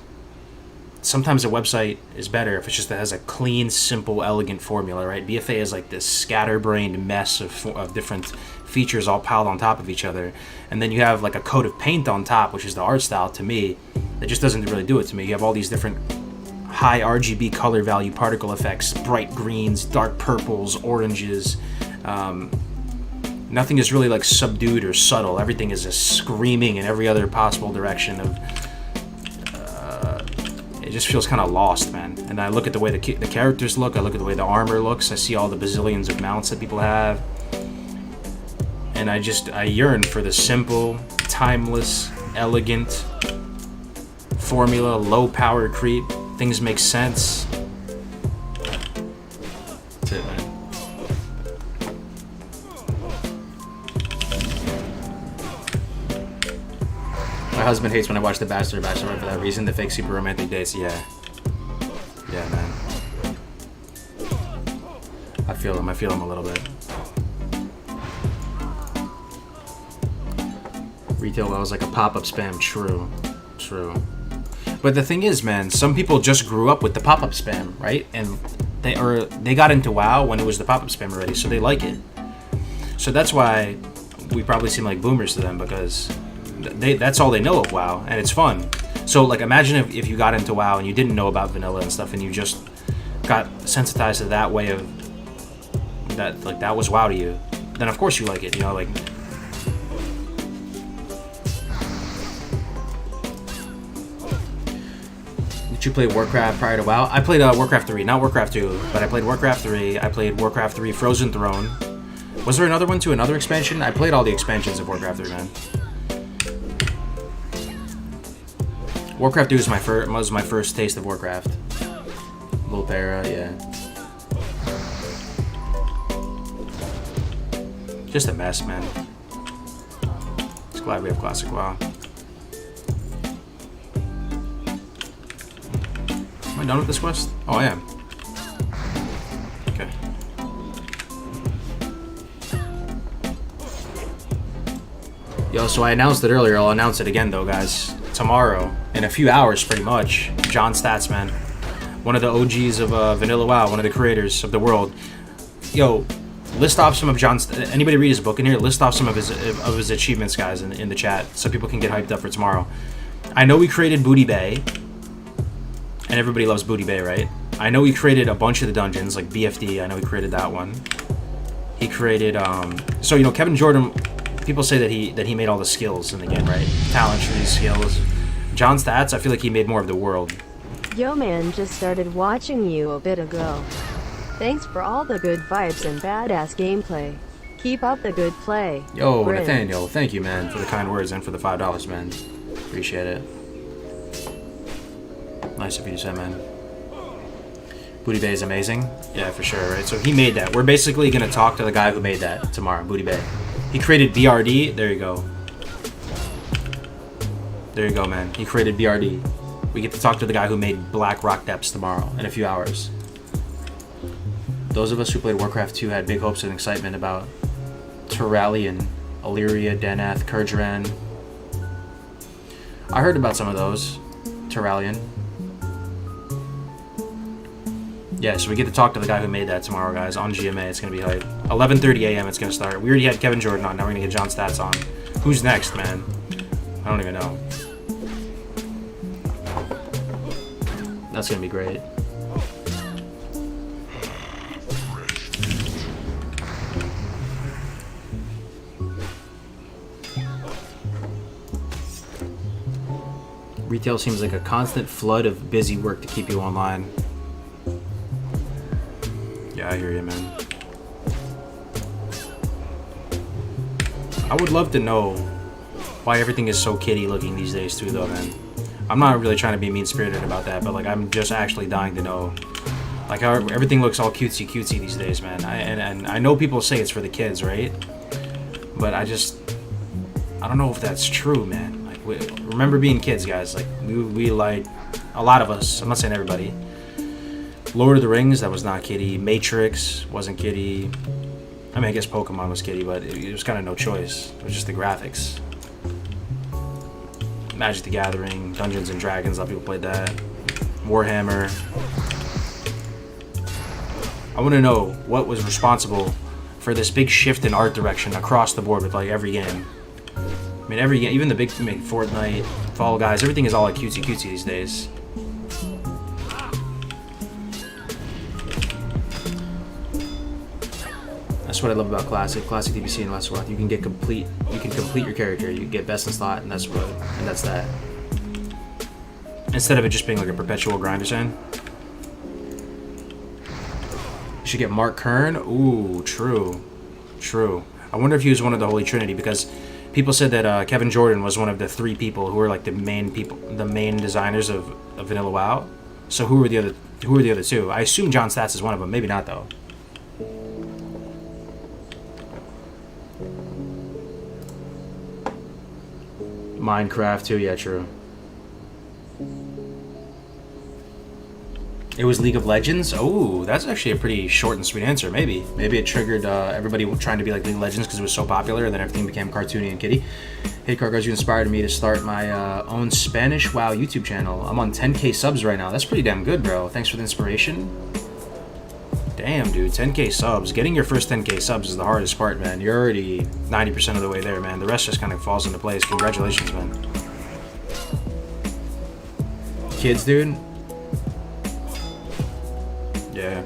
sometimes a website is better if it just has a clean, simple, elegant formula, right? BFA is like this scatterbrained mess of different features all piled on top of each other, and then you have like a coat of paint on top, which is the art style to me, that just doesn't really do it to me. You have all these different high RGB color value particle effects, bright greens, dark purples, oranges. Nothing is really like subdued or subtle. Everything is just screaming in every other possible direction of it just feels kind of lost, man. And I look at the way the characters look, I look at the way the armor looks, I see all the bazillions of mounts that people have, and I yearn for the simple, timeless, elegant formula, low power creep, things make sense. That's it, man. My husband hates when I watch The Bachelor or Bachelorette for that reason. The fake super romantic dates. Yeah, man. I feel him a little bit. Retail well is like a pop-up spam. True. But the thing is, man, some people just grew up with the pop-up spam, right? And they got into WoW when it was the pop-up spam already, so they like it. So that's why we probably seem like boomers to them, because that's all they know of WoW, and it's fun. So like, imagine if you got into WoW and you didn't know about vanilla and stuff, and you just got sensitized to that way of that, like that was WoW to you. Then of course you like it, you know, like. Did you play Warcraft prior to WoW? I played Warcraft 3, not Warcraft 2, but I played Warcraft 3. I played Warcraft 3 Frozen Throne. Was there another one too? Another expansion? I played all the expansions of Warcraft 3, man. Warcraft 2 was my first taste of Warcraft. Volterra, yeah. Just a mess, man. Just glad we have Classic WoW. Am I done with this quest? Oh, I am. Okay. Yo, so I announced it earlier. I'll announce it again, though, guys. Tomorrow, in a few hours, pretty much. John Statsman, one of the OGs of Vanilla WoW, one of the creators of the world. Yo, List off some of John's. Anybody read his book in here? List off some of his achievements, guys, in the chat, so people can get hyped up for tomorrow. I know we created Booty Bay, and everybody loves Booty Bay, right? I know he created a bunch of the dungeons, like BFD. I know he created that one. He created, so you know, Kevin Jordan. People say that he made all the skills in the game, right? Talent trees, skills. John Stats, I feel like he made more of the world. Yo man, just started watching you a bit ago. Thanks for all the good vibes and badass gameplay. Keep up the good play. Yo, Grin. Nathaniel, thank you, man, for the kind words and for the $5, man. Appreciate it. Nice of you to say, man. Booty Bay is amazing. Yeah, for sure, right? So he made that. We're basically going to talk to the guy who made that tomorrow, Booty Bay. He created BRD. There you go. There you go, man. He created BRD. We get to talk to the guy who made Black Rock Depths tomorrow in a few hours. Those of us who played Warcraft 2 had big hopes and excitement about Turalian, Illyria, Danath, Kurjaran. I heard about some of those. Turalian. Yeah, so we get to talk to the guy who made that tomorrow, guys, on GMA. It's going to be hype. 11:30 a.m. it's going to start. We already had Kevin Jordan on. Now we're going to get John Stats on. Who's next, man? I don't even know. That's going to be great. Retail seems like a constant flood of busy work to keep you online. Yeah, I hear you, man. I would love to know why everything is so kiddie looking these days too, though, man. I'm not really trying to be mean-spirited about that, but like I'm just actually dying to know, like how everything looks all cutesy these days, man. And I know people say it's for the kids, right? But I don't know if that's true, man. Like, remember being kids, guys. Like we like a lot of us. I'm not saying everybody. Lord of the Rings, that was not kiddie. Matrix wasn't kiddie. I mean, I guess Pokemon was kiddie, but it was kind of no choice. It was just the graphics. Magic the Gathering, Dungeons and Dragons, a lot of people played that. Warhammer. I want to know what was responsible for this big shift in art direction across the board with like every game. I mean, every game, even the big Fortnite, Fall Guys, everything is all like cutesy these days. That's what I love about Classic DBC and Last World. You can complete your character. You get best in slot, and that's that. Instead of it just being like a perpetual grind or something. You should get Mark Kern. Ooh, true. I wonder if he was one of the Holy Trinity, because people said that Kevin Jordan was one of the 3 people who were like the main designers of Vanilla WoW. So who were the other 2? I assume John Stats is one of them. Maybe not though. Minecraft too, yeah, true. It was League of Legends? Oh, that's actually a pretty short and sweet answer, maybe. Maybe it triggered everybody trying to be like League of Legends because it was so popular, and then everything became cartoony and kiddie. Hey, Kargoz, you inspired me to start my own Spanish WoW YouTube channel. I'm on 10k subs right now. That's pretty damn good, bro. Thanks for the inspiration. Damn, dude, 10k subs. Getting your first 10k subs is the hardest part, man. You're already 90% of the way there, man. The rest just kind of falls into place. Congratulations, man. Kids, dude. Yeah.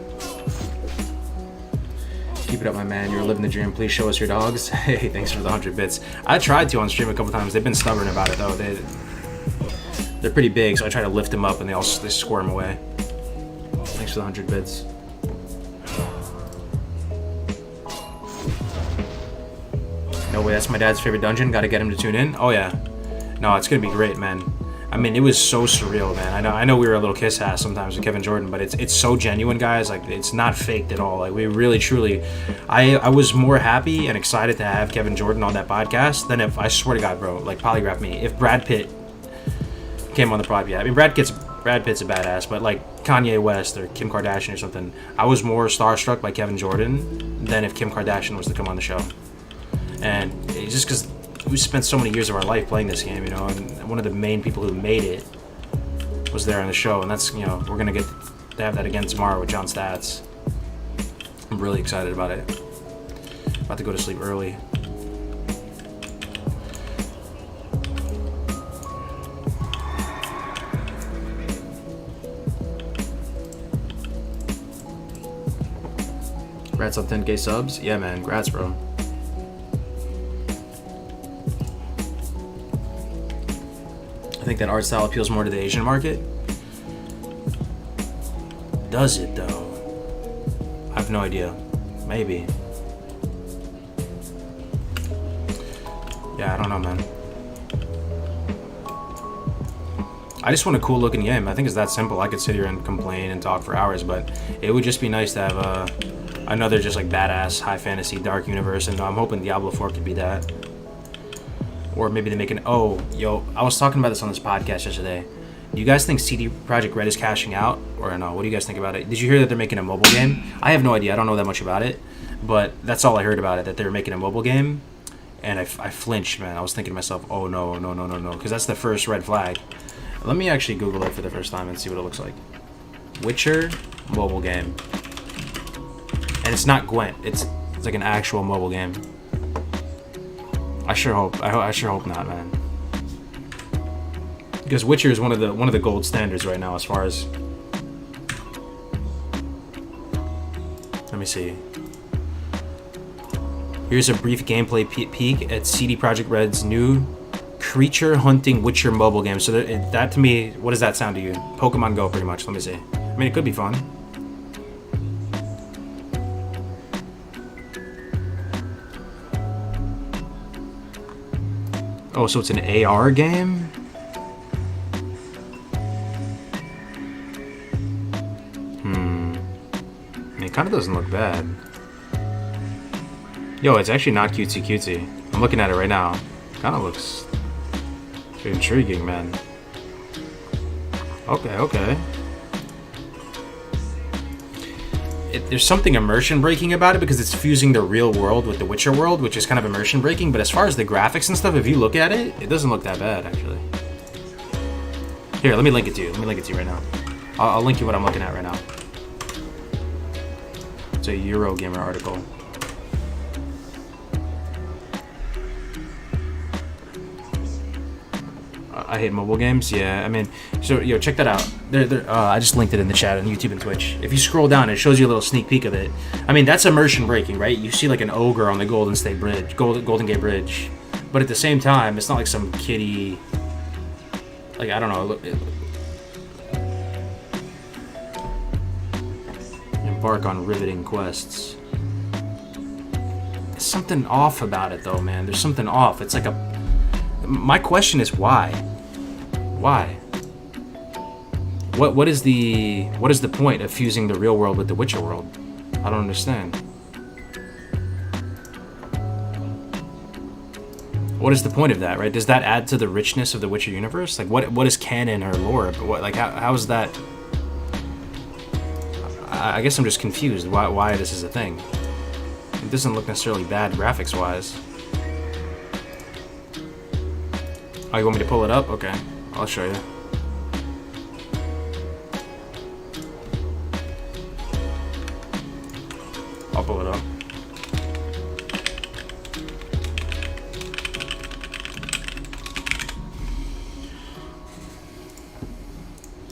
Keep it up, my man. You're living the dream. Please show us your dogs. Hey, thanks for the 100 bits. I tried to on stream a couple times. They've been stubborn about it, though. They're pretty big, so I try to lift them up, and they squirm away. Thanks for the 100 bits. No way, that's my dad's favorite dungeon. Gotta get him to tune in. Oh, yeah. No, it's gonna be great, man. I mean, it was so surreal, man. I know we were a little kiss ass sometimes with Kevin Jordan, but it's so genuine, guys. Like, it's not faked at all. Like, we really, truly... I was more happy and excited to have Kevin Jordan on that podcast than if... I swear to God, bro. Like, polygraph me. If Brad Pitt came on the podcast... I mean, Brad Pitt's a badass, but, like, Kanye West or Kim Kardashian or something, I was more starstruck by Kevin Jordan than if Kim Kardashian was to come on the show. And it's just because we spent so many years of our life playing this game, you know, and one of the main people who made it was there on the show, and that's, you know, we're going to get to have that again tomorrow with John Stats. I'm really excited about it. About to go to sleep early. Congrats on 10K subs. Yeah, man. Congrats, bro. I think that art style appeals more to the Asian market. Does it, though? I have no idea. Maybe. Yeah, I don't know, man. I just want a cool looking game. I think it's that simple. I could sit here and complain and talk for hours, but it would just be nice to have another just like badass high fantasy dark universe, and I'm hoping Diablo 4 could be that. Or maybe they make an... Oh, yo, I was talking about this on this podcast yesterday. Do you guys think CD Projekt Red is cashing out? Or no? What do you guys think about it? Did you hear that they're making a mobile game? I have no idea. I don't know that much about it. But that's all I heard about it, that they were making a mobile game. And I flinched, man. I was thinking to myself, oh, no. Because that's the first red flag. Let me actually Google it for the first time and see what it looks like. Witcher mobile game. And it's not Gwent. It's like an actual mobile game. I sure hope not, man. Because Witcher is one of the gold standards right now as far as... Let me see. Here's a brief gameplay peek at CD Projekt Red's new creature hunting Witcher mobile game. So that to me, what does that sound to you? Pokemon Go, pretty much. Let me see. I mean, it could be fun. Oh, so it's an AR game? I mean, it kind of doesn't look bad. Yo, it's actually not cutesy. I'm looking at it right now. Kind of looks intriguing, man. Okay. There's something immersion breaking about it because it's fusing the real world with the Witcher world, which is kind of immersion breaking. But as far as the graphics and stuff, if you look at it, it doesn't look that bad, actually. Here, let me link it to you. Right now. I'll link you what I'm looking at right now. It's a Eurogamer article. I hate mobile games. Yeah, I mean, so yo, check that out. I just linked it in the chat on YouTube and Twitch. If you scroll down, it shows you a little sneak peek of it. I mean, that's immersion breaking, right? You see like an ogre on the Golden Gate Bridge, but at the same time, it's not like some kiddie. Like, I don't know. Embark on riveting quests. There's something off about it, though, man. There's something off. It's like a. My question is why? Why? What is the point of fusing the real world with the Witcher world? I don't understand. What is the point of that, right? Does that add to the richness of the Witcher universe? Like, what is canon or lore? How is that? I guess I'm just confused. Why this is a thing? It doesn't look necessarily bad graphics wise. Oh, you want me to pull it up? Okay, I'll show you. I'll pull it up.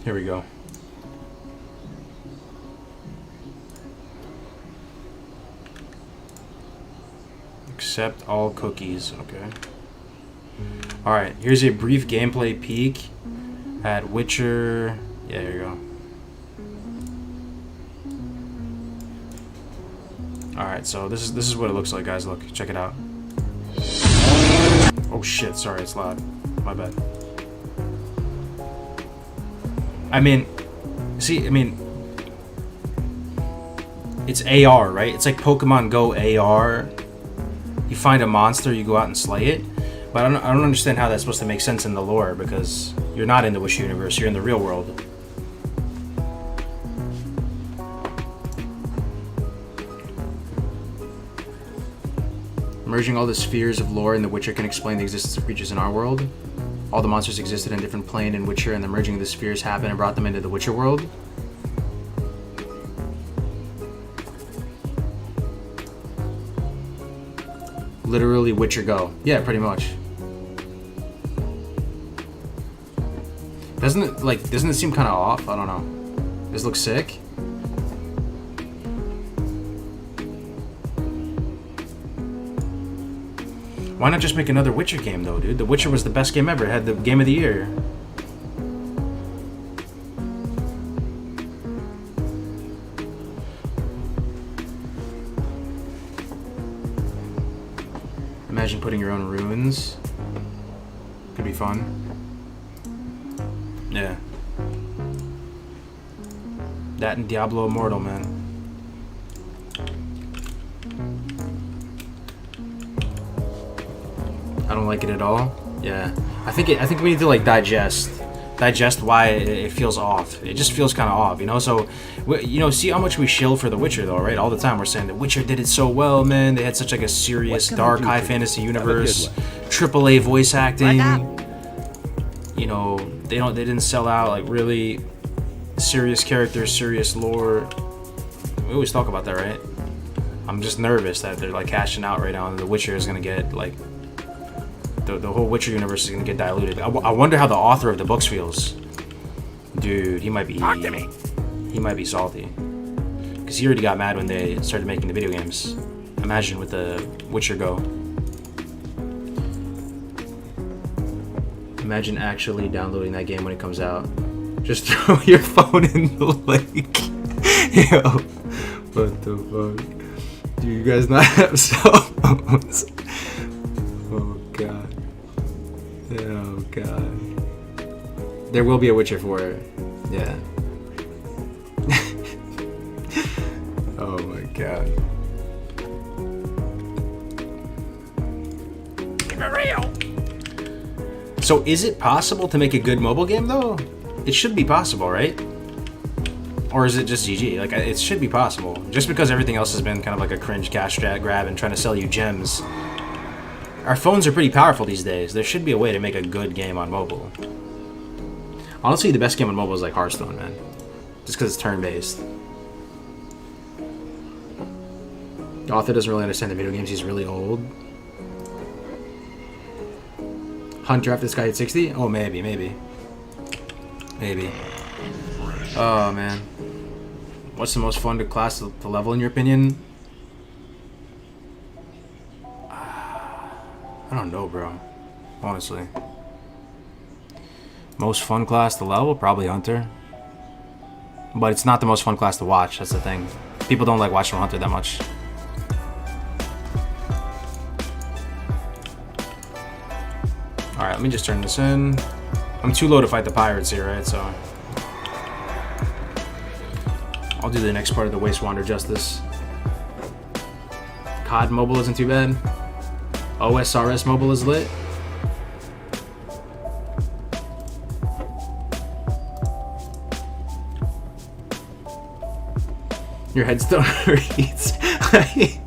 Here we go. Accept all cookies. Okay. Alright, here's a brief gameplay peek at Witcher. Yeah, here you go. Alright, so this is what it looks like, guys. Look, check it out. Oh shit, sorry, it's loud. My bad. I mean, it's AR, right? It's like Pokemon Go AR. You find a monster, you go out and slay it. But I don't understand how that's supposed to make sense in the lore, because you're not in the Wish universe, you're in the real world. Merging all the spheres of lore in The Witcher can explain the existence of creatures in our world. All the monsters existed in a different plane in Witcher, and the merging of the spheres happened and brought them into the Witcher world. Literally Witcher Go. Yeah, pretty much. Doesn't it seem kind of off? I don't know. This looks sick. Why not just make another Witcher game though, dude? The Witcher was the best game ever. It had the game of the year. Imagine putting your own runes. Could be fun. Yeah. That and Diablo Immortal, man. I don't like it at all. Yeah. I think we need to like digest why it feels off. It just feels kind of off, you know? So, you know, see how much we shill for The Witcher, though, right? All the time we're saying The Witcher did it so well, man. They had such like a serious, dark, high fantasy universe, AAA voice acting. You know, they didn't sell out, like really serious characters, serious lore. We always talk about that, right? I'm just nervous that they're like cashing out right now, and The Witcher is gonna get like the whole Witcher universe is gonna get diluted. I wonder how the author of the books feels. Dude, he might be salty, because he already got mad when they started making the video games. Imagine with the Witcher Go. Imagine actually downloading that game when it comes out. Just throw your phone in the lake. Yo, what the fuck? Do you guys not have cell phones? Oh god. Oh god. There will be a Witcher 4. Yeah. Oh my god. Keep it real. So is it possible to make a good mobile game though? It should be possible, right? Or is it just GG? Like, it should be possible. Just because everything else has been kind of like a cringe cash grab and trying to sell you gems. Our phones are pretty powerful these days. There should be a way to make a good game on mobile. Honestly, the best game on mobile is like Hearthstone, man. Just because it's turn-based. The author doesn't really understand the video games. He's really old. Hunter after this guy hit 60? Oh, maybe. Oh, man. What's the most fun to class the level in your opinion? I don't know, bro. Honestly. Most fun class to level? Probably Hunter. But it's not the most fun class to watch. That's the thing. People don't like watching Hunter that much. Alright, let me just turn this in. I'm too low to fight the pirates here, right? So I'll do the next part of the Waste Wander justice. COD mobile isn't too bad. OSRS mobile is lit. Your headstone reads. I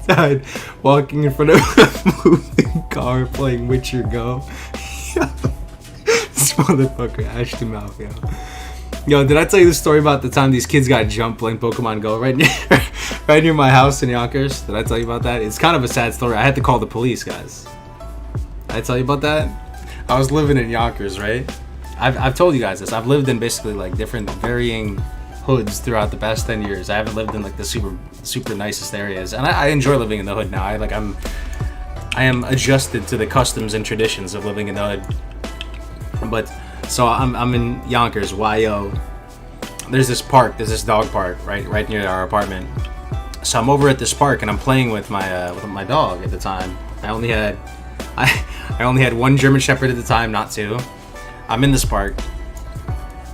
died walking in front of a moving car playing Witcher Go. This motherfucker ashed him out, yo. Yo, did I tell you the story about the time these kids got jumped playing Pokemon Go right near my house in Yonkers? Did I tell you about that? It's kind of a sad story. I had to call the police, guys. Did I tell you about that? I was living in Yonkers, right? I've told you guys this. I've lived in basically like different varying hoods throughout the past 10 years. I haven't lived in like the super nicest areas, and I enjoy living in the hood now. I am adjusted to the customs and traditions of living in the hood. But so I'm in Yonkers, YO. There's this park, there's this dog park right near our apartment. So I'm over at this park and I'm playing with my dog at the time. I only had one German Shepherd at the time, not two. I'm in this park,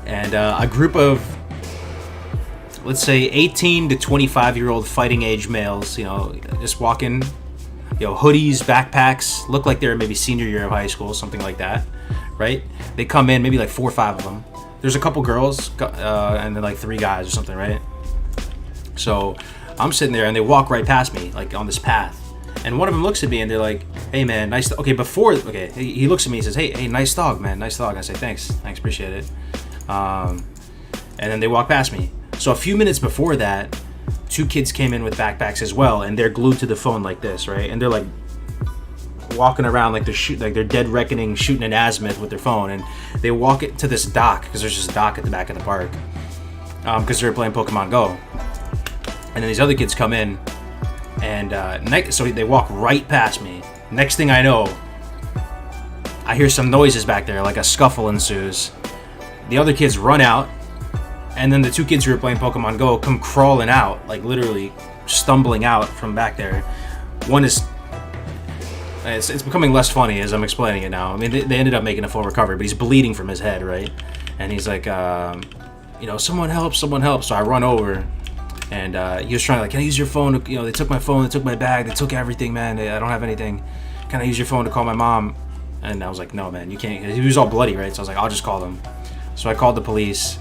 and a group of, let's say, 18 to 25-year-old fighting age males, you know, just walking, you know, hoodies, backpacks, look like they're maybe senior year of high school, something like that, right? They come in, maybe like 4 or 5 of them. There's a couple girls, and then like 3 guys or something, right? So I'm sitting there, and they walk right past me, like on this path. And one of them looks at me, and they're like, "Hey, man, nice." He looks at me and says, "Hey, nice dog, man, nice dog." I say, "Thanks, appreciate it." And then they walk past me. So a few minutes before that, two kids came in with backpacks as well, and they're glued to the phone like this, right? And they're like walking around like they're dead reckoning, shooting an azimuth with their phone, and they walk it to this dock because there's this dock at the back of the park because they're playing Pokemon Go. And then these other kids come in, and so they walk right past me. Next thing I know, I hear some noises back there, like a scuffle ensues. The other kids run out, and then the two kids who were playing Pokemon Go come crawling out, like literally stumbling out from back there. One is... It's becoming less funny as I'm explaining it now. I mean, they ended up making a full recovery, but he's bleeding from his head, right? And he's like, someone help, someone help. So I run over, and he was trying to, like, can I use your phone? They took my phone, they took my bag, they took everything, man. I don't have anything. Can I use your phone to call my mom? And I was like, no, man, you can't. He was all bloody, right? So I was like, I'll just call them. So I called the police.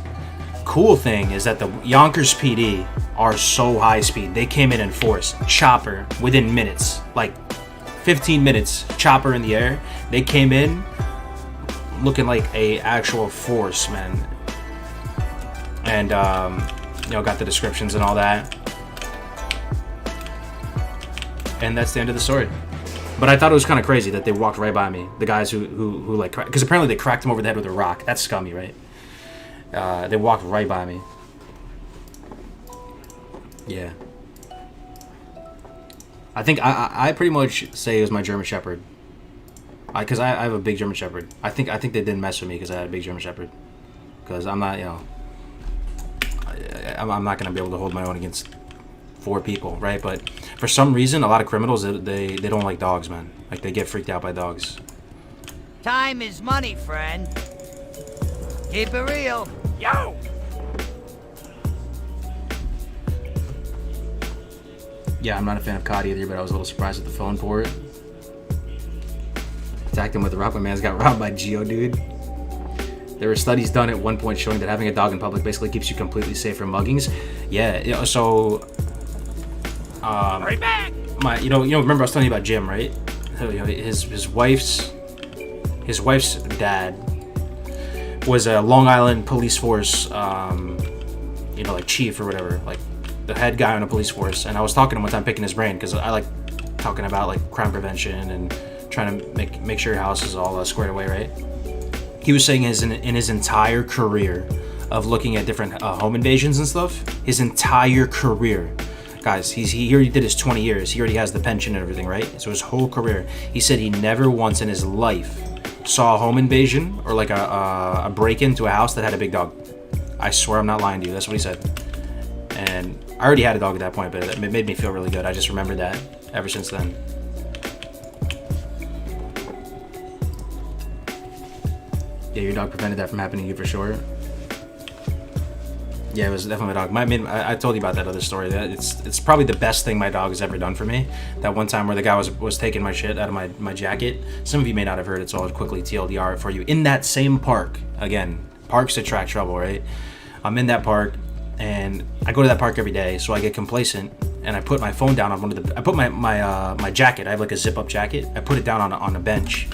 Cool thing is that the Yonkers PD are so high speed. They came in force. Chopper within minutes. Like 15 minutes. Chopper in the air. They came in looking like a actual force, man. And, got the descriptions and all that. And that's the end of the story. But I thought it was kind of crazy that they walked right by me. The guys who like... Because apparently they cracked him over the head with a rock. That's scummy, right? They walked right by me. Yeah. I think I pretty much say it was my German Shepherd. Because I have a big German Shepherd. I think they didn't mess with me because I had a big German Shepherd. Because I'm not, I'm not going to be able to hold my own against 4 people, right? But for some reason, a lot of criminals, they don't like dogs, man. Like, they get freaked out by dogs. Time is money, friend. Keep it real. Yo! Yeah, I'm not a fan of COD either, but I was a little surprised at the phone for it. Attacked him with a rock. My man's got robbed by Geodude. There were studies done at one point showing that having a dog in public basically keeps you completely safe from muggings. Yeah, so... Right back! Remember I was telling you about Jim, right? His wife's dad was a Long Island police force, like chief or whatever, like the head guy on a police force. And I was talking to him one time, picking his brain, because I like talking about like crime prevention and trying to make sure your house is all squared away, right? He was saying in his entire career of looking at different home invasions and stuff, his entire career, guys, he already did his 20 years. He already has the pension and everything, right? So his whole career, he said he never once in his life saw a home invasion or like a break-in to a house that had a big dog. I swear I'm not lying to you. That's what he said. And I already had a dog at that point, but it made me feel really good. I just remembered that ever since then. Yeah, your dog prevented that from happening to you for sure. Yeah, it was definitely my dog. I told you about that other story. It's probably the best thing my dog has ever done for me. That one time where the guy was taking my shit out of my jacket. Some of you may not have heard it, so I'll quickly TLDR it for you. In that same park, again, parks attract trouble, right? I'm in that park, and I go to that park every day, so I get complacent, and I put my phone down on I put my jacket. I have like a zip-up jacket. I put it down on a bench,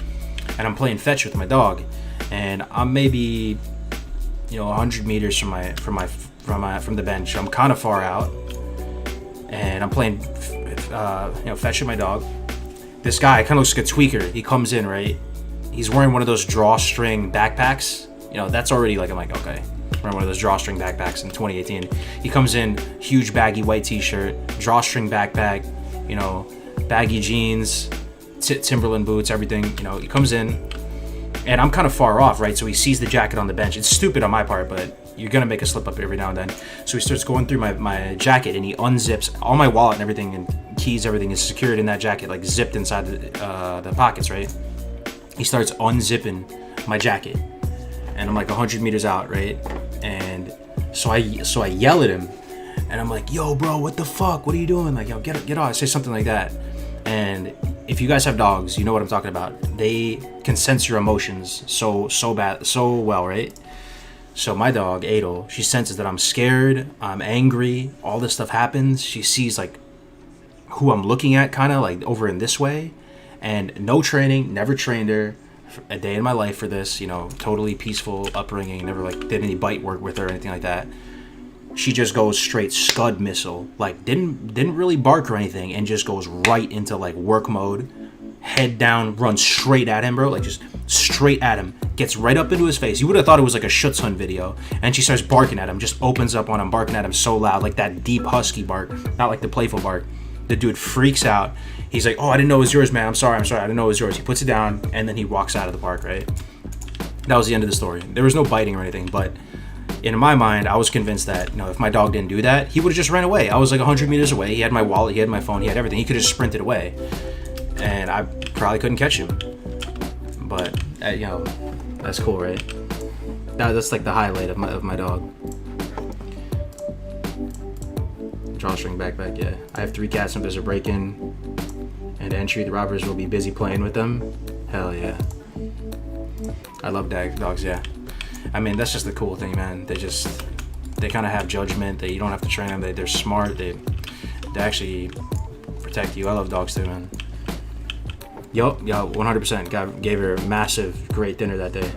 and I'm playing fetch with my dog, and I'm maybe 100 meters from the bench. I'm kind of far out, and I'm playing fetch with my dog. This guy kind of looks like a tweaker. He comes in, right? He's wearing one of those drawstring backpacks. That's already like, I'm like, okay, wearing one of those drawstring backpacks in 2018. He comes in, huge baggy white t-shirt, drawstring backpack, baggy jeans, Timberland boots, everything. He comes in, and I'm kind of far off, right? So he sees the jacket on the bench. It's stupid on my part, but you're gonna make a slip up every now and then. So he starts going through my jacket, and he unzips all my wallet and everything, and keys, everything is secured in that jacket, like zipped inside the pockets, right? He starts unzipping my jacket, and I'm like 100 meters out, right? And so I yell at him, and I'm like, yo, bro, what the fuck? What are you doing? Like, yo, get off. I say something like that. And if you guys have dogs, you know what I'm talking about. They can sense your emotions so well, right? So my dog, Adel, she senses that I'm scared, I'm angry, all this stuff happens. She sees like who I'm looking at, kind of like over in this way. And no training, never trained her a day in my life for this, totally peaceful upbringing, never like did any bite work with her or anything like that. she just goes straight Scud missile. Like, didn't really bark or anything, and just goes right into, like, work mode. Head down, runs straight at him, bro. Like, just straight at him. Gets right up into his face. You would have thought it was like a Schutzhund video. And she starts barking at him. Just opens up on him, barking at him so loud. Like that deep husky bark. Not like the playful bark. The dude freaks out. He's like, oh, I didn't know it was yours, man. I'm sorry. I didn't know it was yours. He puts it down, and then he walks out of the park, right? That was the end of the story. There was no biting or anything, but in my mind, I was convinced that, you know, if my dog didn't do that, he would have just ran away. I was like 100 meters away. He had my wallet, he had my phone, he had everything. He could have just sprinted away. And I probably couldn't catch him. But, you know, that's cool, right? That's like the highlight of my dog. Drawstring backpack, yeah. I have 3 cats, and if there's a break-in and entry, the robbers will be busy playing with them. Hell yeah. I love dogs, yeah. I mean, that's just the cool thing, man. They kind of have judgment. You don't have to train them. They're smart. They actually protect you. I love dogs too, man. Yup, 100%. Gave her a massive, great dinner that day.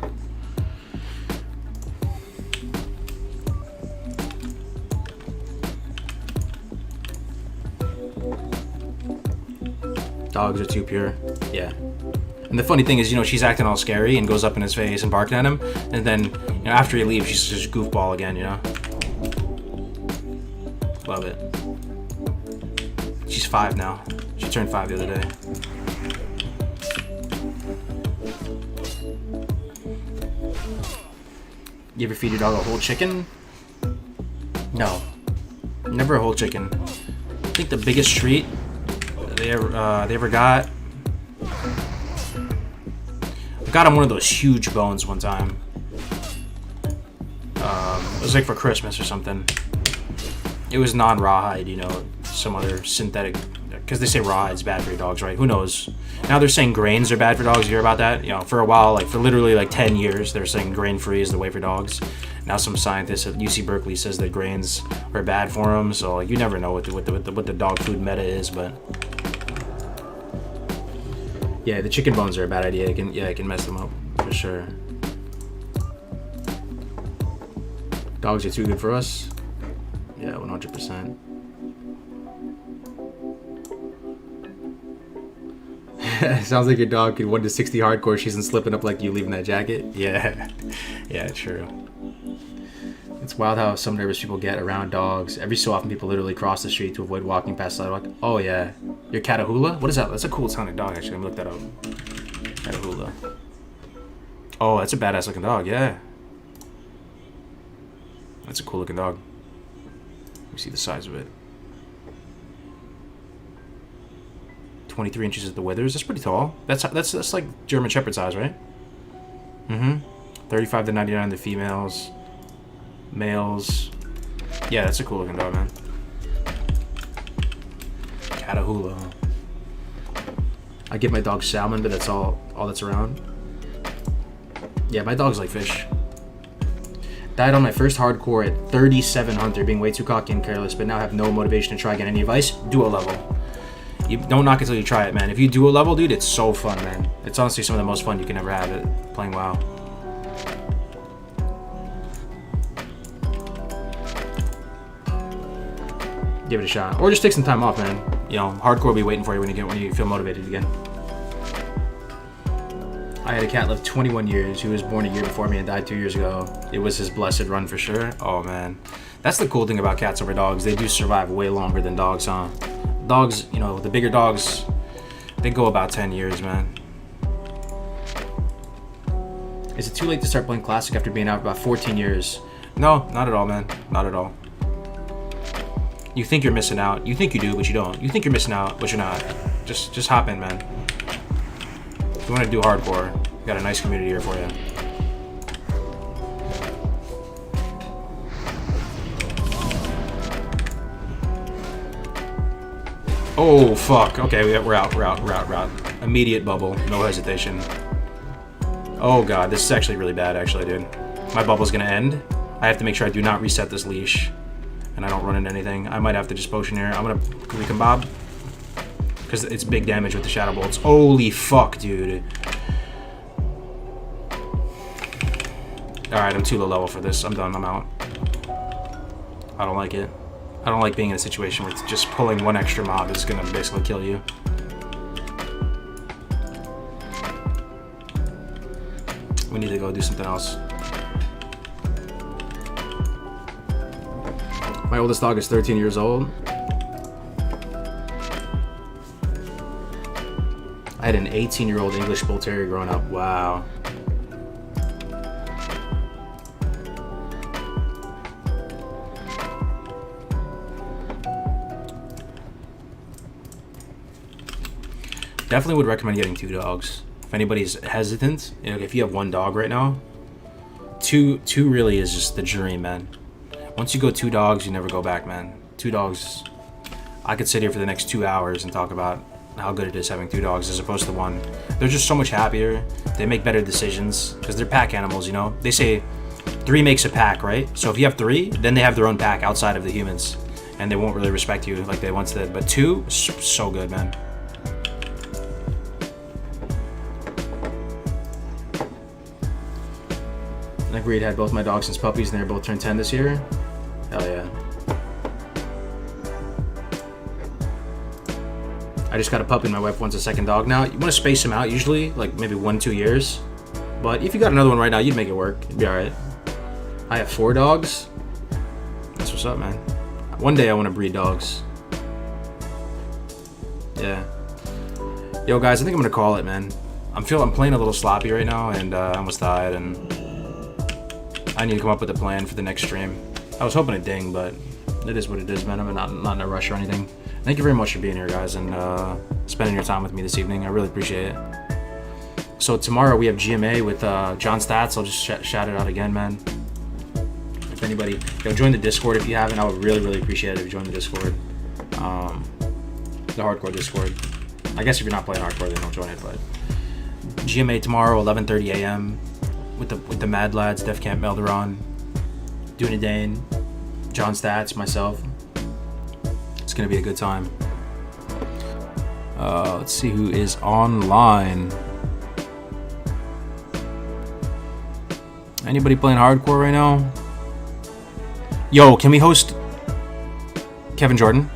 Dogs are too pure. Yeah. And the funny thing is, you know, she's acting all scary and goes up in his face and barking at him. And then, you know, after he leaves, she's just goofball again, you know? Love it. She's 5 now. She turned 5 the other day. You ever feed your dog a whole chicken? No. Never a whole chicken. I think the biggest treat they ever got... Got him one of those huge bones one time. It was like for Christmas or something. It was non-rawhide, you know, some other synthetic, because they say rawhide's bad for your dogs, right? Who knows? Now they're saying grains are bad for dogs. You hear about that? You know, for a while, like for literally like 10 years, they're saying grain-free is the way for dogs. Now some scientist at UC Berkeley says that grains are bad for them. So like, you never know what the dog food meta is, but. Yeah, the chicken bones are a bad idea. It can mess them up for sure. Dogs are too good for us. Yeah, 100%. Sounds like your dog could 1 to 60 hardcore. She isn't slipping up like you leaving that jacket. Yeah, yeah, true. It's wild how some nervous people get around dogs. Every so often, people literally cross the street to avoid walking past the sidewalk. Oh yeah, your Catahoula? What is that? That's a cool sounding dog. Actually, let me look that up. Catahoula. Oh, that's a badass looking dog. Yeah, that's a cool looking dog. Let me see the size of it. 23 inches at the withers. That's pretty tall. That's like German Shepherd size, right? 35 to 99 the females. Males. Yeah, that's a cool looking dog, man. Catahoula. I give my dog salmon, but that's all that's around. Yeah, my dog's like fish. Died on my first hardcore at 37 Hunter, being way too cocky and careless, but now have no motivation to try again. Any advice? Duo level. You don't knock it until you try it, man. If you duo level, dude, it's so fun, man. It's honestly some of the most fun you can ever have it playing WoW. Give it a shot, or just take some time off, man. You know, hardcore will be waiting for you when you feel motivated again. I had a cat live 21 years. He was born a year before me and died 2 years ago. It was his blessed run for sure. Oh man, that's the cool thing about cats over dogs. They do survive way longer than dogs, huh? Dogs, you know, the bigger dogs, they go about 10 years, man. Is it too late to start playing Classic after being out for about 14 years? No, not at all, man. Not at all. You think you're missing out. You think you do, but you don't. You think you're missing out, but you're not. Just hop in, man. If you want to do hardcore, we got a nice community here for you. Oh, fuck. Okay, we're out. Immediate bubble. No hesitation. Oh, God. This is actually really bad, actually, dude. My bubble's gonna end. I have to make sure I do not reset this leash. And I don't run into anything. I might have to just potion here. I'm gonna recombab. Because it's big damage with the Shadow Bolts. Holy fuck, dude. Alright, I'm too low level for this. I'm done. I'm out. I don't like it. I don't like being in a situation where just pulling one extra mob is gonna basically kill you. We need to go do something else. My oldest dog is 13 years old. I had an 18-year-old English Bull Terrier growing up. Wow. Definitely would recommend getting 2 dogs. If anybody's hesitant, you know, if you have 1 dog right now, two really is just the dream, man. Once you go 2 dogs, you never go back, man. 2 dogs. I could sit here for the next 2 hours and talk about how good it is having 2 dogs as opposed to 1. They're just so much happier. They make better decisions because they're pack animals, you know. They say 3 makes a pack, right? So if you have 3, then they have their own pack outside of the humans, and they won't really respect you like they once did. But 2, so good, man. Agreed, had both my dogs since puppies and they're both turned 10 this year. Hell yeah. I just got a puppy and my wife wants a second dog now. You want to space them out usually, like maybe 1-2 years. But if you got another one right now, you'd make it work. It'd be alright. I have 4 dogs. That's what's up, man. One day I want to breed dogs. Yeah. Yo guys, I think I'm gonna call it, man. I'm playing a little sloppy right now and I almost died and I need to come up with a plan for the next stream. I was hoping to ding, but it is what it is, man. I'm not in a rush or anything. Thank you very much for being here, guys, and spending your time with me this evening. I really appreciate it. So tomorrow we have GMA with John Stats. I'll just shout it out again, man. If anybody, join the Discord if you haven't. I would really appreciate it if you join the Discord. The hardcore Discord. I guess if you're not playing hardcore, then don't join it. But GMA tomorrow, 11:30 a.m. with the Mad Lads, Def Camp Melderon, Dunedane, John Stats, myself. It's gonna be a good time. Let's see who is online. Anybody playing hardcore right now? Yo, can we host Kevin Jordan?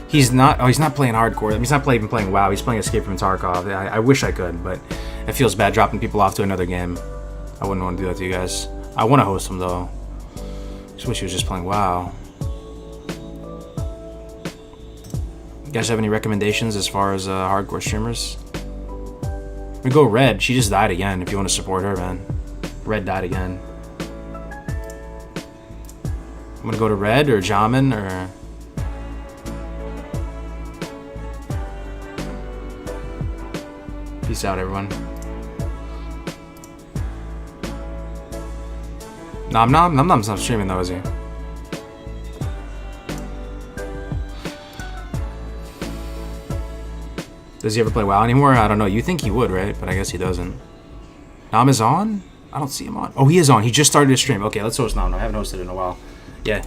He's not playing hardcore. I mean, he's not even playing WoW. He's playing Escape from Tarkov. I wish I could, but it feels bad dropping people off to another game. I wouldn't want to do that to you guys. I want to host him though. Just wish he was just playing WoW. You guys have any recommendations as far as hardcore streamers? We go Red. She just died again. If you want to support her, man. Red died again. I'm gonna go to Red or Jamin or. Peace out, everyone. No, I'm not streaming though, is he? Does he ever play WoW anymore? I don't know. You think he would, right? But I guess he doesn't. Nam is on? I don't see him on. Oh, he is on. He just started his stream. Okay, let's host Nam. I haven't hosted in a while. Yeah,